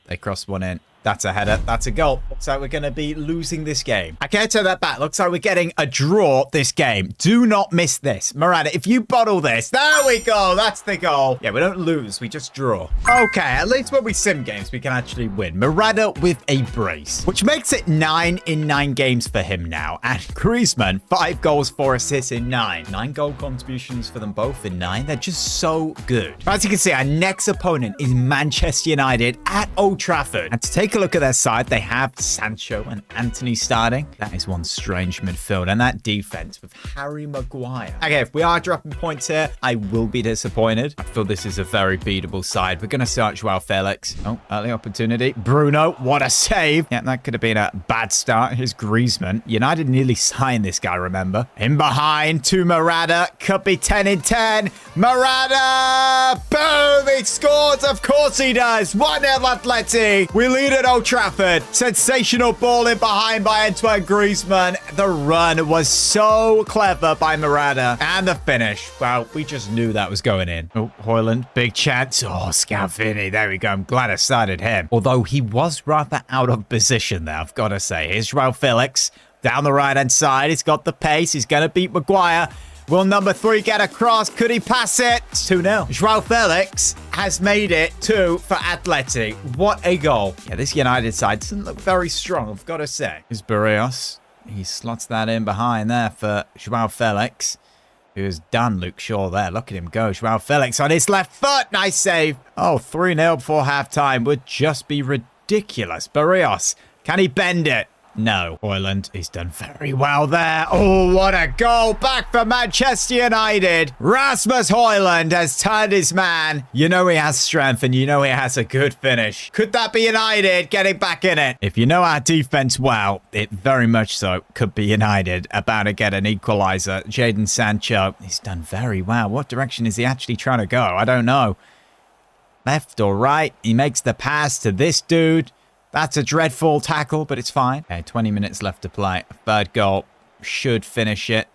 They cross one in. That's a header. That's a goal. Looks like we're going to be losing this game. I can't turn that back. Looks like we're getting a draw this game. Do not miss this. Morata, if you bottle this. There we go. That's the goal. Yeah, we don't lose. We just draw. Okay, at least when we sim games, we can actually win. Morata with a brace, which makes it 9 in 9 games for him now. And Griezmann, 5 goals, 4 assists in 9. 9 goal contributions for them both in 9. They're just so good. As you can see, our next opponent is Manchester United at Old Trafford. And to take a look at their side, they have Sancho and Anthony starting. That is one strange midfield. And that defense with Harry Maguire. Okay, if we are dropping points here, I will be disappointed. I feel this is a very beatable side. We're going to start Joao Felix. Oh, early opportunity. Bruno, what a save. Yeah, that could have been a bad start. Here's Griezmann. United nearly signed this guy, remember? In behind to Morata. Could be 10 in 10. Morata! Boom! He scores. Of course he does. 1-0 Atleti. We lead at Old Trafford. Sensational ball in behind by Antoine Griezmann. The run was so clever by Morata. And the finish. Well, we just knew that was going in. Oh, Højlund. Big chance. Oh, Scalvini. There we go. I'm glad I started him. Although he was rather out of position there, I've got to say. Here's Joao Felix. Down the right-hand side. He's got the pace. He's going to beat Maguire. Will number 3 get across? Could he pass it? It's 2-0. Joao Felix has made it 2 for Atleti. What a goal. Yeah, this United side doesn't look very strong, I've got to say. Here's Barrios. He slots that in behind there for Joao Felix, who has done Luke Shaw there. Look at him go. Joao Felix on his left foot. Nice save. Oh, 3-0 before halftime would just be ridiculous. Barrios. Can he bend it? No. Højlund, he's done very well there. Oh, what a goal back for Manchester United. Rasmus Højlund has turned his man. You know he has strength and you know he has a good finish. Could that be United getting back in it? If you know our defense well, it very much so could be United about to get an equalizer. Jadon Sancho, he's done very well. What direction is he actually trying to go? I don't know. Left or right? He makes the pass to this dude. That's a dreadful tackle, but it's fine. Okay, 20 minutes left to play. Third goal should finish it.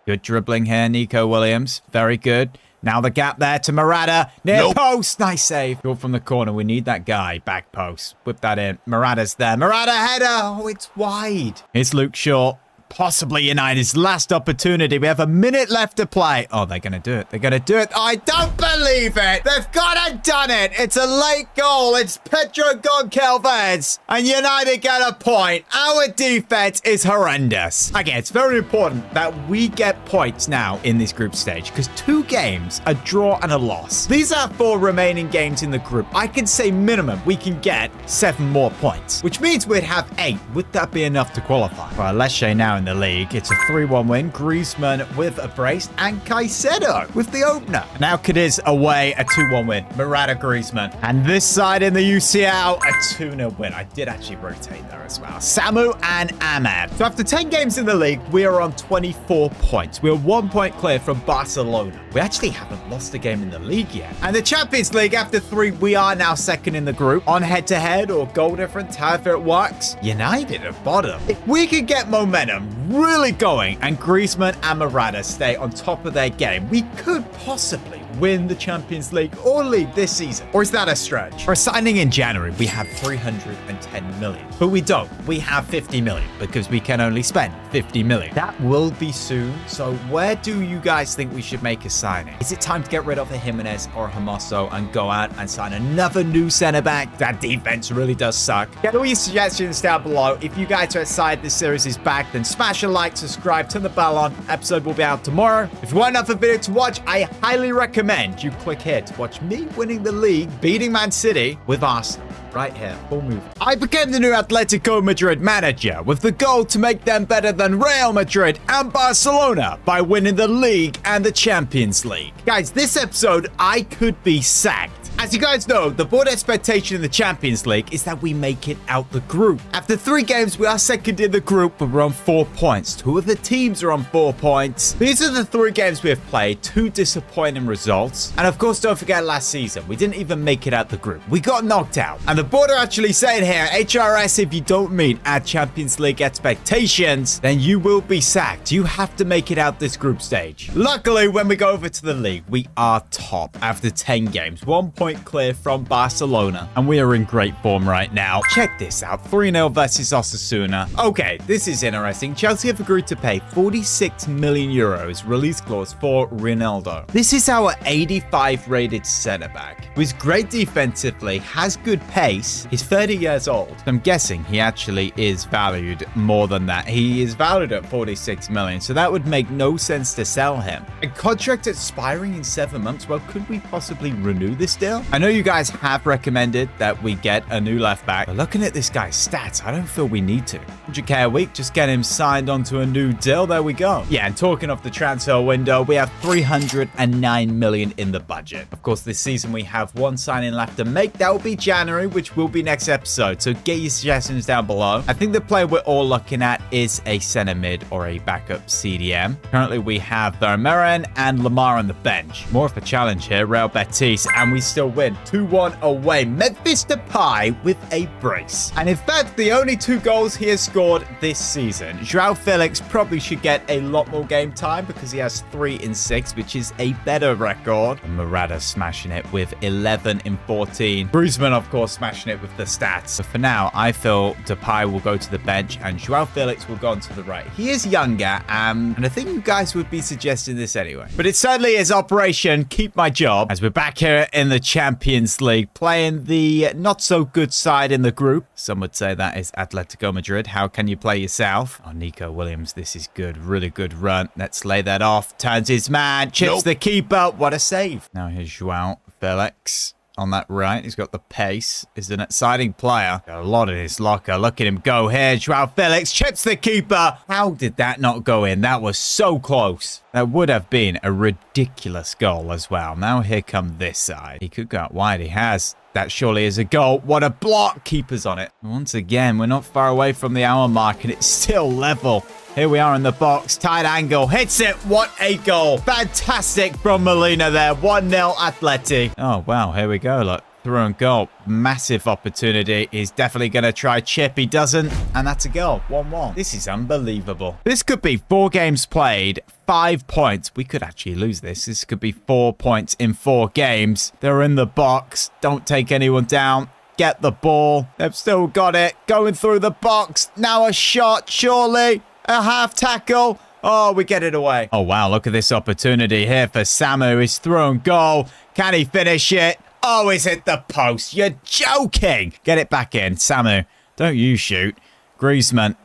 Good dribbling here, Nico Williams. Very good. Now the gap there to Morata. Near post. Nice save. Go from the corner. We need that guy. Back post. Whip that in. Morata's there. Morata header. Oh, it's wide. Here's Luke Shaw. Possibly United's last opportunity. We have a minute left to play. Oh, they're going to do it. They're going to do it. I don't believe it. They've got to done it. It's a late goal. It's Pedro Goncalves. And United get a point. Our defense is horrendous. Okay, it's very important that we get points now in this group stage because 2 games, a draw and a loss. These are 4 remaining games in the group. I can say minimum we can get 7 more points, which means we'd have 8. Would that be enough to qualify? Well, Lecce now in the league. It's a 3-1 win. Griezmann with a brace and Caicedo with the opener. Now Cadiz away, a 2-1 win. Morata, Griezmann. And this side in the UCL, a 2-0 win. I did actually rotate there as well. Samu and Ahmad. So after 10 games in the league, we are on 24 points. We're 1 point clear from Barcelona. We actually haven't lost a game in the league yet. And the Champions League, after 3, we are now second in the group. On head-to-head or goal difference, however it works. United at bottom. If we could get momentum really going and Griezmann and Morata stay on top of their game, we could possibly win the Champions League or league this season. Or is that a stretch? For signing in January, we have 310 million. But we don't. We have 50 million because we can only spend 50 million. That will be soon. So where do you guys think we should make a signing? Is it time to get rid of a Jimenez or Hermoso and go out and sign another new centre-back? That defense really does suck. Get all your suggestions down below. If you guys are excited this series is back, then smash a like, subscribe, turn the bell on. Episode will be out tomorrow. If you want another video to watch, I highly recommend you click here to watch me winning the league, beating Man City with Arsenal. Right here, full move. I became the new Atletico Madrid manager with the goal to make them better than Real Madrid and Barcelona by winning the league and the Champions League. Guys, this episode, I could be sacked. As you guys know, the board expectation in the Champions League is that we make it out the group. After 3 games, we are second in the group, but we're on 4 points. 2 of the teams are on 4 points. These are the 3 games we have played, 2 disappointing results. And of course, don't forget last season, we didn't even make it out the group. We got knocked out. And the board are actually saying here, HRS, if you don't meet our Champions League expectations, then you will be sacked. You have to make it out this group stage. Luckily, when we go over to the league, we are top after 10 games. 1 point clear from Barcelona, and we are in great form right now. Check this out, 3-0 versus Osasuna. Okay, this is interesting. Chelsea have agreed to pay 46 million euros release clause for Ronaldo. This is our 85 rated centre-back, who's great defensively, has good pace. He's 30 years old. I'm guessing he actually is valued more than that. He is valued at 46 million, so that would make no sense to sell him. A contract expiring in 7 months. Well, could we possibly renew this deal? I know you guys have recommended that we get a new left back, but looking at this guy's stats, I don't feel we need to. 100k a week, just get him signed onto a new deal. There we go. Yeah, and talking of the transfer window, we have 309 million in the budget. Of course, this season we have 1 signing left to make. That will be January, which will be next episode. So get your suggestions down below. I think the player we're all looking at is a center mid or a backup CDM. Currently, we have Vermeeren and Lamar on the bench. More of a challenge here, Real Betis, and we still win 2-1 away. Memphis Depay with a brace. And in fact, the only 2 goals he has scored this season. João Felix probably should get a lot more game time because he has 3 in 6, which is a better record. And Morata smashing it with 11 in 14. Griezmann, of course, smashing it with the stats. So for now, I feel Depay will go to the bench and João Felix will go on to the right. He is younger, and I think you guys would be suggesting this anyway. But it certainly is Operation Keep My Job as we're back here in the Champions League, playing the not-so-good side in the group. Some would say that is Atletico Madrid. How can you play yourself? Oh, Nico Williams, this is good. Really good run. Let's lay that off. Turns his man. Chips the keeper. What a save. Now here's João Felix. on that right. He's got the pace. Is an exciting player. Got a lot in his locker. Look at him go here. Joao Felix chips the keeper. How did that not go in? That was so close. That would have been a ridiculous goal as well. Now here come this side. He could go out wide. He has. That surely is a goal. What a block. Keeper's on it. Once again, we're not far away from the hour mark and it's still level. Here we are in the box. Tight angle. Hits it. What a goal. Fantastic from Molina there. 1-0 Atleti. Oh, wow. Here we go. Look. Through and goal. Massive opportunity. He's definitely going to try chip. He doesn't. And that's a goal. 1-1. This is unbelievable. This could be 4 games played, 5 points. We could actually lose this. This could be 4 points in 4 games. They're in the box. Don't take anyone down. Get the ball. They've still got it. Going through the box. Now a shot. Surely. A half tackle. Oh, we get it away. Oh, wow. Look at this opportunity here for Samu. He's through and goal. Can he finish it? Oh, he's hit the post. You're joking. Get it back in. Samu, don't you shoot. Griezmann.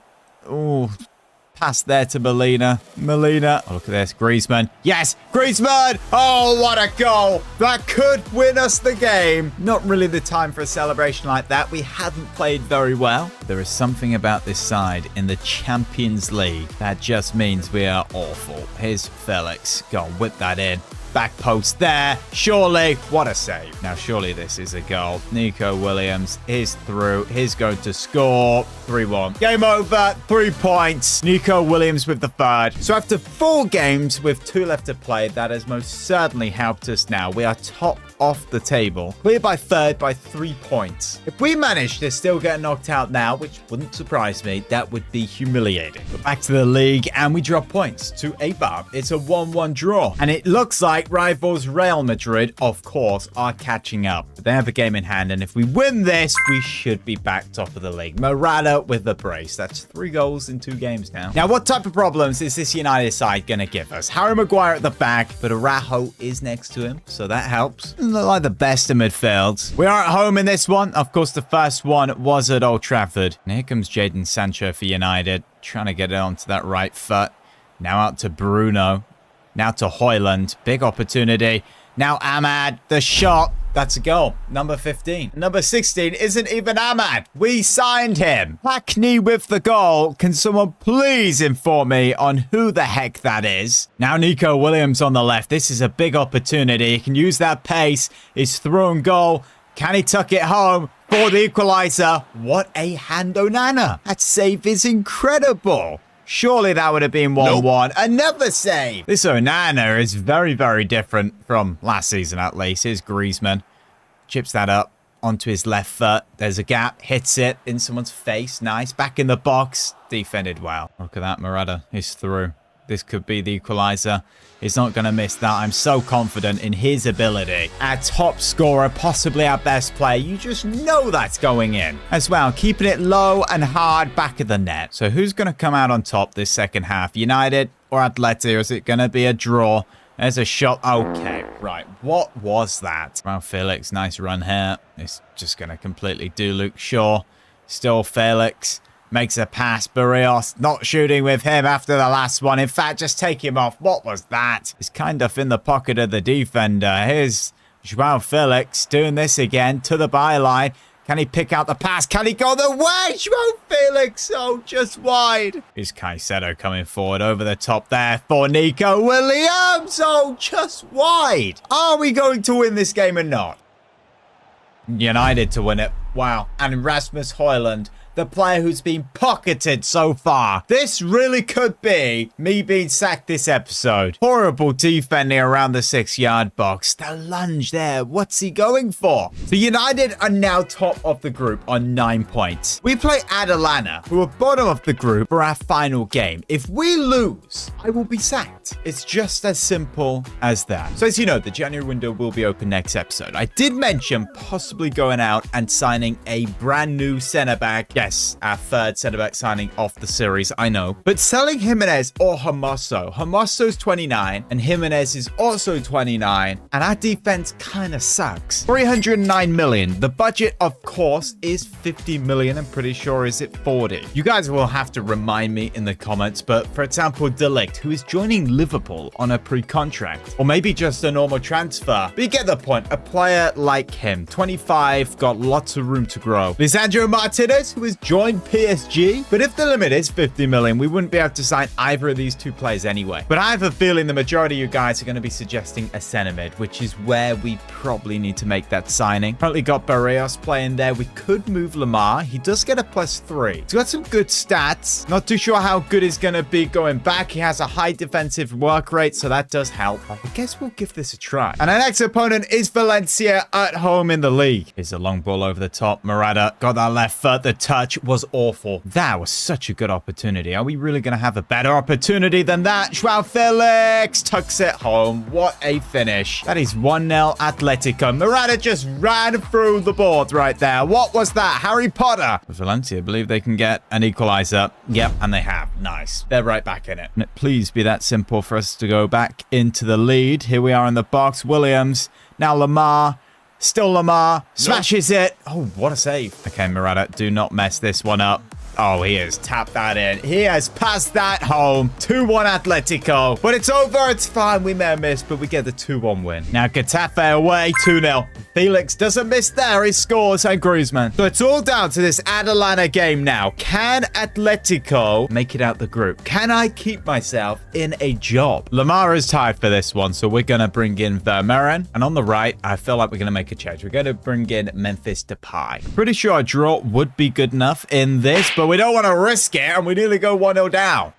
Oh, pass there to Molina. Molina. Oh, look at this. Griezmann. Yes, Griezmann. Oh, what a goal. That could win us the game. Not really the time for a celebration like that. We haven't played very well. There is something about this side in the Champions League that just means we are awful. Here's Felix. Go on, whip that in. Back post there. Surely. What a save. Now, surely this is a goal. Nico Williams is through. He's going to score. 3-1. Game over. 3 points. Nico Williams with the third. So after 4 games with 2 left to play, that has most certainly helped us now. We are top off the table. Clear by third by 3 points. If we manage to still get knocked out now, which wouldn't surprise me, that would be humiliating. But back to the league and we drop points to Eibar. It's a 1-1 draw. And it looks like rivals Real Madrid, of course, are catching up. But they have a game in hand, and if we win this, we should be back top of the league. Morata with the brace. That's 3 goals in 2 games now. Now, what type of problems is this United side going to give us? Harry Maguire at the back, but Araujo is next to him, so that helps. Doesn't look like the best in midfield. We are at home in this one. Of course, the first one was at Old Trafford. And here comes Jadon Sancho for United, trying to get it onto that right foot. Now out to Bruno. Now to Højlund. Big opportunity. Now Ahmad. The shot. That's a goal. Number 15. Number 16 isn't even Ahmad. We signed him. Hackney with the goal. Can someone please inform me on who the heck that is? Now Nico Williams on the left. This is a big opportunity. He can use that pace. He's through and goal. Can he tuck it home for the equalizer? What a hand Onana. That save is incredible. Surely that would have been 1-1. Nope. Another save. This Onana is very, very different from last season, at least. Here's Griezmann. Chips that up onto his left foot. There's a gap. Hits it in someone's face. Nice. Back in the box. Defended well. Look at that. Morata is through. This could be the equalizer. He's not going to miss that. I'm so confident in his ability. Our top scorer, possibly our best player. You just know that's going in. As well, keeping it low and hard back of the net. So who's going to come out on top this second half? United or Atleti? Or is it going to be a draw? There's a shot. Okay, right. What was that? Well, Felix, nice run here. It's just going to completely do Luke Shaw. Still Felix. Makes a pass. Barrios not shooting with him after the last one. In fact, just take him off. What was that? He's kind of in the pocket of the defender. Here's Joao Felix doing this again to the byline. Can he pick out the pass? Can he go the way? Joao Felix. Oh, just wide. Here's Caicedo coming forward over the top there for Nico Williams. Oh, just wide. Are we going to win this game or not? United to win it. Wow. And Rasmus Højlund, the player who's been pocketed so far. This really could be me being sacked this episode. Horrible defending around the 6-yard box. The lunge there. What's he going for? So United are now top of the group on 9 points. We play Atalanta, who are bottom of the group, for our final game. If we lose, I will be sacked. It's just as simple as that. So as you know, the January window will be open next episode. I did mention possibly going out and signing a brand new centre back. Yes, Yes, our third centre-back signing off the series, I know. But selling Jimenez or Hermoso. Hermoso's 29 and Jimenez is also 29. And our defense kind of sucks. 309 million. The budget, of course, is 50 million. I'm pretty sure is it 40. You guys will have to remind me in the comments. But for example, De Ligt, who is joining Liverpool on a pre-contract. Or maybe just a normal transfer. But you get the point. A player like him, 25, got lots of room to grow. Lisandro Martinez, who has joined PSG. But if the limit is 50 million, we wouldn't be able to sign either of these two players anyway. But I have a feeling the majority of you guys are going to be suggesting a centre mid, which is where we probably need to make that signing. Currently got Barrios playing there. We could move Lamar. He does get a +3. He's got some good stats. Not too sure how good he's going to be going back. He has a high defensive work rate, so that does help. I guess we'll give this a try. And our next opponent is Valencia at home in the league. Here's a long ball over the top. Morata got that left foot. The touch was awful. That was such a good opportunity. Are we really going to have a better opportunity than that? Joao Felix tucks it home. What a finish. That is 1-0 Atletico. Morata just ran through the board right there. What was that? Harry Potter. Valencia believe they can get an equalizer. Yep, and they have. Nice. They're right back in it. And it please be that simple for us to go back into the lead. Here we are in the box. Williams. Now Lamar. Still Lamar. Smashes it. Oh, what a save. Okay, Morata, do not mess this one up. Oh, he has tapped that in. He has passed that home. 2-1 Atletico. But it's over. It's fine. We may have missed, but we get the 2-1 win. Now, Getafe away. 2-0. Felix doesn't miss there. He scores. And Griezmann. So it's all down to this Atalanta game now. Can Atletico make it out the group? Can I keep myself in a job? Lamar is tired for this one, so we're going to bring in Vermeeren. And on the right, I feel like we're going to make a change. We're going to bring in Memphis Depay. Pretty sure a draw would be good enough in this, but we don't want to risk it, and we nearly go 1-0 down.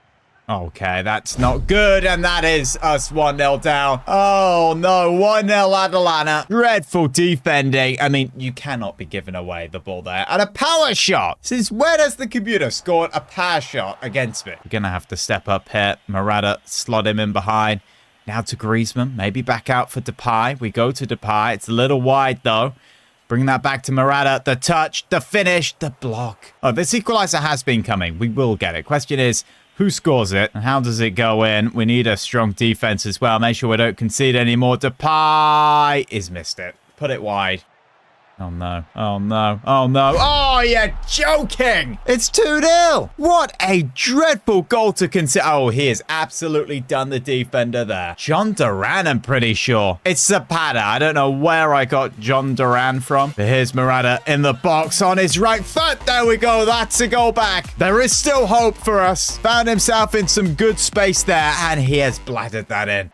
Okay, that's not good, and that is us 1-0 down. Oh, no, 1-0 Atalanta. Dreadful defending. I mean, you cannot be giving away the ball there. And a power shot. Since when has the computer scored a power shot against me? We're going to have to step up here. Morata, slot him in behind. Now to Griezmann. Maybe back out for Depay. We go to Depay. It's a little wide, though. Bring that back to Morata. The touch, the finish, the block. Oh, this equalizer has been coming. We will get it. Question is, who scores it? And how does it go in? We need a strong defense as well. Make sure we don't concede anymore. Depay is missed it. Put it wide. Oh, no. Oh, no. Oh, no. Oh, you're joking. It's 2-0. What a dreadful goal to consider. Oh, he has absolutely done the defender there. John Duran, I'm pretty sure. It's Zapata. I don't know where I got John Duran from. But here's Morata in the box on his right foot. There we go. That's a goal back. There is still hope for us. Found himself in some good space there, and he has bladdered that in.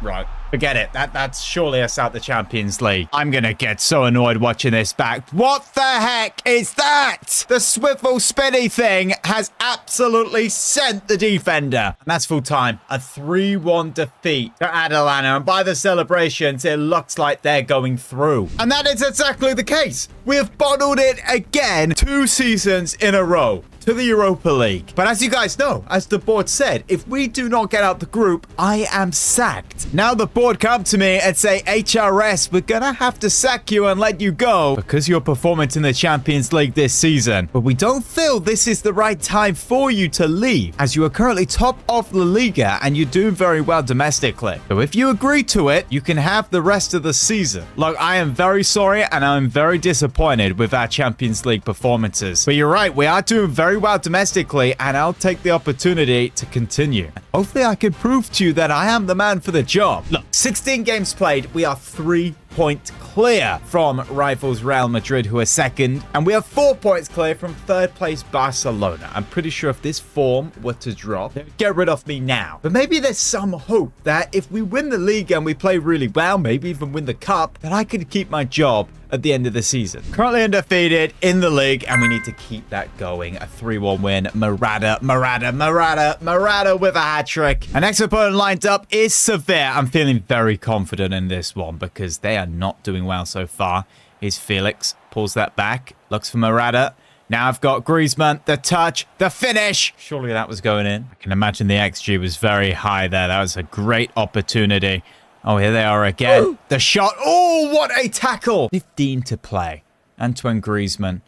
Right. Forget it. That's surely us out the Champions League. I'm going to get so annoyed watching this back. What the heck is that? The swivel spinny thing has absolutely sent the defender. And that's full time. A 3-1 defeat to Atalanta. And by the celebrations, it looks like they're going through. And that is exactly the case. We have bottled it again 2 seasons in a row to the Europa League. But as you guys know, as the board said, if we do not get out the group, I am sacked. Now the board come to me and say, HRS, we're gonna have to sack you and let you go because your performance in the Champions League this season. But we don't feel this is the right time for you to leave, as you are currently top of La Liga and you're doing very well domestically. So if you agree to it, you can have the rest of the season. Look, I am very sorry and I'm very disappointed with our Champions League performances. But you're right, we are doing very well domestically, and I'll take the opportunity to continue. Hopefully I can prove to you that I am the man for the job. Look, 16 games played, we are 3 points clear from rivals Real Madrid, who are second, and we are 4 points clear from third place Barcelona. I'm pretty sure if this form were to drop, they'd get rid of me now. But maybe there's some hope that if we win the league and we play really well, maybe even win the cup, that I could keep my job at the end of the season. Currently undefeated in the league, and we need to keep that going. A 3-1 win. Morata with a hat-trick. Our next opponent lined up is Sevilla. I'm feeling very confident in this one because they are not doing well so far. Here's Felix. Pulls that back. Looks for Morata. Now I've got Griezmann, the touch, the finish. Surely that was going in. I can imagine the XG was very high there. That was a great opportunity. Oh, here they are again. The shot. Oh, what a tackle. 15 to play. Antoine Griezmann.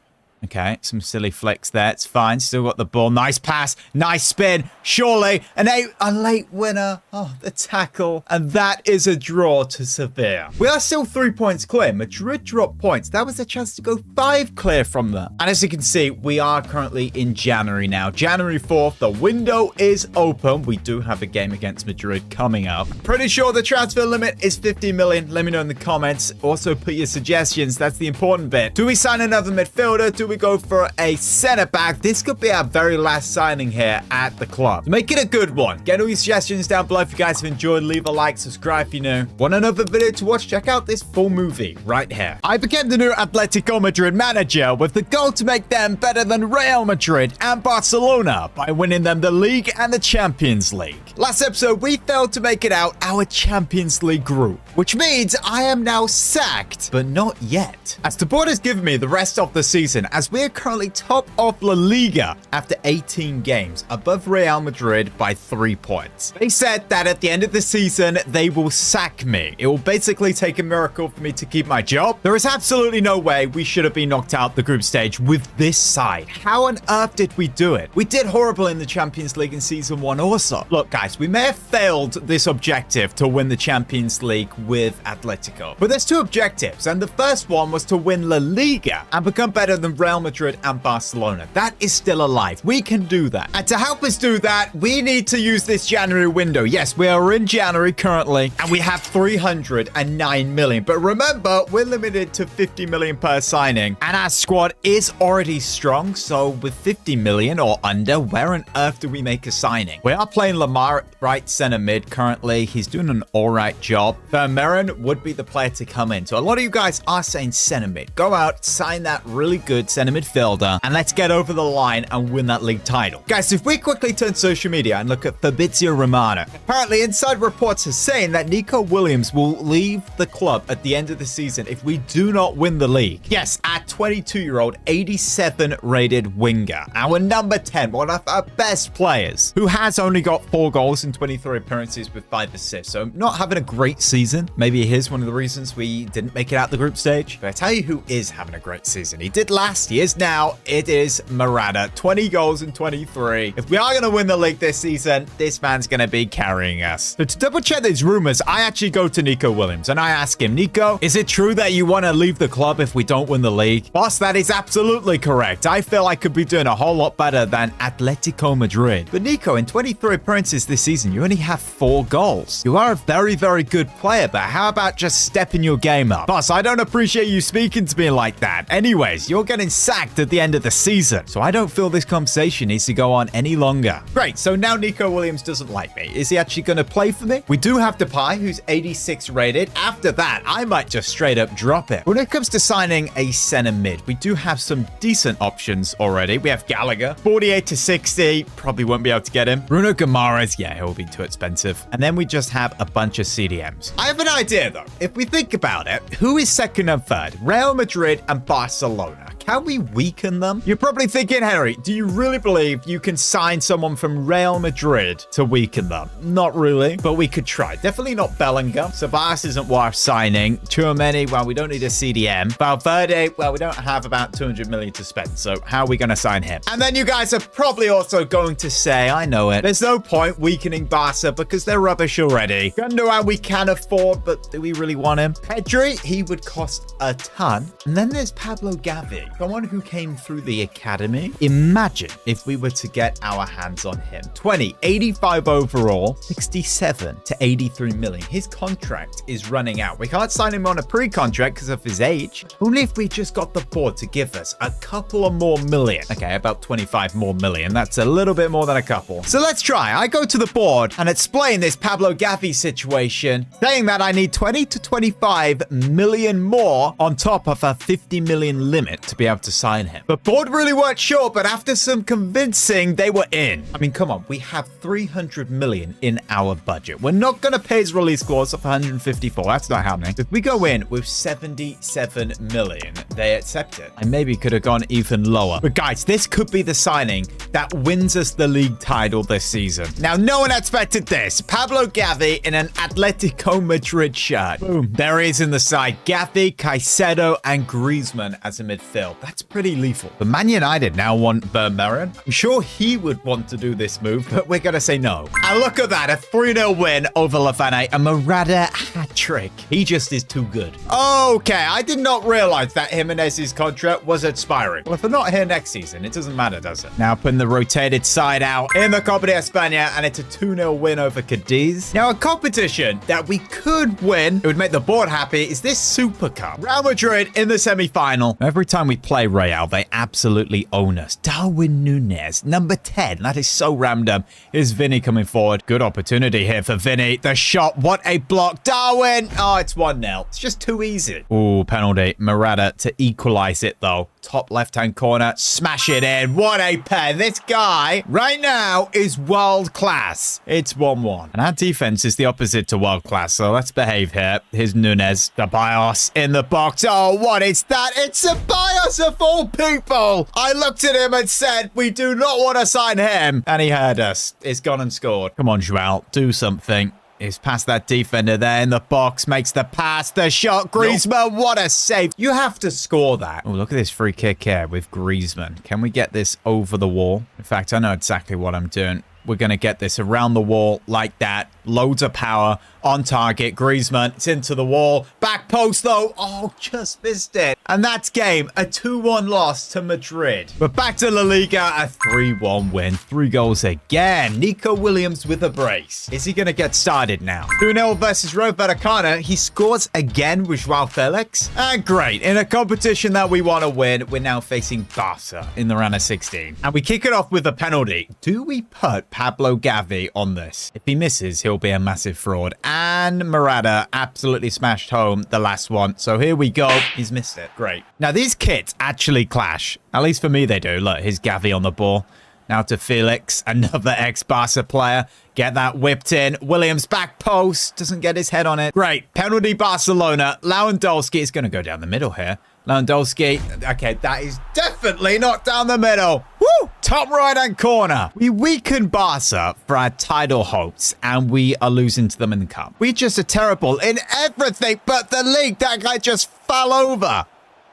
Okay, some silly flicks there. It's fine. Still got the ball. Nice pass. Nice spin. Surely a late winner. Oh, the tackle. And that is a draw to Sevilla. We are still 3 points clear. Madrid dropped points. That was a chance to go 5 clear from that. And as you can see, we are currently in January now. January 4th. The window is open. We do have a game against Madrid coming up. Pretty sure the transfer limit is 50 million. Let me know in the comments. Also put your suggestions. That's the important bit. Do we sign another midfielder? Do we go for a center back? This could be our very last signing here at the club. Make it a good one. Get all your suggestions down below if you guys have enjoyed. Leave a like, subscribe if you're new. Want another video to watch? Check out this full movie right here. I became the new Atletico Madrid manager with the goal to make them better than Real Madrid and Barcelona by winning them the league and the Champions League. Last episode, we failed to make it out our Champions League group, which means I am now sacked, but not yet, as the board has given me the rest of the season, as we are currently top of La Liga after 18 games, above Real Madrid by 3 points. They said that at the end of the season, they will sack me. It will basically take a miracle for me to keep my job. There is absolutely no way we should have been knocked out the group stage with this side. How on earth did we do it? We did horrible in the Champions League in season 1 also. Look, guys, we may have failed this objective to win the Champions League with Atletico, but there's 2 objectives, and the first one was to win La Liga and become better than Real Madrid and Barcelona. That is still alive. We can do that. And to help us do that, we need to use this January window. Yes, we are in January currently, and we have 309 million. But remember, we're limited to 50 million per signing, and our squad is already strong. So with 50 million or under, where on earth do we make a signing? We are playing Lamar right center mid currently. He's doing an all right job. Vermeeren would be the player to come in. So a lot of you guys are saying center mid. Go out, sign that really good center midfielder, and let's get over the line and win that league title. Guys, if we quickly turn social media and look at Fabrizio Romano, apparently inside reports are saying that Nico Williams will leave the club at the end of the season if we do not win the league. Yes, our 22-year-old 87 rated winger, our number 10, one of our best players, who has only got 4 goals in 23 appearances with 5 assists. So not having a great season. Maybe here's one of the reasons we didn't make it out the group stage. But I tell you who is having a great season. He did last, he is now. It is Morata. 20 goals in 23. If we are going to win the league this season, this man's going to be carrying us. So to double check these rumors, I actually go to Nico Williams and I ask him, Nico, is it true that you want to leave the club if we don't win the league? Boss, that is absolutely correct. I feel I could be doing a whole lot better than Atletico Madrid. But Nico, in 23 appearances this season, you only have 4 goals. You are a very, very good player, but how about just stepping your game up? Boss, I don't appreciate you speaking to me like that. Anyways, you're getting sacked at the end of the season, so I don't feel this conversation needs to go on any longer. Great, so now Nico Williams doesn't like me. Is he actually going to play for me? We do have Depay, who's 86 rated. After that, I might just straight up drop it. When it comes to signing a center mid, we do have some decent options already. We have Gallagher, 48 to 60. Probably won't be able to get him. Bruno Guimaraes, yeah, he'll be too expensive. And then we just have a bunch of CDMs. I have an idea, though. If we think about it, who is second and third? Real Madrid and Barcelona. Can we weaken them? You're probably thinking, Henry, do you really believe you can sign someone from Real Madrid to weaken them? Not really, but we could try. Definitely not Bellingham. Sabas isn't worth signing. Tchouameni, well, we don't need a CDM. Valverde, well, we don't have about 200 million to spend, so how are we going to sign him? And then you guys are probably also going to say, I know it, there's no point weakening Barca because they're rubbish already. Gundogan we can afford, but do we really want him? Pedri, he would cost a ton. And then there's Pablo Gavi, someone who came through the academy. Imagine if we were to get our hands on him. 20, 85 overall, 67 to 83 million. His contract is running out. We can't sign him on a pre-contract because of his age. Only if we just got the board to give us a couple of more million. Okay, about 25 more million. That's a little bit more than a couple. So let's try. I go to the board and explain this Pablo Gavi situation, saying that I need 20 to 25 million more on top of a 50 million limit to be able to sign him. The board really weren't sure, but after some convincing, they were in. I mean, come on, we have 300 million in our budget. We're not going to pay his release clause of 154. That's not happening. If we go in with 77 million, they accept it. I maybe could have gone even lower. But guys, this could be the signing that wins us the league title this season. Now, no one expected this. Pablo Gavi in an Atletico Madrid shirt. Boom. There he is in the side. Gavi, Caicedo, and Griezmann as a midfield. That's pretty lethal. But Man United now want Vermeeren. I'm sure he would want to do this move, but we're going to say no. And look at that. A 3-0 win over Lafane. A Morata hat-trick. He just is too good. Okay, I did not realize that Jimenez's contract was expiring. Well, if we're not here next season, it doesn't matter, does it? Now putting the rotated side out in the Copa de España, and it's a 2-0 win over Cadiz. Now, a competition that we could win, it would make the board happy, is this Super Cup. Real Madrid in the semi-final. Every time we play Real, they absolutely own us. Darwin Núñez, number 10. That is so random. Here's Vinny coming forward. Good opportunity here for Vinny. The shot. What a block. Darwin. Oh, it's 1-0. It's just too easy. Ooh, penalty. Morata to equalize it, though. Top left-hand corner. Smash it in. What a pair. This guy right now is world class. It's 1-1. And our defense is the opposite to world class, so let's behave here. Here's Núñez. Ceballos in the box. Oh, what is that? It's Ceballos of all people. I looked at him and said, we do not want to sign him. And he heard us. He's gone and scored. Come on, Joao. Do something. He's past that defender there in the box. Makes the pass. The shot. Griezmann. What a save. You have to score that. Oh, look at this free kick here with Griezmann. Can we get this over the wall? In fact, I know exactly what I'm doing. We're going to get this around the wall like that. Loads of power on target. Griezmann, it's into the wall. Back post, though. Oh, just missed it. And that's game. A 2-1 loss to Madrid. But back to La Liga. A 3-1 win. 3 goals again. Nico Williams with a brace. Is he going to get started now? 2-0 versus Rayo Vallecano. He scores again with Joao Felix. And great. In a competition that we want to win, we're now facing Barca in the round of 16. And we kick it off with a penalty. Do we put Pablo Gavi on this? If he misses, he'll be a massive fraud. And Morata absolutely smashed home the last one. So here we go. He's missed it. Great. Now, these kits actually clash. At least for me, they do. Look, here's Gavi on the ball. Now to Felix, another ex-Barca player. Get that whipped in. Williams back post. Doesn't get his head on it. Great. Penalty Barcelona. Lewandowski is going to go down the middle here. Lewandowski. Okay, that is definitely not down the middle. Woo! Top right-hand corner. We weaken Barca for our title hopes, and we are losing to them in the cup. We just are terrible in everything but the league. That guy just fell over.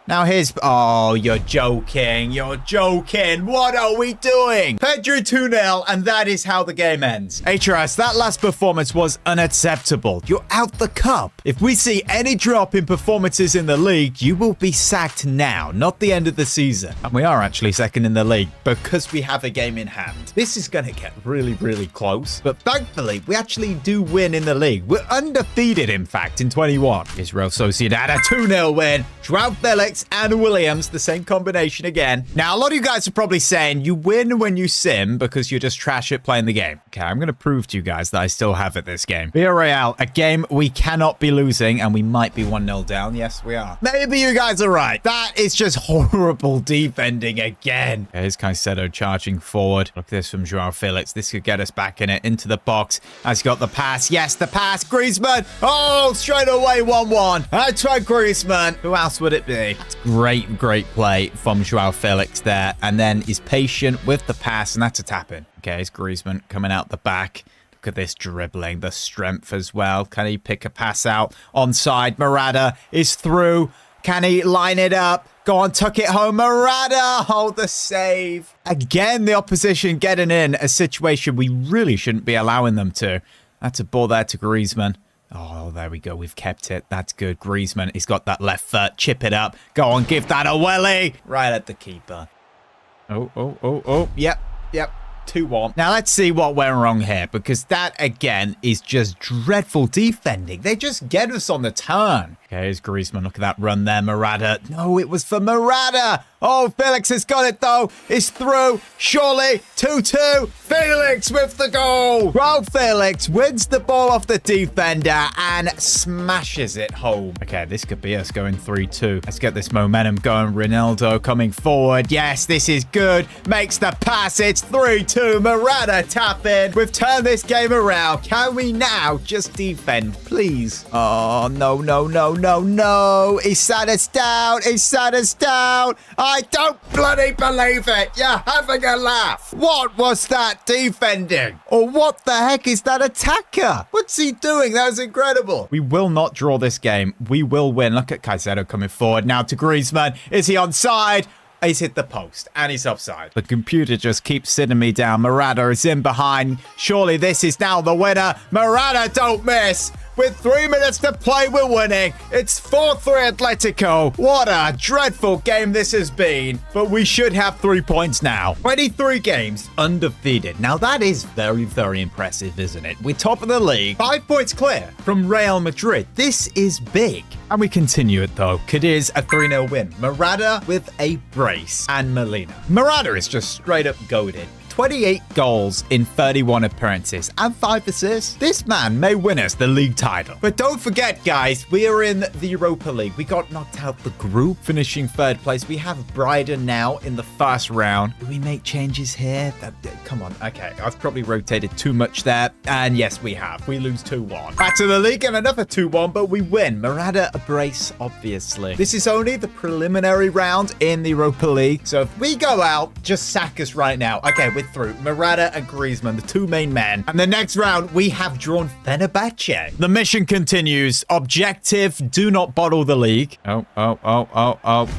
Now here's... Oh, you're joking. You're joking. What are we doing? Pedro 2-0, and that is how the game ends. HRS, that last performance was unacceptable. You're out the cup. If we see any drop in performances in the league, you will be sacked now, not the end of the season. And we are actually second in the league because we have a game in hand. This is going to get really, really close. But thankfully, we actually do win in the league. We're undefeated, in fact, in 21. Here's Real Sociedad, a 2-0 win. Joao Felix and Williams, the same combination again. Now, a lot of you guys are probably saying you win when you sim because you're just trash at playing the game. Okay, I'm going to prove to you guys that I still have it this game. Villarreal, a game we cannot be losing, and we might be 1-0 down. Yes, we are. Maybe you guys are right. That is just horrible defending again. Okay, here's Caicedo charging forward. Look at this from Joao Felix. This could get us back in it, into the box. Has got the pass. Yes, the pass. Griezmann. Oh, straight away 1-1. That's right, Griezmann. Who else would it be? Great play from Joao Felix there. And then he's patient with the pass, and that's a tap-in. Okay, it's Griezmann coming out the back. Look at this dribbling, the strength as well. Can he pick a pass out? Onside, Morata is through. Can he line it up? Go on, tuck it home. Morata, hold the save. Again, the opposition getting in a situation we really shouldn't be allowing them to. That's a ball there to Griezmann. Oh, there we go. We've kept it. That's good. Griezmann, he's got that left foot. Chip it up. Go on, give that a welly. Right at the keeper. Oh. Yep. 2-1. Now, let's see what went wrong here, because that, again, is just dreadful defending. They just get us on the turn. Okay, here's Griezmann. Look at that run there, Morata. No, it was for Morata. Oh, Felix has got it, though. It's through. Surely. 2-2. Felix with the goal. Well, Felix wins the ball off the defender and smashes it home. Okay, this could be us going 3-2. Let's get this momentum going. Ronaldo coming forward. Yes, this is good. Makes the pass. It's 3-2. Morata tap in. We've turned this game around. Can we now just defend, please? Oh, no, no, no, no, no. He sat us down. He sat us down. I don't bloody believe it. You're having a laugh. What was that defending? Or what the heck is that attacker? What's he doing? That was incredible. We will not draw this game. We will win. Look at Caicedo coming forward now to Griezmann. Is he onside? He's hit the post and he's offside. The computer just keeps sitting me down. Morata is in behind. Surely this is now the winner. Morata don't miss. With 3 minutes to play, we're winning. It's 4-3 Atletico. What a dreadful game this has been. But we should have 3 points now. 23 games undefeated. Now that is very, very impressive, isn't it? We're top of the league. 5 points clear from Real Madrid. This is big. And we continue it though. Cadiz a 3-0 win. Morata with a brace. And Molina. Morata is just straight up goated. 28 goals in 31 appearances and 5 assists. This man may win us the league title. But don't forget, guys, we are in the Europa League. We got knocked out the group, finishing 3rd place. We have Brighton now in the first round. Do we make changes here? Come on. Okay, I've probably rotated too much there. And yes, we have. We lose 2-1. Back to the league and another 2-1, but we win. Morata a brace, obviously. This is only the preliminary round in the Europa League. So if we go out, just sack us right now. Okay, we're through. Morata and Griezmann, the 2 main men. And the next round, we have drawn Fenerbahce. The mission continues. Objective, do not bottle the league. Oh.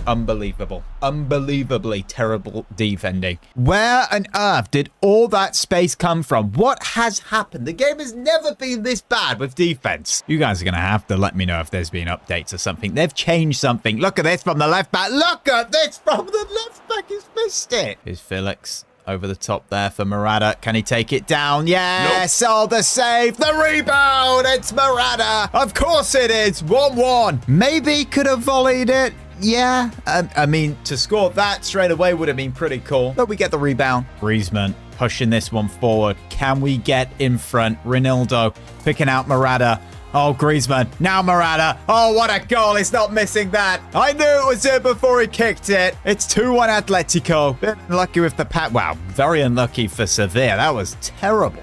Unbelievable. Unbelievably terrible defending. Where on earth did all that space come from? What has happened? The game has never been this bad with defense. You guys are going to have to let me know if there's been updates or something. They've changed something. Look at this from the left back. Look at this from the left back. He's missed it. Here's Felix. Over the top there for Morata. Can he take it down? Yes. Nope. Oh, the save. The rebound. It's Morata. Of course it is. 1-1. Maybe could have volleyed it. Yeah. I mean, to score that straight away would have been pretty cool. But we get the rebound. Griezmann pushing this one forward. Can we get in front? Ronaldo picking out Morata. Oh, Griezmann. Now Morata. Oh, what a goal. He's not missing that. I knew it was it before he kicked it. It's 2-1 Atletico. Bit unlucky with the pat. Wow, very unlucky for Sevilla. That was terrible.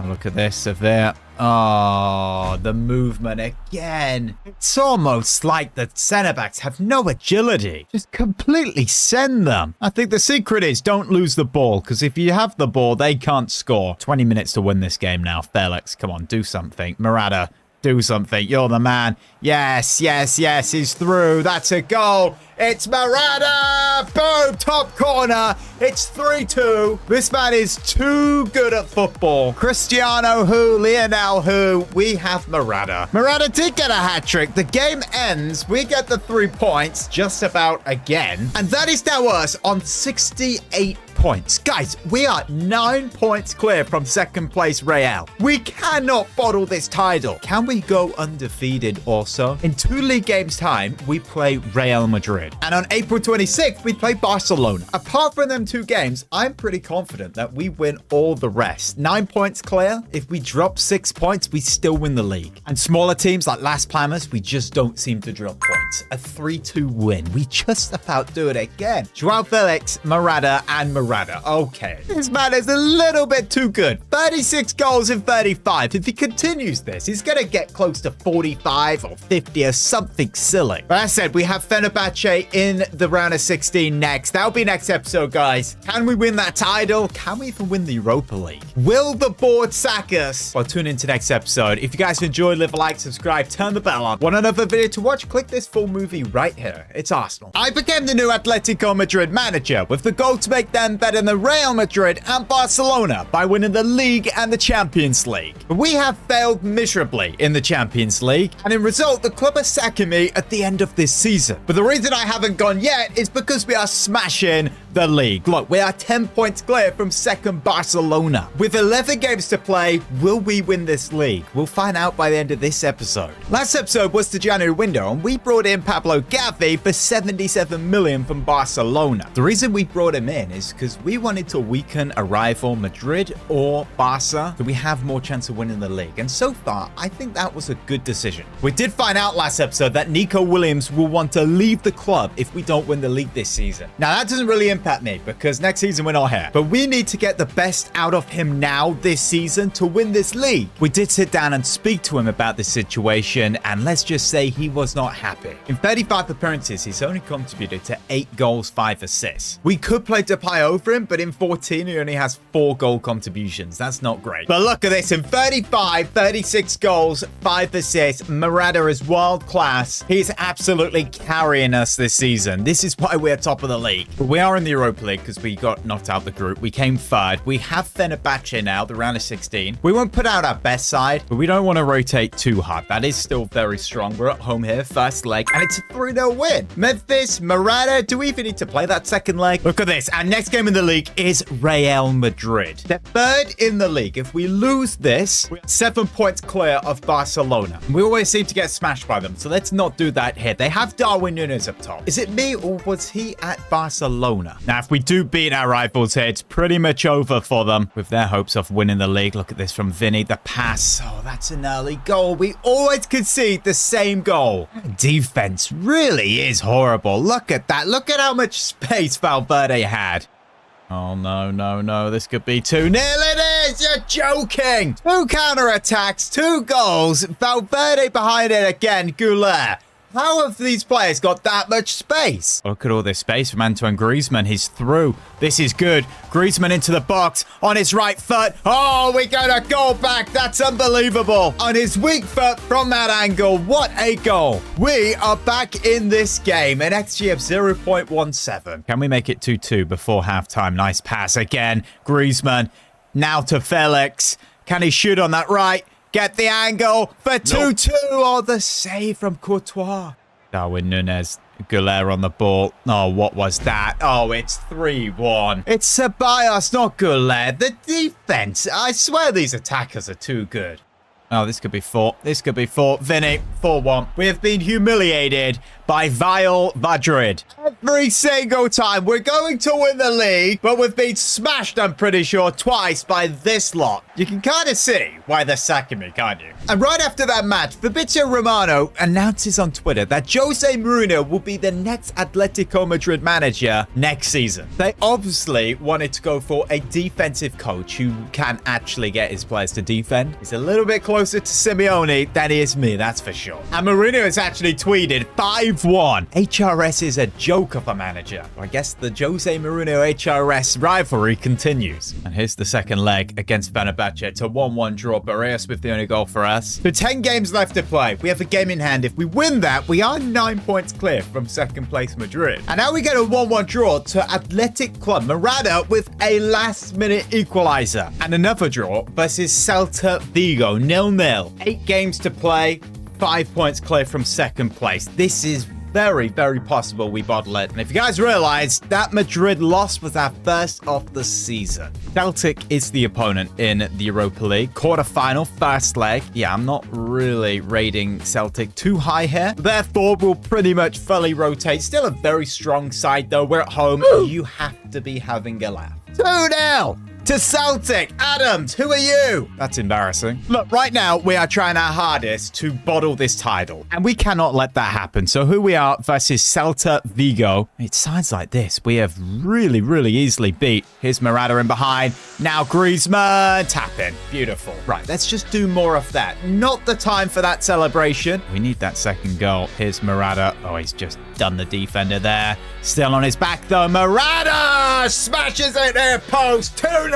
Oh, look at this, Sevilla. Oh, the movement again. It's almost like the centre-backs have no agility. Just completely send them. I think the secret is don't lose the ball, because if you have the ball, they can't score. 20 minutes to win this game now. Felix, come on, do something. Morata. Do something. You're the man. Yes. He's through. That's a goal. It's Morata. Boom. Top corner. It's 3-2. This man is too good at football. Cristiano who? Lionel who? We have Morata. Morata did get a hat-trick. The game ends. We get the 3 points just about again. And that is now us on 68 points. Guys, we are 9 points clear from 2nd place Real. We cannot bottle this title. Can we go undefeated also? In 2 league games time, we play Real Madrid. And on April 26th, we play Barcelona. Apart from them 2 games, I'm pretty confident that we win all the rest. 9 points clear. If we drop 6 points, we still win the league. And smaller teams like Las Palmas, we just don't seem to drop points. A 3-2 win. We just about do it again. Joao Felix, Morata, and Morata. Okay. This man is a little bit too good. 36 goals in 35. If he continues this, he's going to get close to 45 or 50 or something silly. But as I said, we have Fenerbahce in the round of 16 next. That'll be next episode, guys. Can we win that title? Can we even win the Europa League? Will the board sack us? Well, tune into next episode. If you guys enjoyed, leave a like, subscribe, turn the bell on. Want another video to watch? Click this full movie right here. It's Arsenal. I became the new Atletico Madrid manager with the goal to make them better than Real Madrid and Barcelona by winning the league and the Champions League. But we have failed miserably in the Champions League, and in result, the club are sacking me at the end of this season. But the reason I haven't gone yet is because we are smashing the league. Look, we are 10 points clear from second Barcelona. With 11 games to play, will we win this league? We'll find out by the end of this episode. Last episode was the January window, and we brought in Pablo Gavi for 77 million from Barcelona. The reason we brought him in is because we wanted to weaken a rival, Madrid or Barca, so we have more chance of winning the league. And so far, I think that was a good decision. We did find out last episode that Nico Williams will want to leave the club if we don't win the league this season. Now, that doesn't really impact me because next season we're not here. But we need to get the best out of him now this season to win this league. We did sit down and speak to him about this situation, and let's just say he was not happy. In 35 appearances, he's only contributed to 8 goals, 5 assists. We could play Depay over him, but in 14, he only has 4 goal contributions. That's not great. But look at this. In 35, 36 goals, 5 assists. Morata is world class. He's absolutely carrying us this season. This is why we're top of the league. But we are in the Europa League because we got knocked out the group. We came third. We have Fenerbahce now, the round of 16. We won't put out our best side, but we don't want to rotate too hard. That is still very strong. We're at home here, first leg, and it's a 3-0 win. Memphis, Morata, do we even need to play that second leg? Look at this. Our next game in the league is Real Madrid. They're third in the league. If we lose this, we're 7 points clear of Barcelona. We always seem to get smashed by them, so let's not do that here. They have Darwin Núñez up top. Is it me or was he at Barcelona? Now, if we do beat our rivals here, it's pretty much over for them with their hopes of winning the league. Look at this from Vinny. The pass. Oh, that's an early goal. We always concede the same goal. Defense really is horrible. Look at that. Look at how much space Valverde had. Oh, no. This could be 2-0. It is. You're joking. 2 counterattacks, 2 goals. Valverde behind it again. Goulet. How have these players got that much space? Look at all this space from Antoine Griezmann. He's through. This is good. Griezmann into the box on his right foot. Oh, we got a goal back. That's unbelievable. On his weak foot from that angle. What a goal. We are back in this game. An XG of 0.17. Can we make it 2-2 before halftime? Nice pass again. Griezmann now to Felix. Can he shoot on that right? Get the angle for 2-2. Oh, the save from Courtois. Darwin Núñez, Goulet on the ball. Oh, what was that? Oh, it's 3-1. It's Ceballos, not Goulet. The defense. I swear these attackers are too good. Oh, this could be 4. This could be 4. Vinny, 4-1. We have been humiliated by Real Madrid. Every single time we're going to win the league, but we've been smashed, I'm pretty sure, twice by this lot. You can kind of see why they're sacking me, can't you? And right after that match, Fabrizio Romano announces on Twitter that Jose Mourinho will be the next Atletico Madrid manager next season. They obviously wanted to go for a defensive coach who can actually get his players to defend. He's a little bit closer to Simeone than he is me, that's for sure. And Mourinho has actually tweeted 5-1. HRS is a joke of a manager. I guess the Jose Mourinho HRS rivalry continues. And here's the second leg against Fenerbahce. It's a 1-1 draw. Barrios with the only goal for us. So 10 games left to play. We have a game in hand. If we win that, we are 9 points clear from second place Madrid. And now we get a 1-1 draw to Athletic Club Morata with a last-minute equalizer. And another draw versus Celta Vigo, 0-0. 8 games to play. 5 points clear from second place. This is very, very possible we bottle it. And if you guys realize, that Madrid loss was our first of the season. Celtic is the opponent in the Europa League. Quarterfinal, first leg. Yeah, I'm not really rating Celtic too high here. Therefore, we'll pretty much fully rotate. Still a very strong side, though. We're at home. You have to be having a laugh. 2-0. To Celtic. Adams, who are you? That's embarrassing. Look, right now, we are trying our hardest to bottle this title, and we cannot let that happen. So who we are versus Celta Vigo. It sounds like this. We have really, really easily beat. Here's Morata in behind. Now Griezmann. Tap in. Beautiful. Right, let's just do more of that. Not the time for that celebration. We need that second goal. Here's Morata. Oh, he's just done the defender there. Still on his back, though. Morata smashes it near post. 2-0.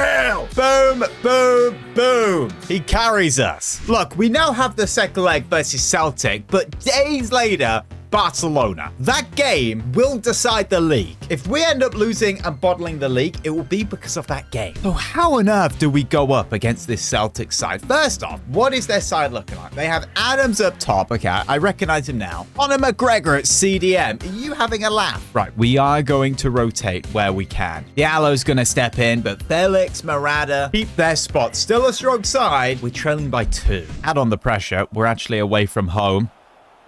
Boom, boom, boom. He carries us. Look, we now have the second leg versus Celtic, but days later, Barcelona. That game will decide the league. If we end up losing and bottling the league, it will be because of that game. So how on earth do we go up against this Celtic side? First off, what is their side looking like? They have Adams up top. Okay, I recognize him now. Conor McGregor at CDM. Are you having a laugh? Right, we are going to rotate where we can. Diallo's going to step in, but Felix, Morata keep their spot. Still a strong side. We're trailing by 2. Add on the pressure. We're actually away from home.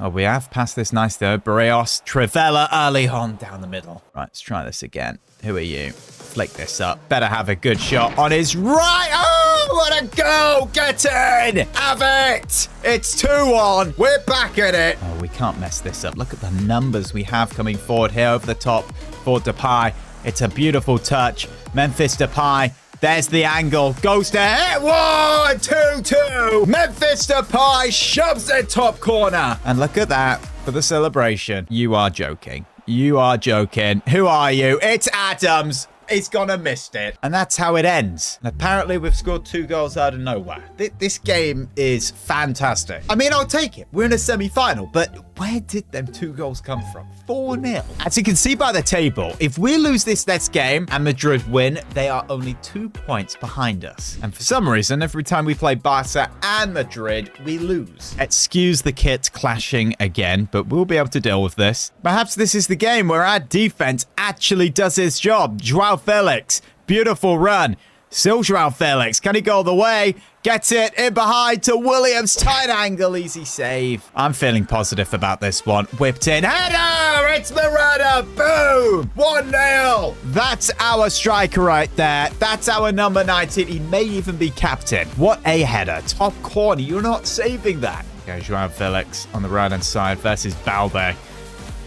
Oh, we have passed this nice though. Barrios, Trivela early on down the middle. Right, let's try this again. Who are you? Flick this up. Better have a good shot on his right. Oh, what a goal. Get in. Have it. It's 2-1. We're back at it. Oh, we can't mess this up. Look at the numbers we have coming forward here over the top for Depay. It's a beautiful touch. Memphis Depay. There's the angle. Goes to hit. 1-2-2. Memphis Depay shoves it top corner. And look at that for the celebration. You are joking. You are joking. Who are you? It's Adams. He's gonna missed it. And that's how it ends. And apparently we've scored 2 goals out of nowhere. This game is fantastic. I mean, I'll take it. We're in a semi-final, but where did them 2 goals come from? 4-0. As you can see by the table, if we lose this next game and Madrid win, they are only 2 points behind us. And for some reason, every time we play Barca and Madrid, we lose. Excuse the kit clashing again, but we'll be able to deal with this. Perhaps this is the game where our defense actually does its job. Joao Felix, beautiful run. Still Joao Felix. Can he go all the way? Gets it in behind to Williams. Tight angle. Easy save. I'm feeling positive about this one. Whipped in. Header! It's Morata. Boom! 1-0. That's our striker right there. That's our number 19. He may even be captain. What a header. Top corner. You're not saving that. Okay, Joao Felix on the right-hand side versus Balde.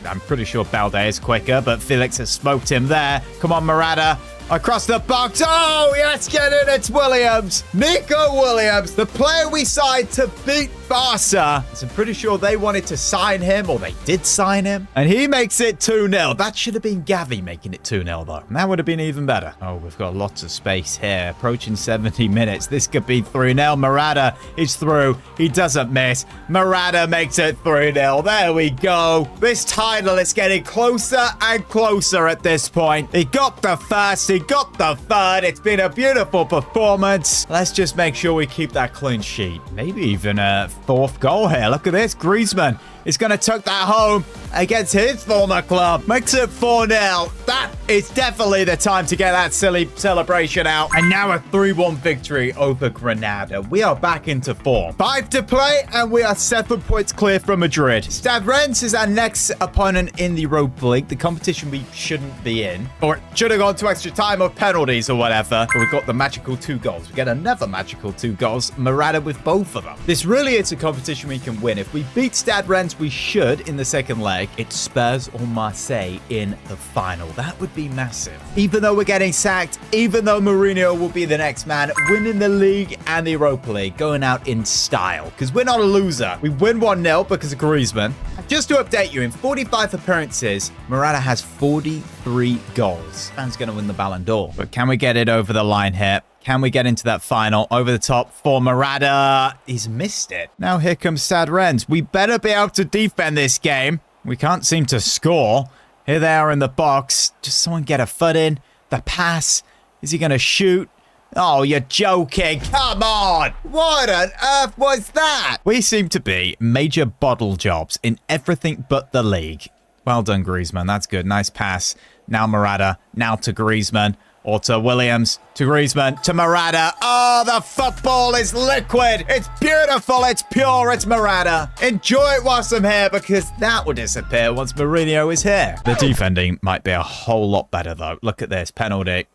I'm pretty sure Balde is quicker, but Felix has smoked him there. Come on, Morata. Across the box. Oh, yes, get it. It's Williams. Nico Williams, the player we signed to beat Barca. So I'm pretty sure they wanted to sign him, or they did sign him. And he makes it 2-0. That should have been Gavi making it 2-0, though. And that would have been even better. Oh, we've got lots of space here. Approaching 70 minutes. This could be 3-0. Morata is through. He doesn't miss. Morata makes it 3-0. There we go. This title is getting closer and closer at this point. He got the first. He got the third. It's been a beautiful performance. Let's just make sure we keep that clean sheet. Maybe even a 4th goal here. Look at this. Griezmann is going to tuck that home against his former club. Makes it 4-0. That is definitely the time to get that silly celebration out. And now a 3-1 victory over Granada. We are back into form. 5 to play, and we are 7 points clear from Madrid. Stade Rennes is our next opponent in the Europa League, the competition we shouldn't be in. Or it should have gone to extra time or penalties or whatever. But we got the magical 2 goals. We get another magical 2 goals. Morata with both of them. This really is a competition we can win. If we beat Stade Rennes, we should in the second leg. It's Spurs or Marseille in the final. That would be massive. Even though we're getting sacked, even though Mourinho will be the next man, winning the league and the Europa League, going out in style. Because we're not a loser. We win 1-0 because of Griezmann. Just to update you, in 45 appearances, Morata has 43 goals. Man's going to win the Ballon d'Or. But can we get it over the line here? Can we get into that final? Over the top for Morata. He's missed it. Now here comes Stade Rennes. We better be able to defend this game. We can't seem to score. Here they are in the box. Just someone get a foot in. The pass. Is he going to shoot? Oh, you're joking. Come on. What on earth was that? We seem to be major bottle jobs in everything but the league. Well done, Griezmann. That's good. Nice pass. Now Morata. Now to Griezmann. Or to Williams, to Griezmann, to Morata. Oh, the football is liquid. It's beautiful. It's pure. It's Morata. Enjoy it whilst I'm here, because that will disappear once Mourinho is here. The defending might be a whole lot better, though. Look at this. Penalty.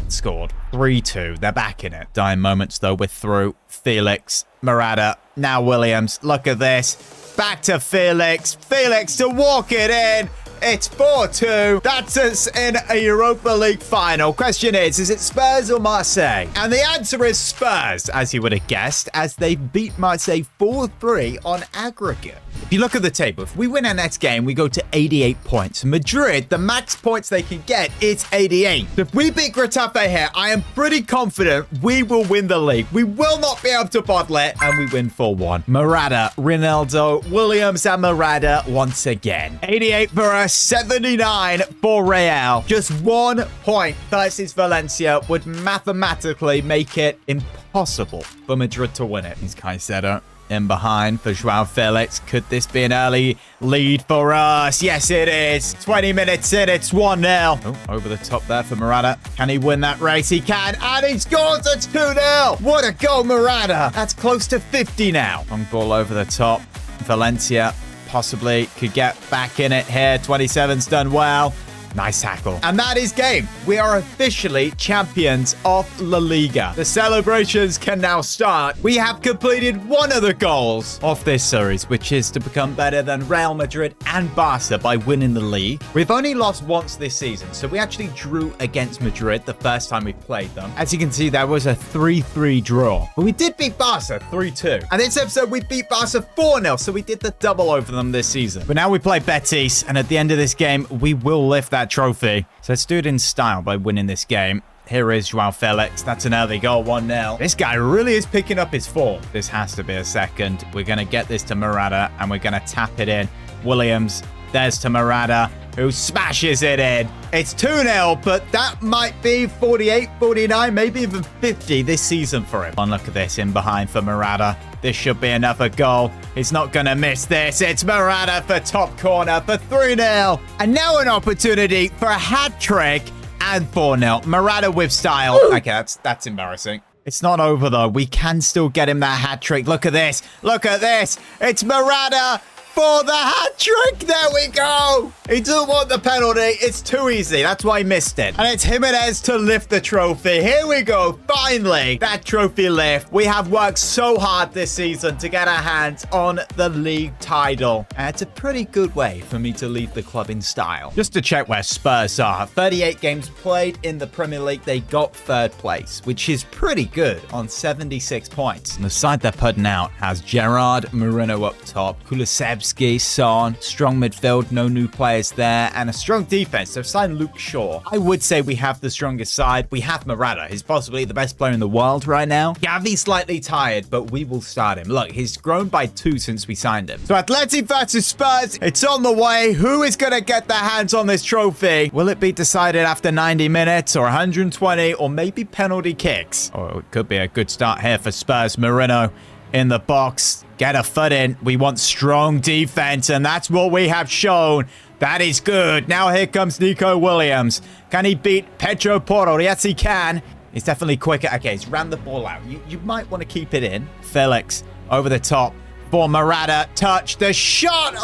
Scored. 3-2. They're back in it. Dying moments, though. We're through. Felix, Morata, now Williams. Look at this. Back to Felix. Felix to walk it in. It's 4-2. That's us in a Europa League final. Question is it Spurs or Marseille? And the answer is Spurs, as you would have guessed, as they beat Marseille 4-3 on aggregate. If you look at the table, if we win our next game, we go to 88 points. Madrid, the max points they can get is 88. If we beat Getafe here, I am pretty confident we will win the league. We will not be able to bottle it, and we win 4-1. Morata, Ronaldo, Williams, and Morata once again. 88 for us, 79 for Real. Just 1 point versus Valencia would mathematically make it impossible for Madrid to win it. He's Caicedo in behind for Joao Felix. Could this be an early lead for us? Yes, it is. 20 minutes in, it's 1-0. Oh, over the top there for Morata. Can he win that race? He can, and he scores. It's 2-0. What a goal, Morata. That's close to 50 now. Long ball over the top. Valencia possibly could get back in it here. 27's done well. Nice tackle. And that is game. We are officially champions of La Liga. The celebrations can now start. We have completed one of the goals of this series, which is to become better than Real Madrid and Barca by winning the league. We've only lost once this season, so we actually drew against Madrid the first time we played them. As you can see, there was a 3-3 draw. But we did beat Barca 3-2. And this episode, we beat Barca 4-0, so we did the double over them this season. But now we play Betis, and at the end of this game, we will lift that trophy. So let's do it in style by winning this game. Here is Joao Felix. That's an early goal, 1-0. This guy really is picking up his form. This has to be a second. We're going to get this to Morata, and we're going to tap it in. Williams, there's to Morata, who smashes it in. It's 2-0, but that might be 48, 49, maybe even 50 this season for him. One look at this in behind for Morata. This should be another goal. He's not going to miss this. It's Morata for top corner for 3-0. And now an opportunity for a hat trick and 4-0. Morata with style. Okay, that's embarrassing. It's not over, though. We can still get him that hat trick. Look at this. Look at this. It's Morata for the hat trick. There we go. He didn't want the penalty. It's too easy. That's why he missed it. And it's Jimenez to lift the trophy. Here we go. Finally, that trophy lift. We have worked so hard this season to get our hands on the league title. And it's a pretty good way for me to leave the club in style. Just to check where Spurs are. 38 games played in the Premier League. They got 3rd place, which is pretty good on 76 points. And the side they're putting out has Gerrard, Moreno up top, Kulusevski, Son, strong midfield, no new players there, and a strong defense. They've signed Luke Shaw. I would say we have the strongest side. We have Morata. He's possibly the best player in the world right now. Gavi's slightly tired, but we will start him. Look, he's grown by 2 since we signed him. So Atleti versus Spurs. It's on the way. Who is going to get their hands on this trophy? Will it be decided after 90 minutes or 120 or maybe penalty kicks? Oh, it could be a good start here for Spurs. Moreno in the box. Get a foot in. We want strong defense, and that's what we have shown. That is good. Now here comes Nico Williams. Can he beat Pedro Porro? Yes, he can. He's definitely quicker. Okay, he's ran the ball out. You might want to keep it in. Felix over the top for Morata. Touch the shot.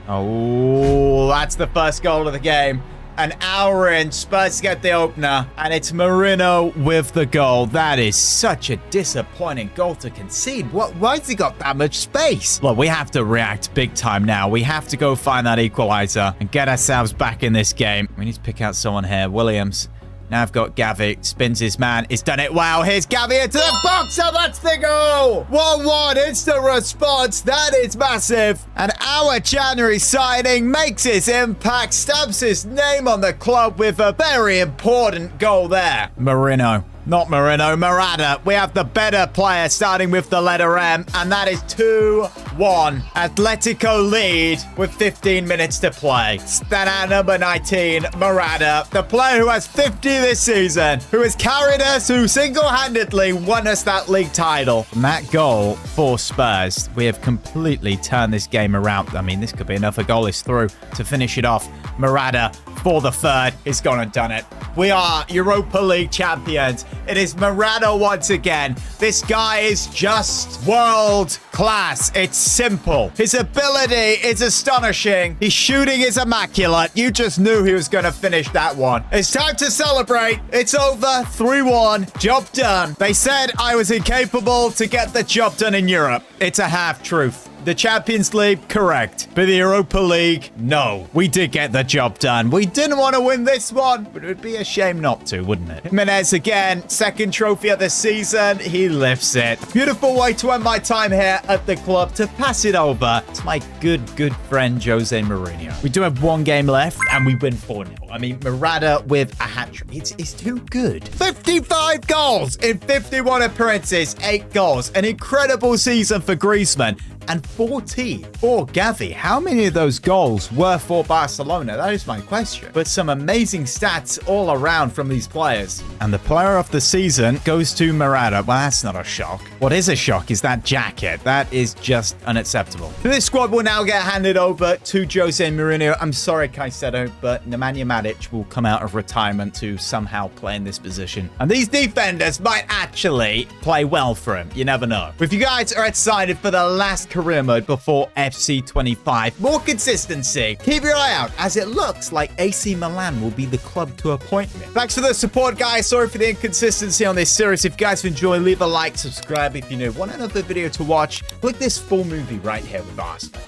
Oh, that's the first goal of the game. An hour in, Spurs get the opener, and it's Moreno with the goal. That is such a disappointing goal to concede. Why has he got that much space? Look, we have to react big time now. We have to go find that equalizer and get ourselves back in this game. We need to pick out someone here. Williams. Now I've got Gavi. Spins his man. He's done it well. Here's Gavi into the box. And that's the goal. 1-1. Instant response. That is massive. And our January signing makes his impact. Stamps his name on the club with a very important goal there. Moreno. Not Moreno, Morata. We have the better player starting with the letter M, and that is 2-1. Atletico lead with 15 minutes to play. Stand at number 19, Morata, the player who has 50 this season, who has carried us, who single-handedly won us that league title. From that goal for Spurs, we have completely turned this game around. I mean, this could be another goal is through to finish it off. Morata for the 3rd. He's gone and done it. We are Europa League champions. It is Morata once again. This guy is just world class. It's simple. His ability is astonishing. His shooting is immaculate. You just knew he was going to finish that one. It's time to celebrate. It's over. 3-1. Job done. They said I was incapable to get the job done in Europe. It's a half truth. The Champions League, correct. But the Europa League, no. We did get the job done. We didn't want to win this one, but it would be a shame not to, wouldn't it? Jimenez again, second trophy of the season. He lifts it. Beautiful way to end my time here at the club, to pass it over to my good friend Jose Mourinho. We do have one game left and we win 4-0. I mean, Morata with a hat-trick. It's too good. 55 goals in 51 appearances, 8 goals. An incredible season for Griezmann. And 14 for Gavi. How many of those goals were for Barcelona? That is my question. But some amazing stats all around from these players. And the player of the season goes to Morata. Well, that's not a shock. What is a shock is that jacket. That is just unacceptable. This squad will now get handed over to Jose Mourinho. I'm sorry, Caicedo, but Nemanja Matic will come out of retirement to somehow play in this position. And these defenders might actually play well for him. You never know. If you guys are excited for the last career mode before FC25, more consistency, keep your eye out, as it looks like AC Milan will be the club to appoint me. Thanks for the support, guys. Sorry for the inconsistency on this series. If you guys enjoy, leave a like, subscribe if you want another video to watch. Click this full movie right here with us.